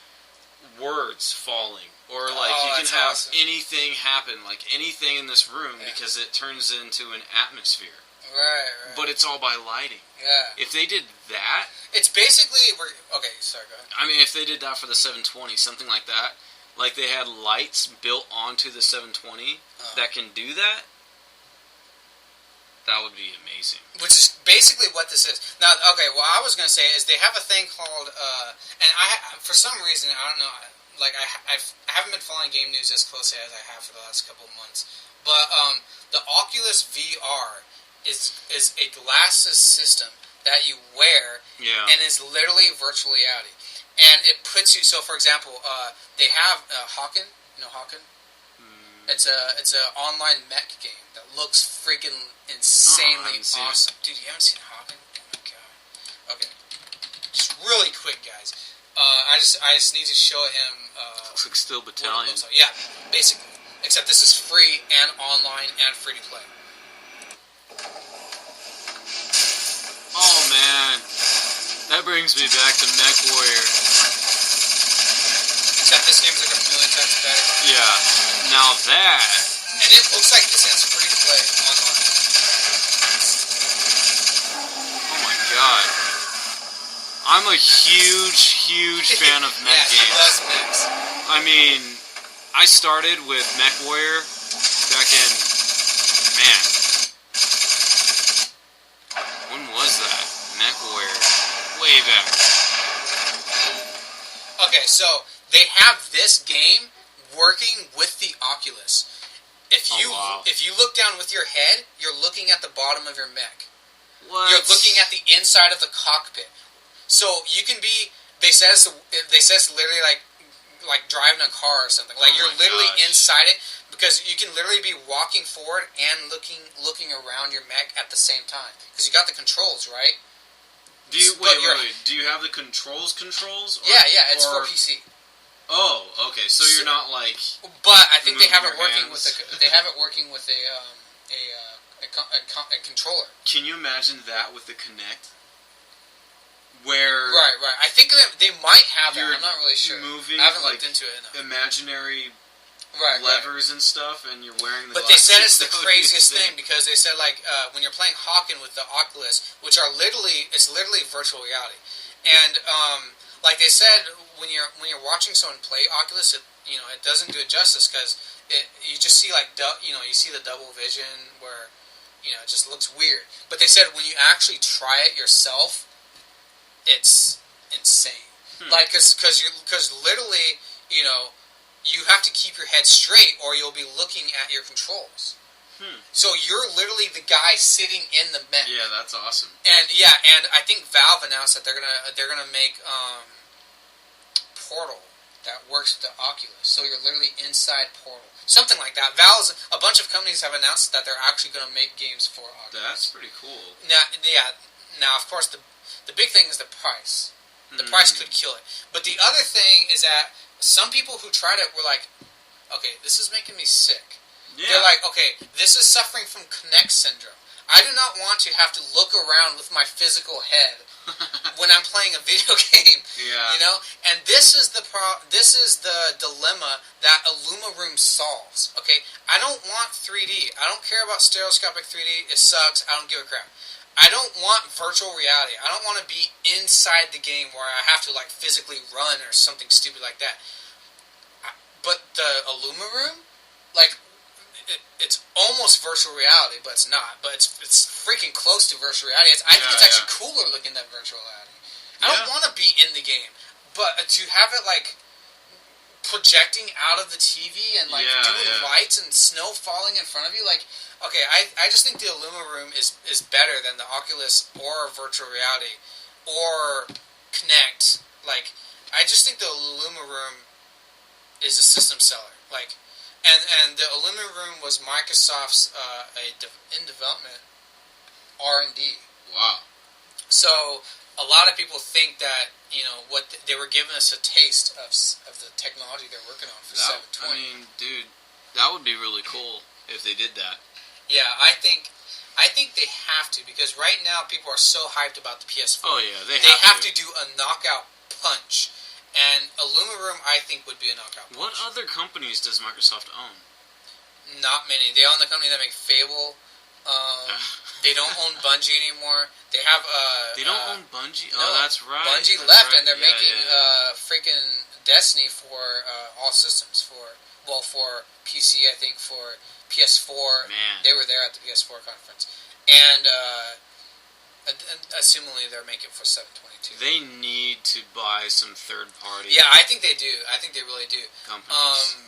words falling. Or, like, you can have anything happen, like, anything in this room, because it turns into an atmosphere. Right. But it's all by lighting. Yeah. If they did that... It's basically... Okay, sorry, go ahead. I mean, if they did that for the 720, something like that, like they had lights built onto the 720 that can do that, that would be amazing. Which is basically what this is. Now, okay, what I was going to say is they have a thing called... and for some reason, I don't know, like I haven't been following game news as closely as I have for the last couple of months, but the Oculus VR... is a glasses system that you wear and is literally virtual reality. And it puts you... So, for example, they have Hawken. You know Hawken? It's a online mech game that looks freaking insanely awesome. Dude, you haven't seen Hawken? Oh my god. Okay. Just really quick, guys. I just need to show him... looks like Steel Battalion. Yeah, basically. Except this is free and online and free to play. Oh man, that brings me back to Mech Warrior. Except this game is like a million times better. Yeah, now that... And it looks like this, and it's free to play online. Oh my god. I'm a huge fan of mech games. He loves mechs. I mean, I started with Mech Warrior back in... Man. When was that? Mech Warrior. Way back. Okay, so they have this game working with the Oculus. If you look down with your head, you're looking at the bottom of your mech. What? You're looking at the inside of the cockpit. So you can be... They said it's literally like driving a car or something. Like you're literally inside it, because you can literally be walking forward and looking around your mech at the same time. Because you got the controls, right? Do you wait? Do you have the controls? Or, yeah, it's for PC. Oh, okay. So you're not like. But I think they have it working hands. with a controller. Can you imagine that with the Kinect? Where right. I think they might have that. I'm not really sure. Moving, I haven't like, looked into it enough. Imaginary levers and stuff, and you're wearing the. But they said it's the craziest thing, because they said like when you're playing Hawken with the Oculus, which are literally virtual reality, and like they said when you're watching someone play Oculus, it doesn't do it justice, because you just see you see the double vision where it just looks weird. But they said when you actually try it yourself, it's insane. Like, because literally, you have to keep your head straight, or you'll be looking at your controls. So you're literally the guy sitting in the mech. Yeah, that's awesome. And I think Valve announced that they're gonna make Portal that works with the Oculus. So you're literally inside Portal. Something like that. A bunch of companies have announced that they're actually going to make games for Oculus. That's pretty cool. Now, of course, the big thing is the price. The price could kill it. But the other thing is that some people who tried it were like, okay, this is making me sick. Yeah. They're like, okay, this is suffering from Connect syndrome. I do not want to have to look around with my physical head when I'm playing a video game. Yeah. You know? And this is the dilemma that illumiroom solves. Okay? I don't want 3D. I don't care about stereoscopic 3D. It sucks. I don't give a crap. I don't want virtual reality. I don't want to be inside the game where I have to like physically run or something stupid like that. But the illumiroom, like, it's almost virtual reality, but it's not. But it's freaking close to virtual reality. I think it's actually cooler looking than virtual reality. I don't want to be in the game, but to have it like projecting out of the TV and like doing lights and snow falling in front of you, like, okay, I just think the illumiroom is better than the Oculus or virtual reality or Kinect. Like, I just think the illumiroom is a system seller. Like, and the illumiroom was Microsoft's in development R&D. Wow. So a lot of people think that, you know, what they were giving us a taste of the technology they're working on for 720. I mean, dude, that would be really cool if they did that. Yeah, I think they have to, because right now people are so hyped about the PS4. Oh yeah, they have to do a knockout punch. And illumiroom, I think, would be a knockout punch. What other companies does Microsoft own? Not many. They own the company that make Fable. They don't own Bungie anymore. They have They don't own Bungie? No, oh, that's right. Bungie that's left, right. and they're making freaking Destiny for all systems. For PC, I think, for PS4. Man. They were there at the PS4 conference. And assumingly they're making it for 722. They need to buy some third-party. Yeah, I think they do. I think they really do. Companies.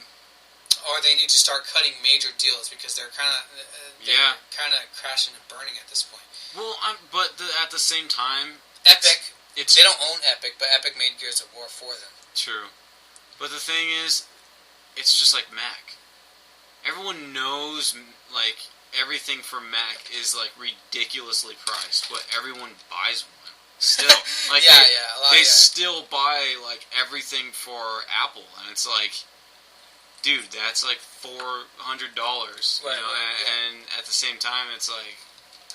Or they need to start cutting major deals because they're kind of crashing and burning at this point. Well, but at the same time, Epic. They don't own Epic, but Epic made Gears of War for them. True. But the thing is, it's just like Mac. Everyone knows, like, everything for Mac is like ridiculously priced, but everyone buys one still. Like they still buy like everything for Apple, and it's like, dude, that's like $400, you know. And at the same time, it's like,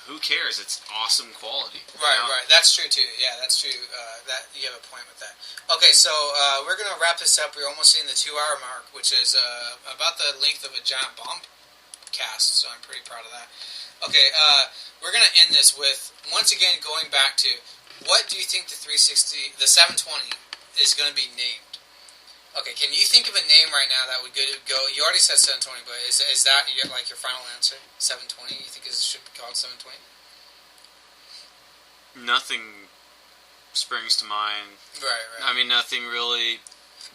who cares? It's awesome quality. Right. That's true too. Yeah, that's true. That you have a point with that. Okay, so we're gonna wrap this up. We're almost hitting the 2-hour mark, which is about the length of a giant bomb cast, so I'm pretty proud of that. Okay, we're going to end this with, once again, going back to, what do you think the 720 is going to be named? Okay, can you think of a name right now that would go, you already said 720, but is that your final answer? 720? You think it should be called 720? Nothing springs to mind. Right. I mean, nothing really.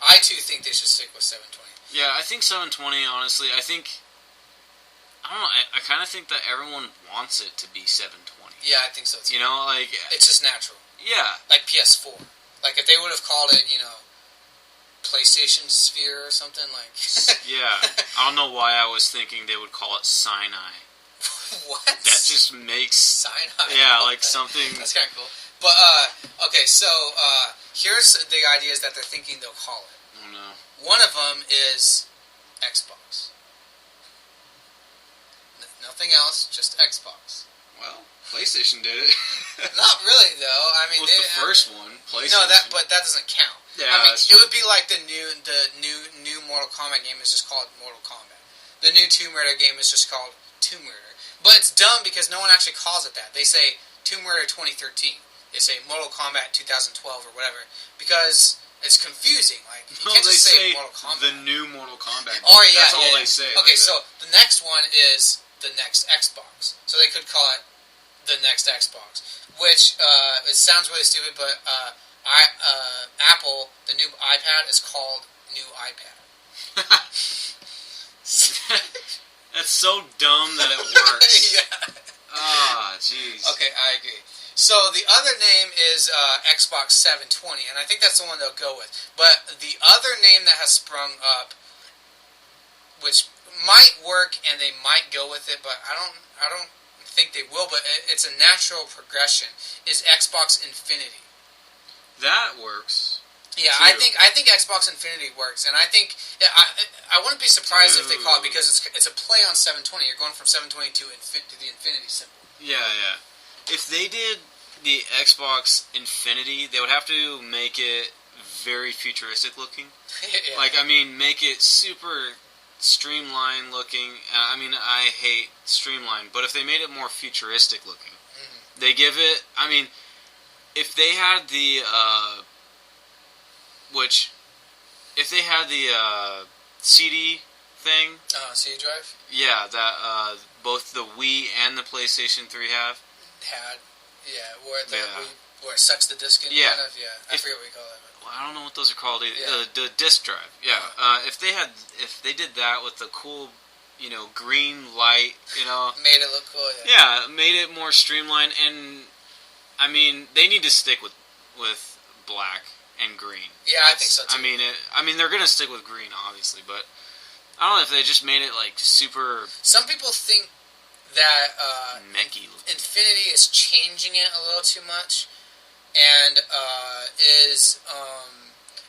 I, too, think they should stick with 720. Yeah, I think 720, honestly, I don't know, I kind of think that everyone wants it to be 720. Yeah, I think so too. You know, like, it's just natural. Yeah. Like PS4. Like, if they would have called it, you know, PlayStation Sphere or something, like... Yeah. I don't know why I was thinking they would call it Sinai. What? That just makes... Sinai? Yeah, like something... That's kind of cool. But, okay, so, here's the ideas that they're thinking they'll call it. Oh, no. One of them is Xbox. Nothing else, just Xbox. Well, PlayStation did it. Not really, though. I mean, the first one, PlayStation. No, but that doesn't count. Yeah, I mean, it would be like the new Mortal Kombat game is just called Mortal Kombat. The new Tomb Raider game is just called Tomb Raider. But it's dumb because no one actually calls it that. They say Tomb Raider 2013. They say Mortal Kombat 2012 or whatever because it's confusing. Like, you can't just say Mortal Kombat. The new Mortal Kombat. That's all they say. Okay, so the next one is the next Xbox. So they could call it the next Xbox, which it sounds really stupid, but Apple, the new iPad, is called New iPad. That's so dumb that it works. Yeah. Ah, jeez. Okay, I agree. So the other name is Xbox 720, and I think that's the one they'll go with. But the other name that has sprung up, which might work and they might go with it, but I don't think they will. But it's a natural progression. Is Xbox Infinity? That works. Yeah, too. I think Xbox Infinity works, and I think I wouldn't be surprised if they call it, because it's a play on 720. You're going from 720 to the Infinity symbol. Yeah. If they did the Xbox Infinity, they would have to make it very futuristic looking. Yeah. Like, I mean, make it super streamlined looking. I mean, I hate streamlined, but if they made it more futuristic looking, they give it. I mean, if they had the CD thing. CD drive. Yeah, that both the Wii and the PlayStation 3 have. Where it sucks the disc in. Yeah. Kind of, yeah. I forget what you call that. Well, I don't know what those are called either. Yeah. The disc drive. Yeah. If they did that with the cool, green light, Made it look cool. yeah, made it more streamlined, and I mean, they need to stick with black and green. Yeah, I think so too. I mean, they're gonna stick with green, obviously, but I don't know if they just made it like super. Some people think that mechy looking. Infinity is changing it a little too much, and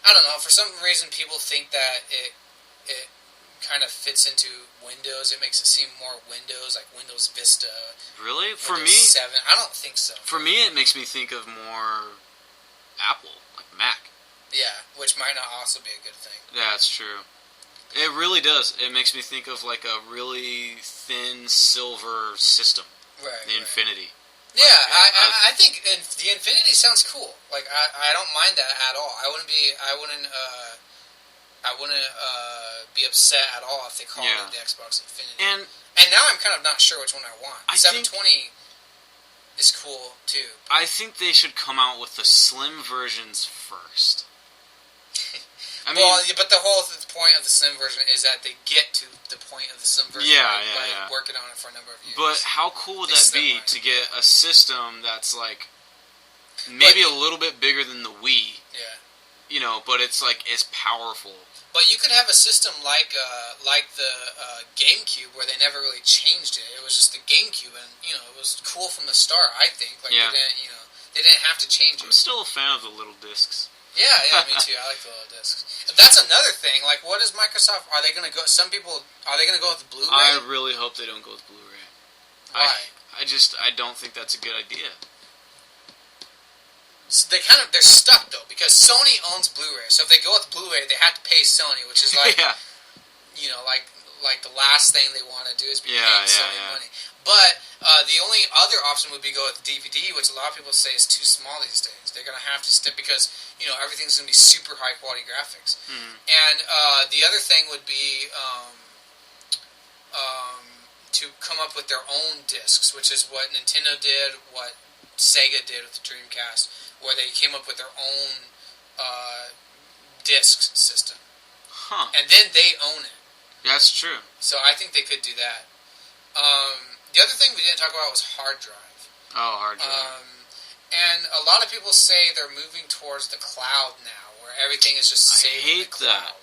I don't know. For some reason, people think that it kind of fits into Windows. It makes it seem more Windows, like Windows Vista. Really? Windows For me, 7. I don't think so. For me, it makes me think of more Apple, like Mac. Yeah, which might not also be a good thing. Yeah, that's true. It really does. It makes me think of like a really thin silver system. Right. The Infinity. Yeah, I think the Infinity sounds cool. Like I don't mind that at all. I wouldn't be upset at all if they called it the Xbox Infinity. And now I'm kind of not sure which one I want. 720 is cool too. I think they should come out with the slim versions first. But the whole point of the slim version is that they get to the point of the slim version by working on it for a number of years. But how cool would that be to get a system that's like maybe a little bit bigger than the Wii? Yeah. But it's like as powerful. But you could have a system like the GameCube, where they never really changed it. It was just the GameCube, and it was cool from the start. I think they didn't have to change it. I'm still a fan of the little discs. Yeah, me too. I like the little discs. That's another thing. Like, what is Microsoft? Are they going to go? Are they going to go with Blu-ray? I really hope they don't go with Blu-ray. Why? I don't think that's a good idea. So they're stuck though, because Sony owns Blu-ray. So if they go with Blu-ray, they have to pay Sony, which is like, like the last thing they want to do is be paying Sony money. But the only other option would be go with DVD, which a lot of people say is too small these days. They're going to have to stick because everything's going to be super high quality graphics. Mm-hmm. And the other thing would be to come up with their own discs, which is what Nintendo did, what Sega did with the Dreamcast, where they came up with their own disc system. Huh. And then they own it. That's true. So I think they could do that. The other thing we didn't talk about was hard drive. Oh, hard drive. And a lot of people say they're moving towards the cloud now, where everything is just saved in the cloud.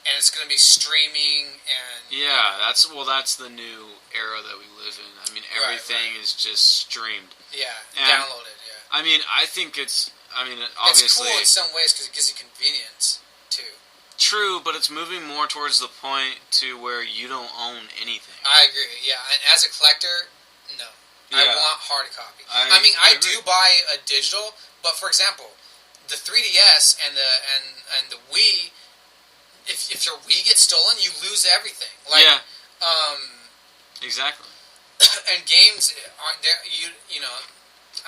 And it's going to be streaming and... Yeah, that's the new era that we live in. I mean, everything is just streamed. Yeah, and downloaded, yeah. I mean, I think obviously... It's cool in some ways because it gives you convenience, too. True, but it's moving more towards the point to where you don't own anything. I agree, yeah. And as a collector, no. Yeah. I want hard copy. I agree. do buy a digital, but for example, the 3DS and the Wii, if your Wii gets stolen, you lose everything. Like, yeah. Exactly. And games aren't there.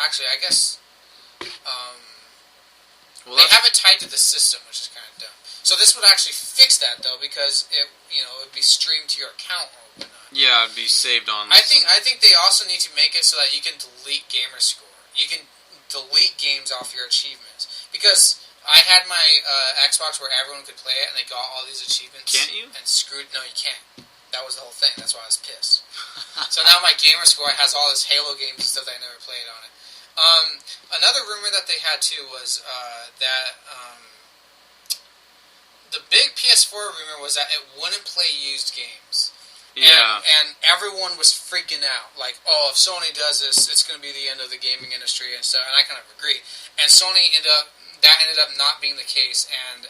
Actually, I guess they have it tied to the system, which is kind of dumb. So this would actually fix that though, because it would be streamed to your account or whatnot. Yeah, it'd be saved on. I think they also need to make it so that you can delete gamer score. You can delete games off your achievements, because I had my Xbox where everyone could play it, and they got all these achievements. Can't you? And screwed. No, you can't. That was the whole thing. That's why I was pissed. So now my gamer score has all this Halo games and stuff that I never played on it. Another rumor that they had too was that the big PS4 rumor was that it wouldn't play used games. Yeah. And everyone was freaking out. Like, oh, if Sony does this, it's going to be the end of the gaming industry and stuff. And I kind of agree. And Sony ended up not being the case. And,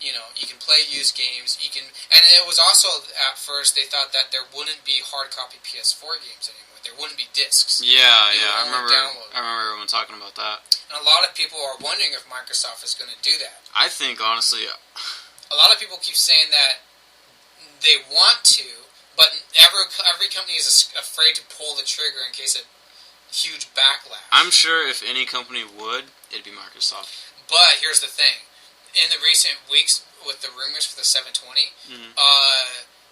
you can play used games. And it was also, at first, they thought that there wouldn't be hard copy PS4 games anymore. There wouldn't be discs. Yeah. I remember everyone talking about that. And a lot of people are wondering if Microsoft is going to do that. I think, honestly... A lot of people keep saying that they want to, but every company is afraid to pull the trigger in case of huge backlash. I'm sure if any company would, it'd be Microsoft. But here's the thing. In the recent weeks with the rumors for the 720,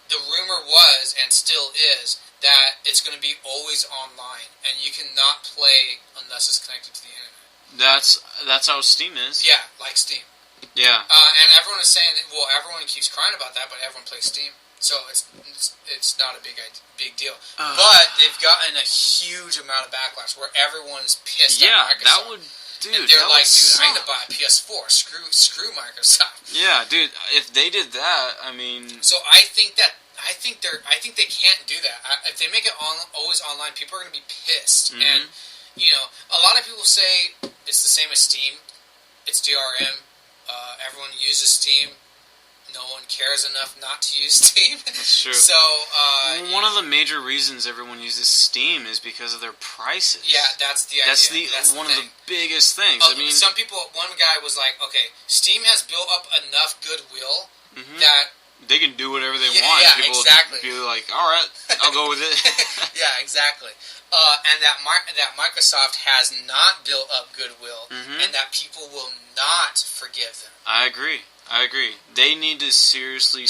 the rumor was, and still is, that it's going to be always online, and you cannot play unless it's connected to the internet. That's how Steam is. Yeah, like Steam. Yeah. And everyone is saying, well, everyone keeps crying about that, but everyone plays Steam. So it's not a big deal. But they've gotten a huge amount of backlash where everyone is pissed at Microsoft. That would... Dude, and they're like, suck. I need to buy a PS4. Screw Microsoft. Yeah, dude. If they did that, I mean... So I think they can't do that. If they make it always online, people are going to be pissed. Mm-hmm. And, a lot of people say it's the same as Steam. It's DRM. Everyone uses Steam. No one cares enough not to use Steam. That's true. So, one of the major reasons everyone uses Steam is because of their prices. Yeah, that's the idea. That's one of the biggest things. I mean, some people. One guy was like, "Okay, Steam has built up enough goodwill that they can do whatever they want." Yeah, people exactly. Be like, "All right, I'll go with it." Yeah, exactly. And that Microsoft has not built up goodwill, and that people will not forgive them. I agree. They need to seriously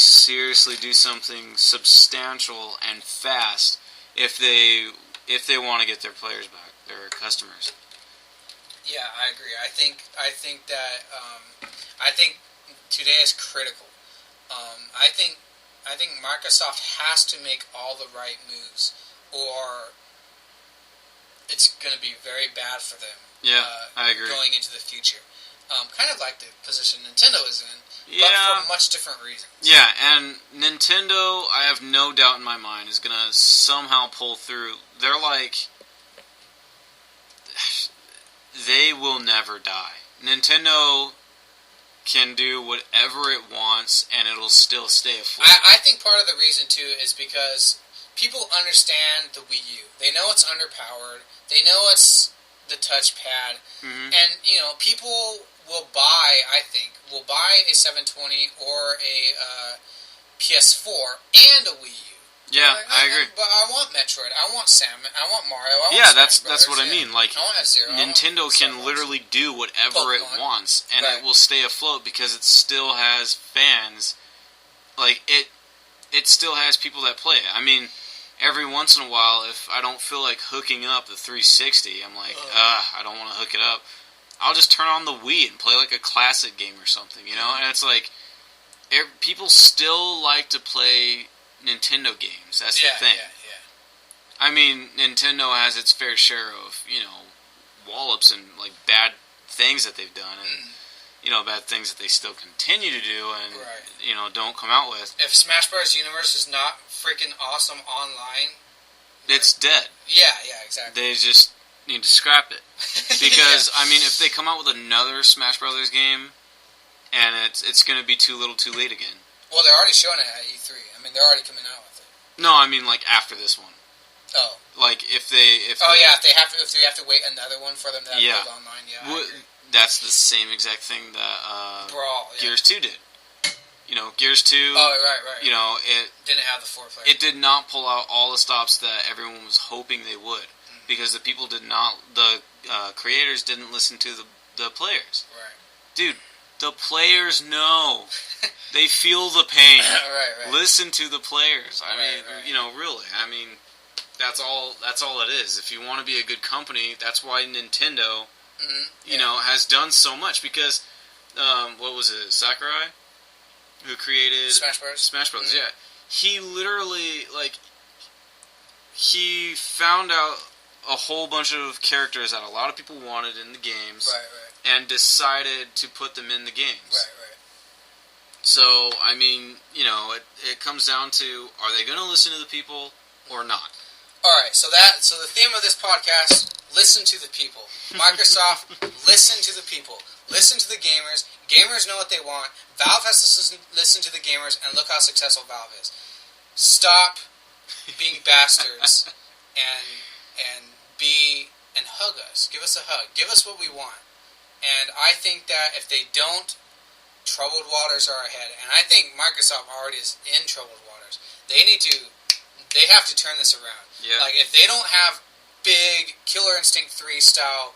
do something substantial and fast if they want to get their players back, their customers. Yeah, I agree. I think today is critical. I think Microsoft has to make all the right moves, or it's going to be very bad for them. Yeah, I agree. Going into the future. Kind of like the position Nintendo is in, yeah, but for much different reasons. Yeah, and Nintendo, I have no doubt in my mind, is going to somehow pull through. They're like... They will never die. Nintendo can do whatever it wants, and it'll still stay afloat. I think part of the reason, too, is because people understand the Wii U. They know it's underpowered. They know it's the touchpad. And, people will buy a 720 or a PS4 and a Wii U. Yeah, I agree. But I want Metroid. I want Samus. I want Mario. That's what I mean. Like, I want F-Zero. Nintendo can literally do whatever it wants, and it will stay afloat because it still has fans. Like, it still has people that play it. I mean, every once in a while, if I don't feel like hooking up the 360, I'm like, I don't want to hook it up. I'll just turn on the Wii and play like a classic game or something, And it's like, people still like to play Nintendo games. That's the thing. Yeah. I mean, Nintendo has its fair share of, wallops and, like, bad things that they've done, and, bad things that they still continue to do and, don't come out with. If Smash Bros. Universe is not freaking awesome online... It's dead. Yeah, exactly. They just need to scrap it. Because, I mean, if they come out with another Smash Brothers game, and it's going to be too little too late again. Well, they're already showing it at E3. I mean, they're already coming out with it. No, I mean, like, after this one. Oh. Like, if they if they have to wait another one for them to build online, that's the same exact thing that Brawl, Gears 2 did. Gears 2... Oh, right. It... Didn't have the 4-player. It did not pull out all the stops that everyone was hoping they would. Because the people did not... The creators didn't listen to the players. Right. Dude, the players know. They feel the pain. Right. Listen to the players. I mean, right. Really. I mean, that's all it is. If you want to be a good company, that's why Nintendo, has done so much. Because, what was it, Sakurai? Who created... Smash Bros. Yeah. He literally, he found out a whole bunch of characters that a lot of people wanted in the games, right. and decided to put them in the games. Right. So, I mean, you know, it comes down to, are they going to listen to the people or not? Alright, so the theme of this podcast, listen to the people. Microsoft, listen to the people. Listen to the gamers. Gamers know what they want. Valve has to listen to the gamers, and look how successful Valve is. Stop being bastards and hug us. Give us a hug. Give us what we want. And I think that if they don't, troubled waters are ahead. And I think Microsoft already is in troubled waters. They have to turn this around. Yeah. Like, if they don't have big Killer Instinct 3 style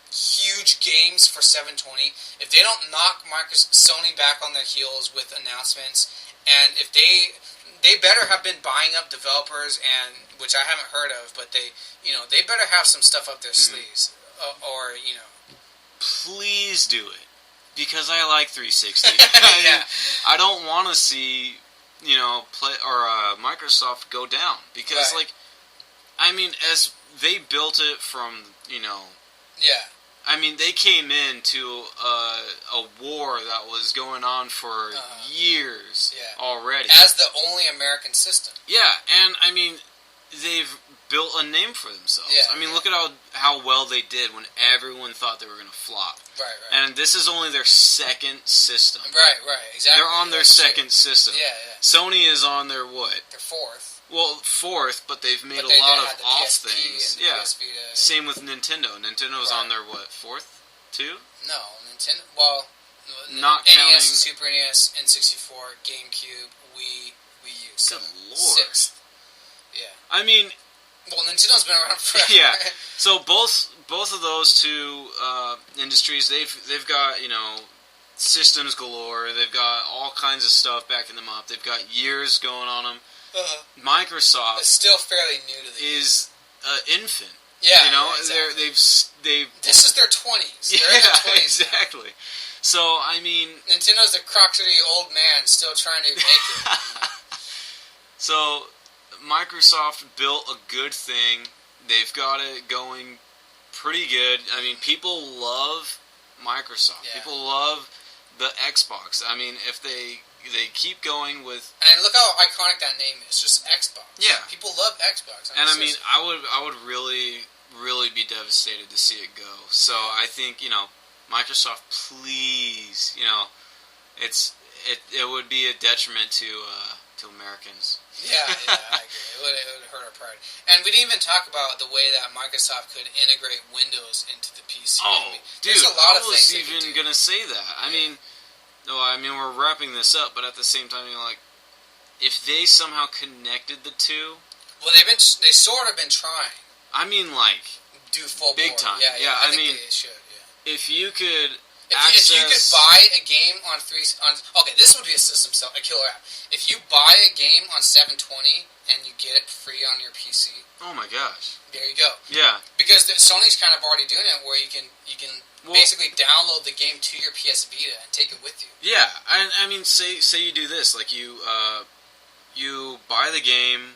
huge games for 720, if they don't knock Sony back on their heels with announcements, and if they better have been buying up developers, and which I haven't heard of, but they better have some stuff up their sleeves, or please do it, because I like 360. Yeah. I don't want to see Microsoft go down, because right. as they built it from Yeah. they came into a war that was going on for years already. As the only American system. Yeah, and they've built a name for themselves. Yeah, look at how well they did when everyone thought they were going to flop. Right. And this is only their second system. Right, exactly. They're on their second system. Yeah. Sony is on their what? Their fourth. Well, fourth, but they've made a lot of off PSP things. And the PS Vita. Same with Nintendo. Nintendo's on their what? Fourth, too? No, Nintendo. Well, not NES, counting Super NES, N64, GameCube, Wii U. Good lord. Sixth. Yeah. Well, Nintendo's been around forever. Yeah. So both of those two industries, they've got systems galore. They've got all kinds of stuff backing them up. They've got years going on them. Microsoft is still fairly new to the game. Is infant. Yeah, exactly. They've this is their 20s. They're in their 20s exactly. So Nintendo's a crotchety old man still trying to make it. So Microsoft built a good thing. They've got it going pretty good. People love Microsoft. Yeah. People love the Xbox. If they keep going with, and look how iconic that name is, just Xbox. Yeah, people love Xbox. I would really be devastated to see it go. So I think Microsoft, please, it would be a detriment to Americans. Yeah, I agree. It would hurt our pride. And we didn't even talk about the way that Microsoft could integrate Windows into the PC. There's a lot of things. I was even gonna say that. We're wrapping this up, but at the same time, if they somehow connected the two, well, they sort of been trying. Do full big board. time. Yeah. I think they should. Yeah. If you could. If you could buy a game on this would be a system sell, a killer app. If you buy a game on 720 and you get it free on your PC, oh my gosh, there you go. Yeah, because Sony's kind of already doing it, where you can basically download the game to your PS Vita and take it with you. Yeah, say you do this, like you buy the game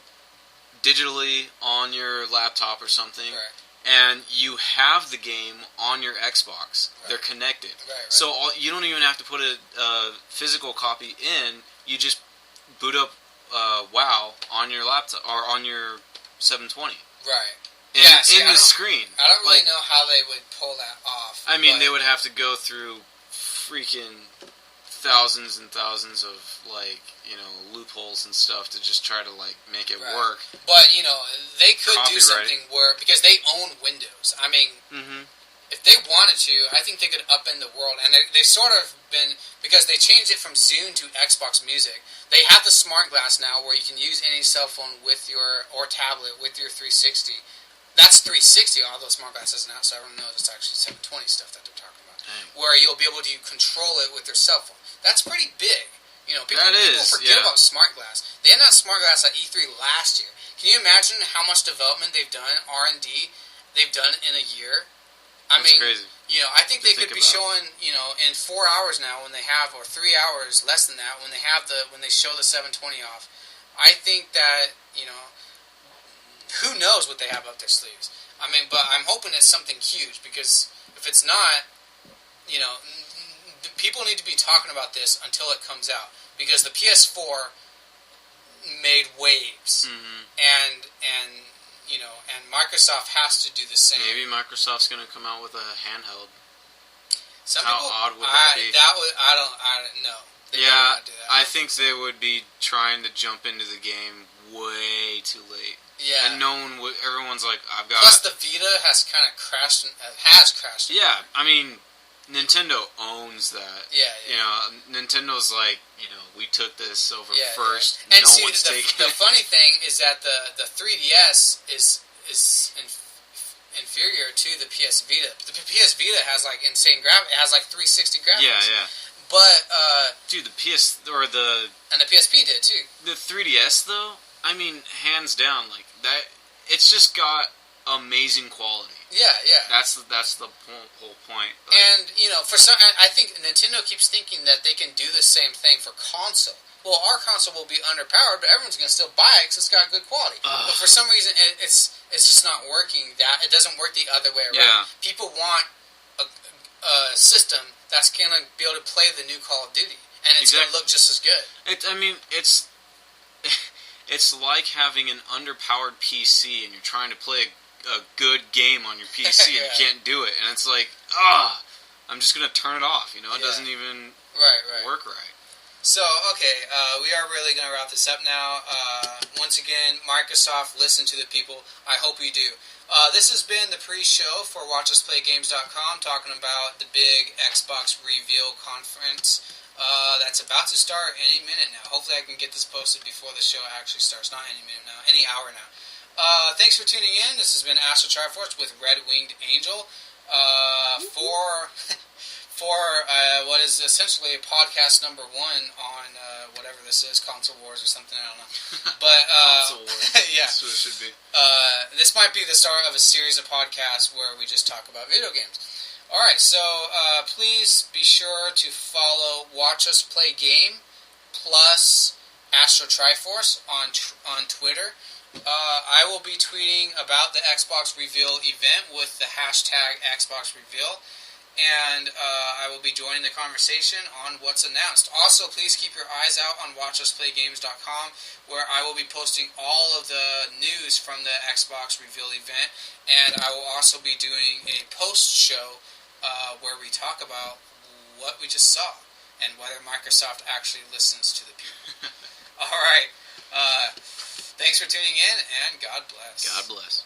digitally on your laptop or something. Right. And you have the game on your Xbox. Right. They're connected. Right. So you don't even have to put a physical copy in. You just boot up WoW on your laptop or on your 720. Right. In the screen. I don't really know how they would pull that off. They would have to go through freaking thousands and thousands of loopholes and stuff to just try to make it work. But they could do something where, because they own Windows. If they wanted to, I think they could upend the world. And they sort of been, because they changed it from Zune to Xbox Music. They have the Smart Glass now, where you can use any cell phone or tablet with your 360. That's 360, although Smart Glass isn't out, so everyone knows it's actually 720 stuff that they're talking about. Dang. Where you'll be able to control it with your cell phone. That's pretty big. People forget about Smart Glass. They had that Smart Glass at E3 last year. Can you imagine how much development they've done, R&D, they've done in a year? That's crazy. I think they could be showing, in 4 hours now when they have, or 3 hours, less than that, when they show the 720 off. I think that, who knows what they have up their sleeves. I mean, but I'm hoping it's something huge, because if it's not, people need to be talking about this until it comes out, because the PS4 made waves, and Microsoft has to do the same. Maybe Microsoft's going to come out with a handheld. How odd would that be? I don't know. Yeah, I think they would be trying to jump into the game way too late. Yeah. And everyone's like, I've got... Plus the Vita has kind of crashed, Yeah, I mean, Nintendo owns that. Yeah. Nintendo,'s like, we took this over first. Yeah. And no one's taking the funny thing is that the 3DS is inferior to the PS Vita. The PS Vita has like insane graphics. It has like 360 graphics. Yeah. But dude, the PS and the PSP did too. The 3DS though, I mean, hands down, like that. It's just got amazing quality. Yeah. That's the whole point. Like, and for some, I think Nintendo keeps thinking that they can do the same thing for console. Well, our console will be underpowered, but everyone's going to still buy it because it's got good quality. But for some reason, it's just not working. It doesn't work the other way around. Yeah. People want a system that's going to be able to play the new Call of Duty, and it's going to look just as good. It's like having an underpowered PC, and you're trying to play a good game on your PC, and you can't do it, and it's like, I'm just going to turn it off. It doesn't even work right. So, okay, we are really going to wrap this up now. Once again, Microsoft, listen to the people. I hope you do. This has been the pre-show for WatchUsPlayGames.com, talking about the big Xbox reveal conference that's about to start any minute now. Hopefully I can get this posted before the show actually starts. Not any minute now, any hour now. Thanks for tuning in. This has been Astro Triforce with RedWinged.Angel for what is essentially podcast number 1 on whatever this is, Console Wars or something, I don't know. But Console Wars. Yeah, that's what it should be. This might be the start of a series of podcasts where we just talk about video games. All right, so please be sure to follow Watch Us Play Game plus Astro Triforce on Twitter. I will be tweeting about the Xbox Reveal event with the hashtag Xbox Reveal. And I will be joining the conversation on what's announced. Also, please keep your eyes out on WatchUsPlayGames.com, where I will be posting all of the news from the Xbox Reveal event. And I will also be doing a post-show where we talk about what we just saw and whether Microsoft actually listens to the people. All right. Thanks for tuning in, and God bless. God bless.